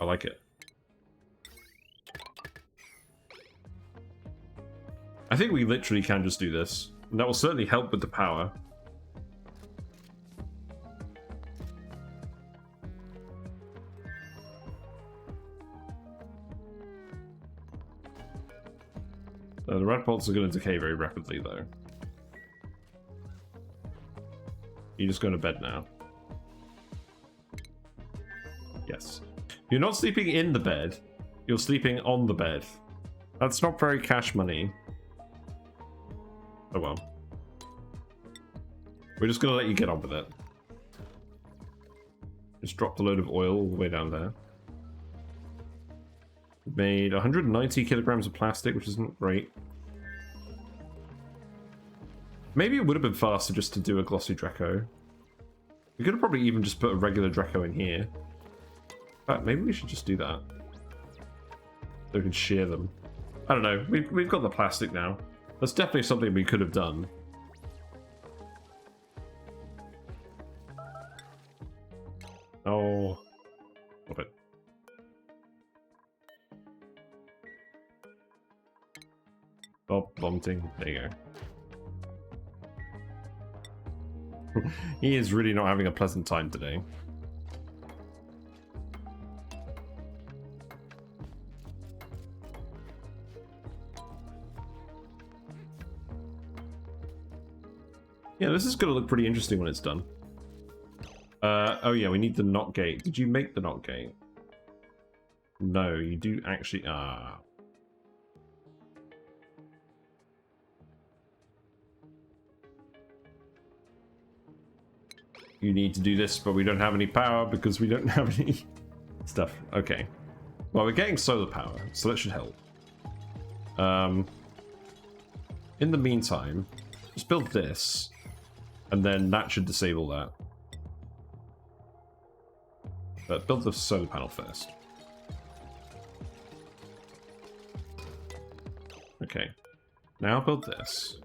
I like it. I think we literally can just do this. And that will certainly help with the power. The red bolts are going to decay very rapidly, though. You're just going to bed now. Yes. You're not sleeping in the bed. You're sleeping on the bed. That's not very cash money. Oh well. We're just going to let you get on with it. Just dropped a load of oil all the way down there. Made 190 kilograms of plastic, which isn't great. Maybe it would have been faster just to do a glossy Draco. We could have probably even just put a regular Draco in here. In fact, maybe we should just do that. So we can shear them. I don't know. We've got the plastic now. That's definitely something we could have done. Oh. Stop it. Stop vomiting. There you go. He is really not having a pleasant time today. Yeah, this is going to look pretty interesting when it's done. Oh yeah, we need the knot gate. Did you make the knot gate? No, you do actually... You need to do this, but we don't have any power because we don't have any stuff. Okay. Well, we're getting solar power, so that should help. In the meantime, just build this, and then that should disable that. But build the solar panel first. Okay. Now build this.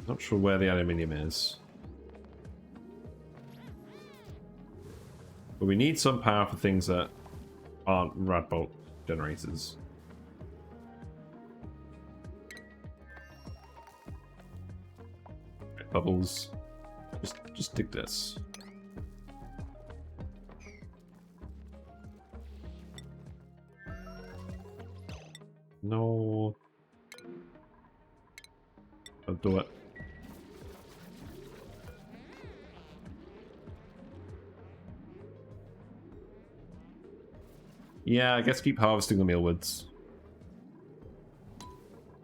Not sure where the aluminium is. But we need some power for things that aren't rad bolt generators. Right, bubbles. Just dig this. No. Don't do it. Yeah, I guess keep harvesting the mealwoods.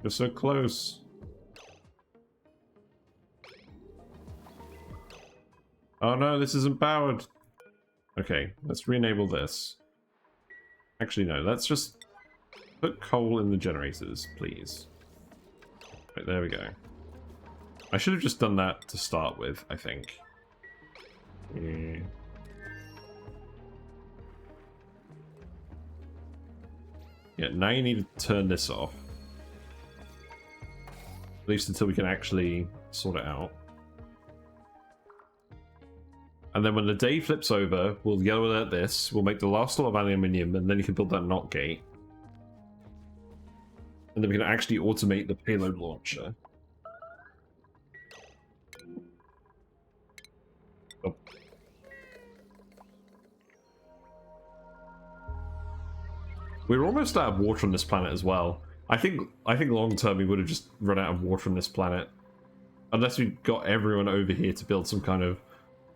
You're so close. Oh no, this isn't powered. Okay, let's re-enable this. Actually, no, let's just put coal in the generators, please. Right, there we go. I should have just done that to start with, I think. Yeah. Yeah, now you need to turn this off. At least until we can actually sort it out. And then when the day flips over, we'll yellow alert this, we'll make the last lot of aluminium, and then you can build that knot gate. And then we can actually automate the payload launcher. Oh. We're almost out of water on this planet as well. I think long term we would have just run out of water on this planet. Unless we got everyone over here to build some kind of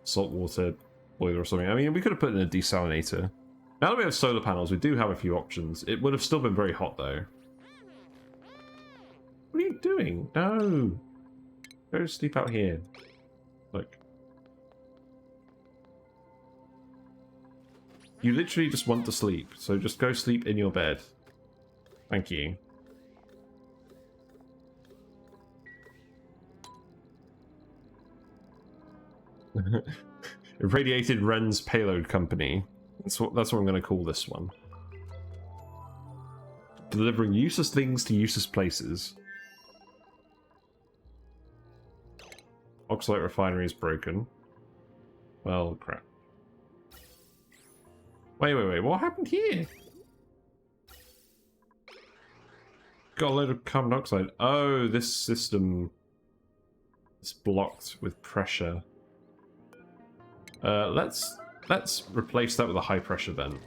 saltwater boiler or something. I mean, we could have put in a desalinator. Now that we have solar panels, we do have a few options. It would have still been very hot, though. What are you doing? No! Go sleep out here. Look. You literally just want to sleep, so just go sleep in your bed. Thank you. Irradiated Ren's Payload Company. That's what I'm going to call this one. Delivering useless things to useless places. Oxalate refinery is broken. Well, crap. Wait. What happened here? Got a load of carbon dioxide. Oh, this system is blocked with pressure. Let's replace that with a high pressure vent.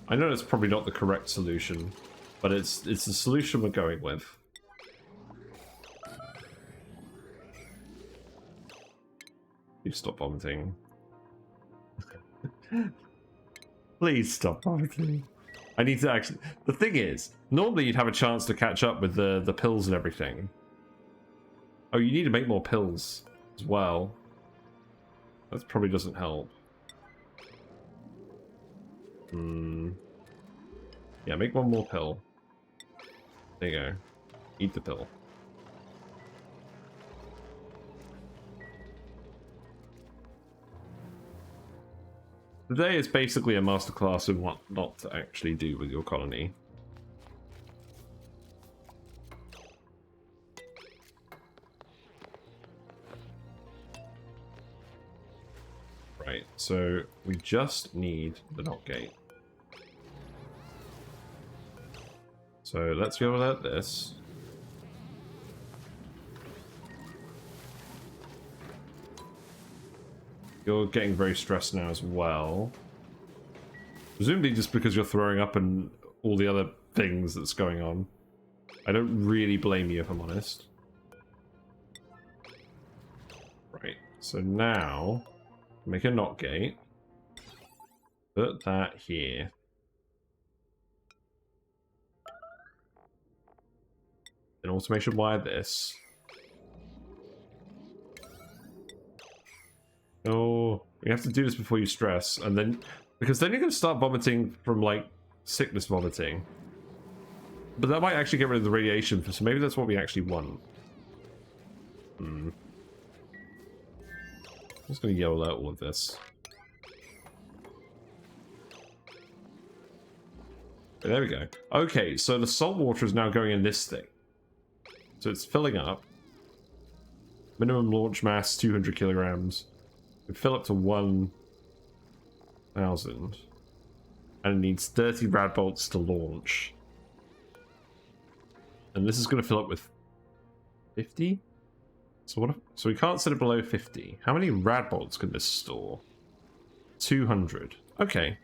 I know it's probably not the correct solution, but it's the solution we're going with. You stop vomiting. Please stop vomiting. I need to actually... The thing is, normally you'd have a chance to catch up with the pills and everything. Oh, you need to make more pills as well. That probably doesn't help. Yeah, make one more pill. There you go. Eat the pill. Today is basically a masterclass in what not to actually do with your colony. Right, so we just need the knock gate. So let's go without this. You're getting very stressed now as well. Presumably just because you're throwing up and all the other things that's going on. I don't really blame you if I'm honest. Right, so now make a knock gate. Put that here. An automation wire this. Oh, you have to do this before you stress, and then because then you're going to start vomiting from like sickness vomiting. But that might actually get rid of the radiation, so maybe that's what we actually want. I'm just going to yell out all of this. There we go. Okay, so the salt water is now going in this thing. So it's filling up. Minimum launch mass 200 kilograms. We fill up to 1,000. And it needs 30 rad bolts to launch. And this is going to fill up with 50? So we can't set it below 50. How many rad bolts can this store? 200. Okay.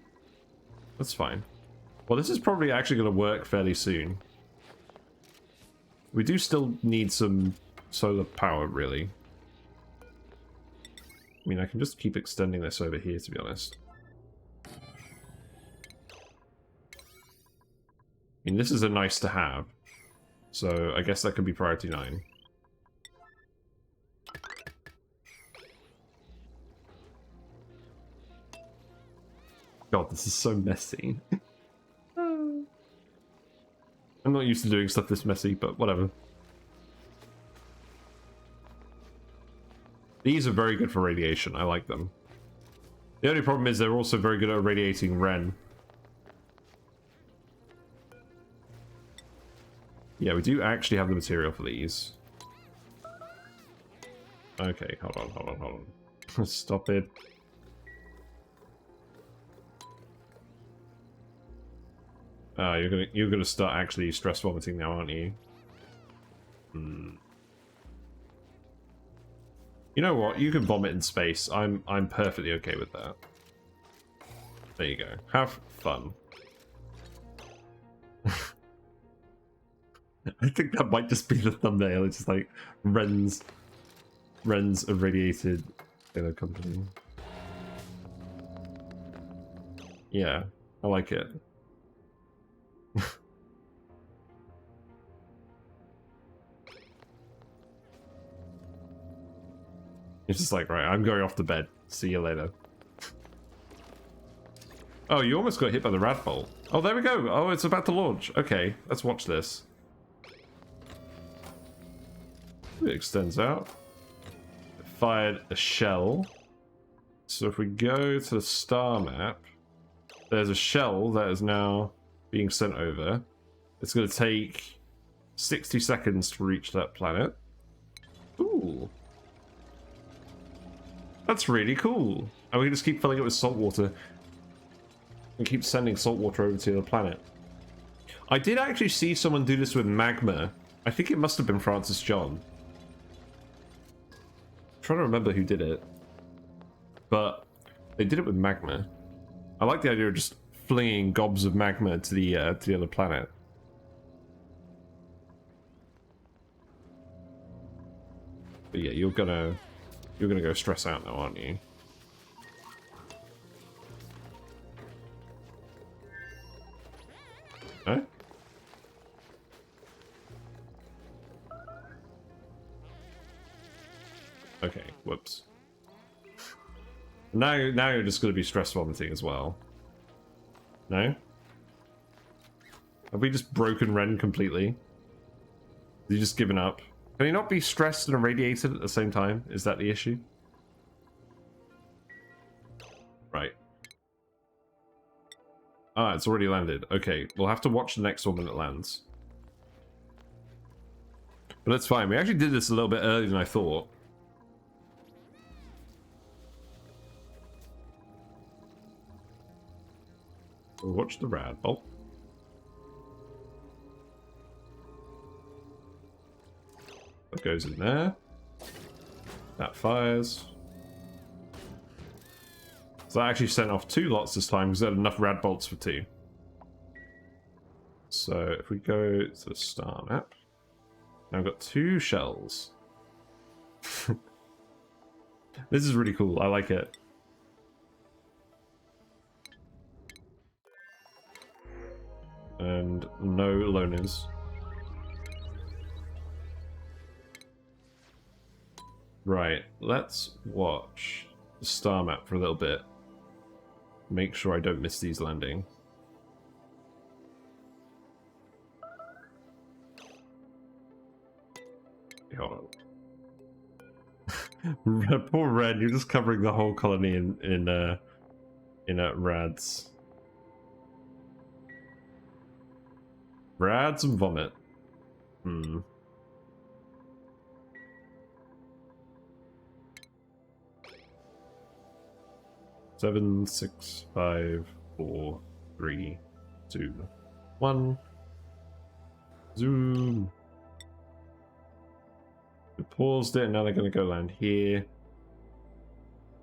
That's fine. Well, this is probably actually going to work fairly soon. We do still need some solar power, really. I mean, I can just keep extending this over here, to be honest. I mean, this is a nice to have. So, I guess that could be priority 9. God, this is so messy. I'm not used to doing stuff this messy, but whatever. These are very good for radiation. I like them. The only problem is they're also very good at radiating Ren. Yeah, we do actually have the material for these. Okay, hold on. Stop it. You're gonna start actually stress vomiting now, aren't you? You know what? You can vomit in space. I'm perfectly okay with that. There you go. Have fun. I think that might just be the thumbnail. It's just like Ren's Irradiated Payload Company. Yeah, I like it. It's just like, right, I'm going off to bed. See you later. Oh, you almost got hit by the rad bolt. Oh, there we go. Oh, it's about to launch. Okay, let's watch this. It extends out. It fired a shell. So if we go to the star map, there's a shell that is now being sent over. It's going to take 60 seconds to reach that planet. Ooh. That's really cool. And we can just keep filling it with salt water. And keep sending salt water over to the planet. I did actually see someone do this with magma. I think it must have been Francis John. I'm trying to remember who did it. But they did it with magma. I like the idea of just flinging gobs of magma to the other planet. But yeah, you're gonna go stress out now, aren't you? No? Okay, whoops. Now you're just going to be stress vomiting as well. No? Have we just broken Ren completely? Has he just given up? Can he not be stressed and irradiated at the same time? Is that the issue? Right. Ah, it's already landed. Okay, we'll have to watch the next one when it lands. But that's fine. We actually did this a little bit earlier than I thought. We'll watch the rad bolt. That goes in there. That fires. So I actually sent off 2 lots this time because I had enough rad bolts for 2. So if we go to the star map, now I've got 2 shells. This is really cool. I like it. And no loners. Right, let's watch the star map for a little bit. Make sure I don't miss these landing. Hold on. Poor Red, you're just covering the whole colony in rads. Rads and vomit. Hmm. Seven, 6, 5, 4, 3, 2, 1. Zoom. We paused it, and now they're going to go land here.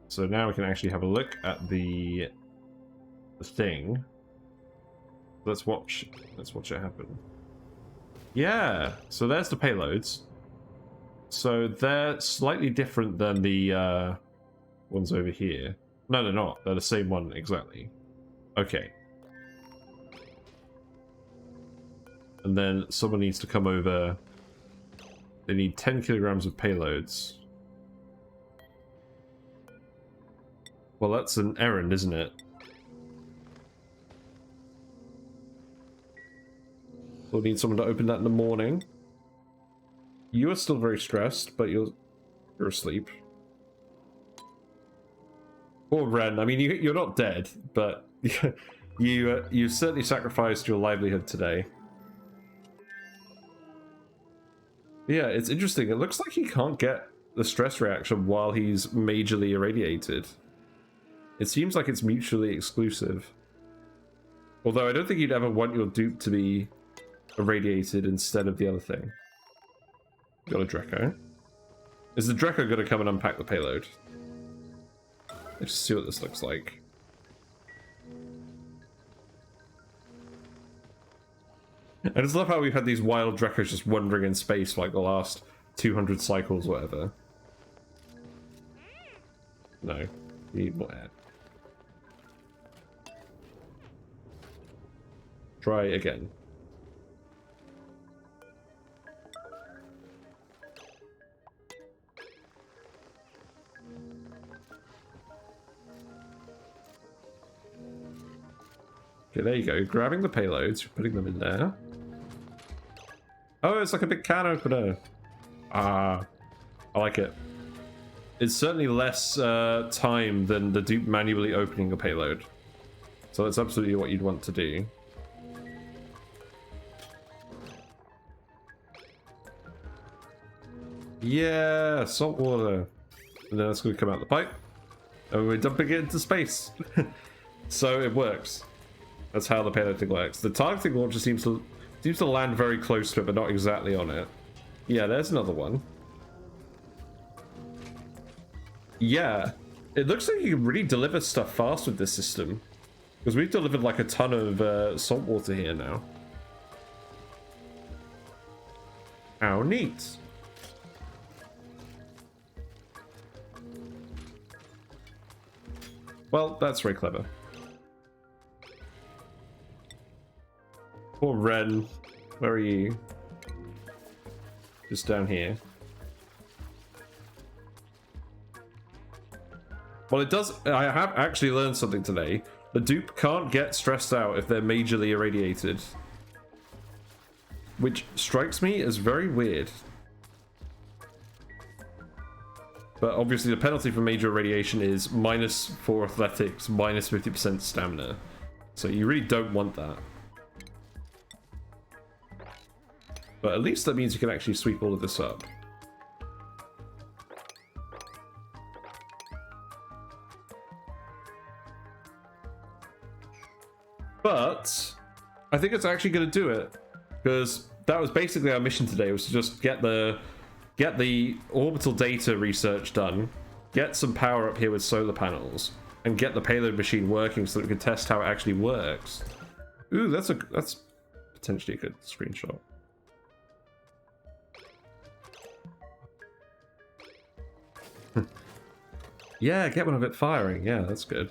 So now we can actually have a look at the thing. Let's watch it happen. Yeah, so there's the payloads. So they're slightly different than the ones over here. No, they're not. They're the same one exactly. Okay. And then someone needs to come over. They need 10 kilograms of payloads. Well, that's an errand, isn't it? We'll need someone to open that in the morning. You are still very stressed, but you're asleep. Poor Ren. I mean, you're not dead, but you certainly sacrificed your livelihood today. Yeah, it's interesting. It looks like he can't get the stress reaction while he's majorly irradiated. It seems like it's mutually exclusive. Although I don't think you'd ever want your dupe to be irradiated instead of the other thing. Got a Dreco. Is the Dreco going to come and unpack the payload? Let's just see what this looks like. I just love how we've had these wild Drakos just wandering in space for like the last 200 cycles or whatever. No. Need more air. Try again. Okay, there you go. Grabbing the payloads, putting them in there. Oh, it's like a big can opener. Ah, I like it. It's certainly less time than the Dupe manually opening a payload. So that's absolutely what you'd want to do. Yeah, salt water. And then it's going to come out the pipe. And we're dumping it into space. So it works. That's how the payload thing works. The targeting launcher seems to land very close to it, but not exactly on it. Yeah, there's another one. Yeah, it looks like you can really deliver stuff fast with this system. Because we've delivered like a ton of salt water here now. How neat. Well, that's very clever. Poor Ren. Where are you? Just down here. Well, it does. I have actually learned something today. The Dupe can't get stressed out if they're majorly irradiated. Which strikes me as very weird. But obviously the penalty for major irradiation is -4 athletics, -50% stamina. So you really don't want that. But at least that means you can actually sweep all of this up. But I think it's actually going to do it, because that was basically our mission today, was to just get the orbital data research done, get some power up here with solar panels, and get the payload machine working so that we can test how it actually works. Ooh, that's potentially a good screenshot. Yeah, get one of it firing. Yeah, that's good.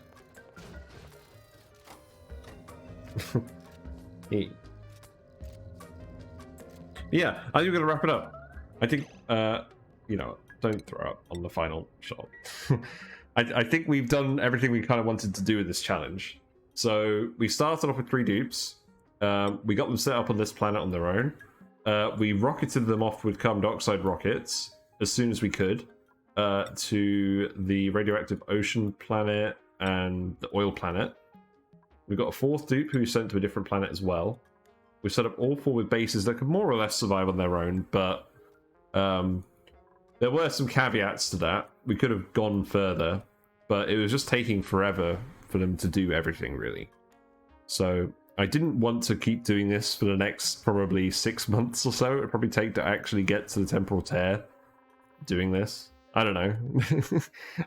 Yeah, I think we're gonna wrap it up. I think, you know, don't throw up on the final shot. I think we've done everything we kind of wanted to do with this challenge. So we started off with 3 dupes. We got them set up on this planet on their own. We rocketed them off with carbon dioxide rockets as soon as we could to the radioactive ocean planet and the oil planet. We've got a 4th dupe who we sent to a different planet as well. We've set up all 4 with bases that could more or less survive on their own, but there were some caveats to that. We could have gone further, but it was just taking forever for them to do everything, really. So I didn't want to keep doing this for the next probably 6 months or so. It would probably take to actually get to the temporal tear doing this. I don't know.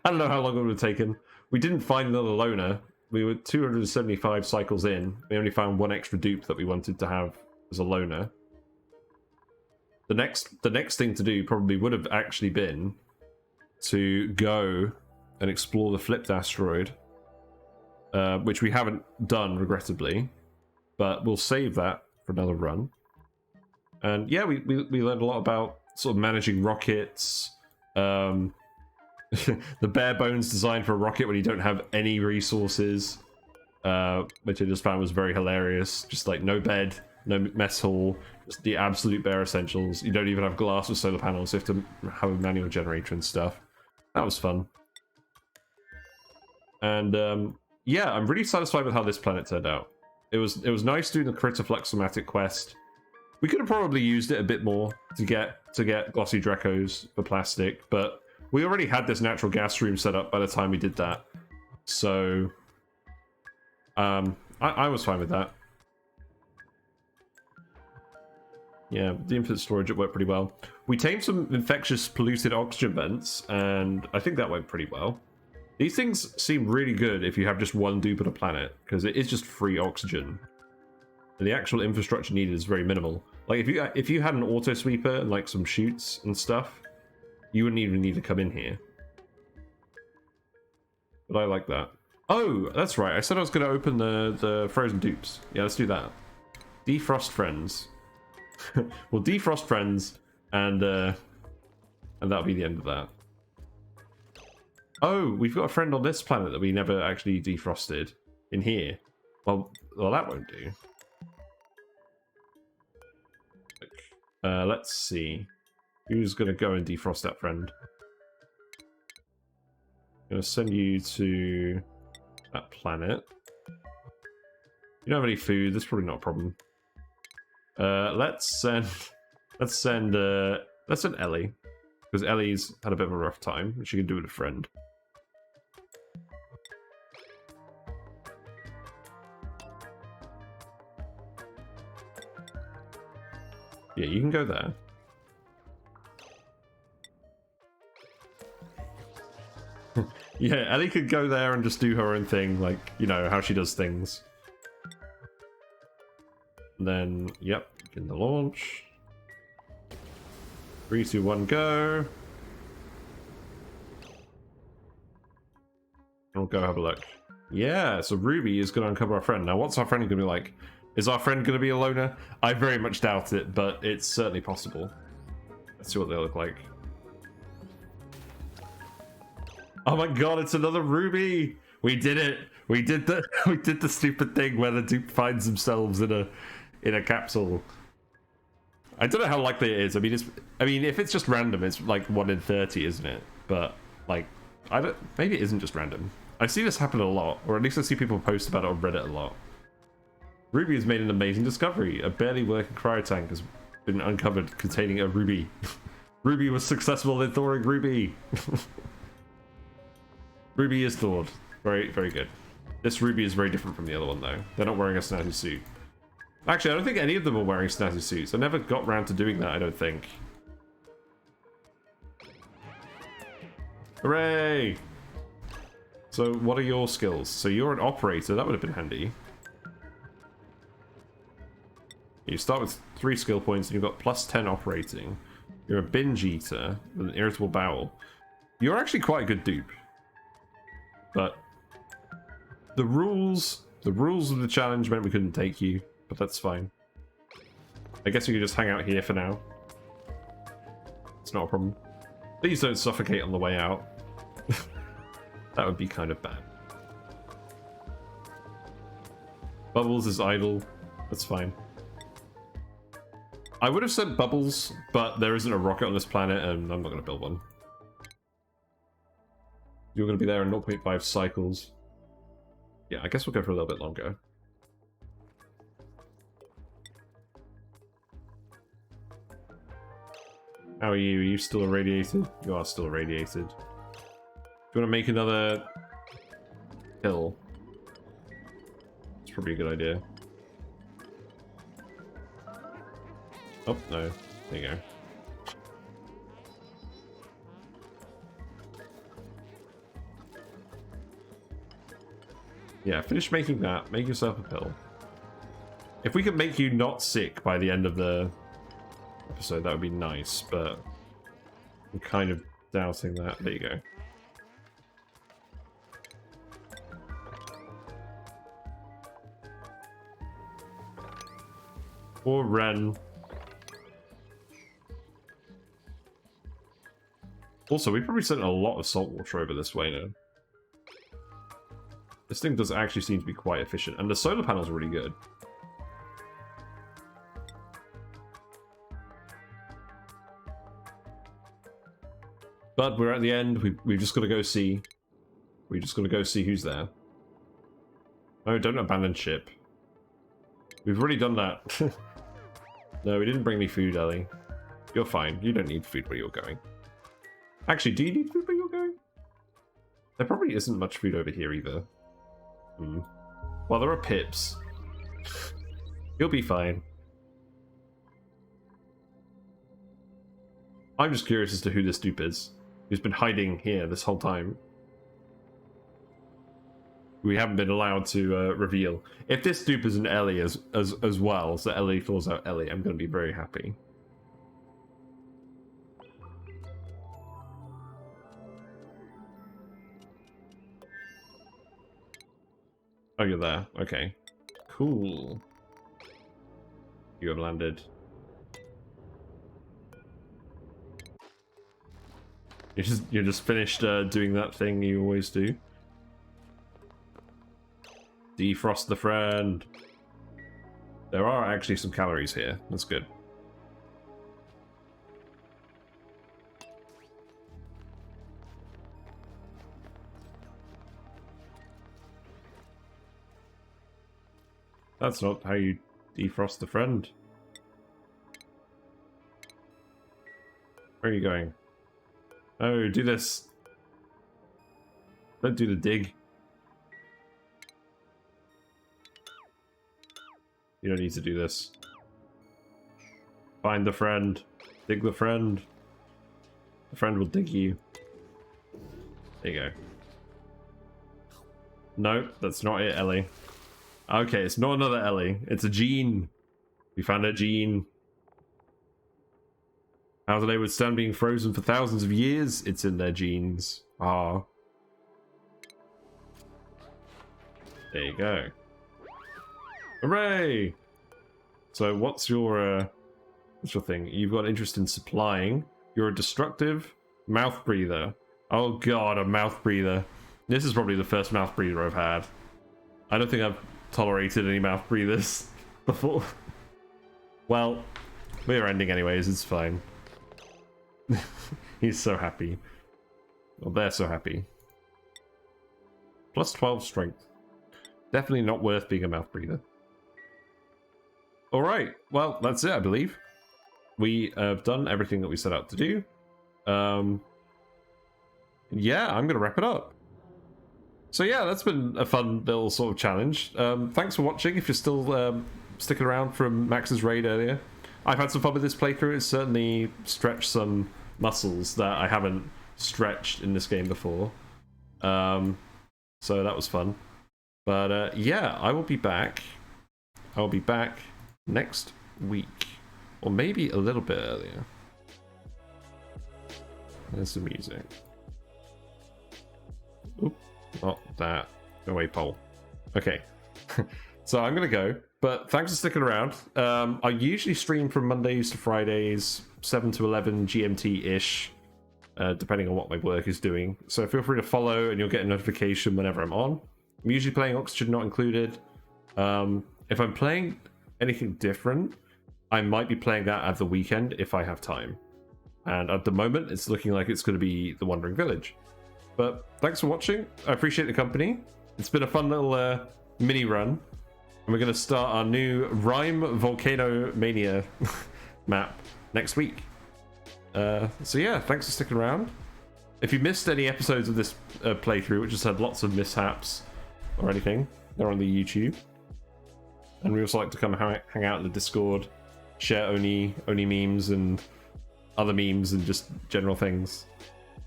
I don't know how long it would have taken. We didn't find another loner. We were 275 cycles in. We only found 1 extra dupe that we wanted to have as a loner. The next thing to do probably would have actually been to go and explore the flipped asteroid, which we haven't done, regrettably, but we'll save that for another run. And yeah, we learned a lot about sort of managing rockets, the bare bones design for a rocket when you don't have any resources, which I just found was very hilarious. Just like no bed, no mess hall, just the absolute bare essentials. You don't even have glass with solar panels, so you have to have a manual generator and stuff. That was fun. And yeah, I'm really satisfied with how this planet turned out. It was nice doing the critter fluxomatic quest. We could have probably used it a bit more to get glossy Drakos for plastic, but we already had this natural gas stream set up by the time we did that. So I was fine with that. Yeah, the infinite storage, it worked pretty well. We tamed some infectious polluted oxygen vents, and I think that went pretty well. These things seem really good if you have just 1 dupe on a planet, because it is just free oxygen. The actual infrastructure needed is very minimal. Like if you had an auto sweeper and like some chutes and stuff, you wouldn't even need to come in here. But I like that. Oh, that's right. I said I was going to open the frozen dupes. Yeah, let's do that. Defrost friends. We'll defrost friends, and that'll be the end of that. Oh, we've got a friend on this planet that we never actually defrosted in here. Well, that won't do. Let's see. Who's going to go and defrost that friend? I'm going to send you to that planet. You don't have any food. That's probably not a problem. Let's send Ellie, because Ellie's had a bit of a rough time, and she can do with a friend. Yeah, you can go there. Yeah, Ellie could go there and just do her own thing, like, you know, how she does things. And then, yep, begin the launch. 3, 2, 1, go. I'll go have a look. Yeah, so Ruby is going to uncover our friend. Now, what's our friend going to be like? Is our friend going to be a loner? I very much doubt it, but it's certainly possible. Let's see what they look like. Oh my god, it's another Ruby! We did it! We did the stupid thing where the dupe finds themselves in a capsule. I don't know how likely it is. I mean, if it's just random, it's like 1 in 30, isn't it? But like, maybe it isn't just random. I see this happen a lot, or at least I see people post about it on Reddit a lot. Ruby has made an amazing discovery. A barely working cryotank has been uncovered containing a Ruby. Ruby was successful in thawing Ruby. Ruby is thawed. Very, very good. This Ruby is very different from the other one, though. They're not wearing a snazzy suit. Actually, I don't think any of them are wearing snazzy suits. I never got round to doing that, I don't think. Hooray! So, what are your skills? So, you're an operator. That would have been handy. You start with 3 skill points, and you've got plus 10 operating. You're a binge eater with an irritable bowel. You're actually quite a good dupe. But the rules of the challenge meant we couldn't take you, but that's fine. I guess we could just hang out here for now. It's not a problem. Please don't suffocate on the way out. That would be kind of bad. Bubbles is idle. That's fine. I would have sent Bubbles, but there isn't a rocket on this planet, and I'm not going to build one. You're going to be there in 0.5 cycles. Yeah, I guess we'll go for a little bit longer. How are you? Are you still irradiated? You are still irradiated. Do you want to make another hill? It's probably a good idea. Oh, no. There you go. Yeah, finish making that. Make yourself a pill. If we could make you not sick by the end of the episode, that would be nice, but I'm kind of doubting that. There you go. Poor Ren. Also, we probably sent a lot of salt water over this way now. This thing does actually seem to be quite efficient, and the solar panels are really good. But we're at the end. We've just got to go see. We've just got to go see who's there. No, don't abandon ship. We've already done that. No, we didn't bring me food, Ellie. You're fine. You don't need food where you're going. Actually, do you need food where you're going? There probably isn't much food over here either. Well, there are pips. You'll be fine. I'm just curious as to who this dupe is. Who's been hiding here this whole time. we haven't been allowed to reveal. If this dupe is an Ellie as well, so Ellie thaws out Ellie, I'm going to be very happy. Oh, you're there. Okay. Cool. You have landed. You're just finished doing that thing you always do. Defrost the friend. There are actually some calories here. That's good. That's not how you defrost the friend. Where are you going? Oh, do this. Don't do the dig. You don't need to do this. Find the friend. Dig the friend. The friend will dig you. There you go. No, that's not it, Ellie. Okay, it's not another Ellie. It's a gene. We found a gene. How do they withstand being frozen for thousands of years? It's in their genes. Ah. There you go. Hooray! So what's your thing? You've got interest in supplying. You're a destructive mouth breather. Oh god, a mouth breather. This is probably the first mouth breather I've had. I don't think I've tolerated any mouth breathers before. Well, we're ending anyways, it's fine. He's so happy. Well, they're so happy. Plus 12 strength. Definitely not worth being a mouth breather. Alright, well, that's it, I believe. We have done everything that we set out to do. Yeah, I'm going to wrap it up. So yeah, that's been a fun little sort of challenge. Thanks for watching, if you're still sticking around from Max's raid earlier. I've had some fun with this playthrough. It's certainly stretched some muscles that I haven't stretched in this game before. So that was fun. But yeah, I will be back. I'll be back next week. Or maybe a little bit earlier. There's the music. Oop, not that. Go away, pole. Okay. So I'm going to go. But thanks for sticking around. I usually stream from Mondays to Fridays, 7 to 11 GMT-ish, depending on what my work is doing. So feel free to follow and you'll get a notification whenever I'm on. I'm usually playing Oxygen Not Included. If I'm playing anything different, I might be playing that at the weekend if I have time. And at the moment, it's looking like it's going to be The Wandering Village. But thanks for watching. I appreciate the company. It's been a fun little mini run. And we're going to start our new Rime Volcano Mania map next week. So yeah, thanks for sticking around. If you missed any episodes of this playthrough, which has had lots of mishaps or anything, they're on the YouTube. And we also like to come hang out in the Discord, share ONI memes and other memes and just general things.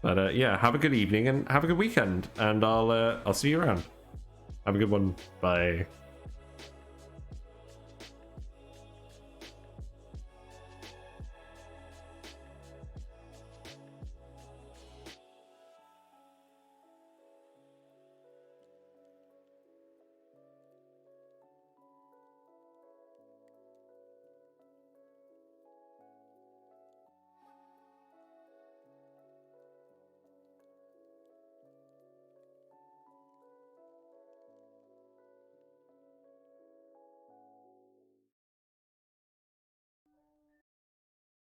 But yeah, have a good evening and have a good weekend. And I'll see you around. Have a good one. Bye.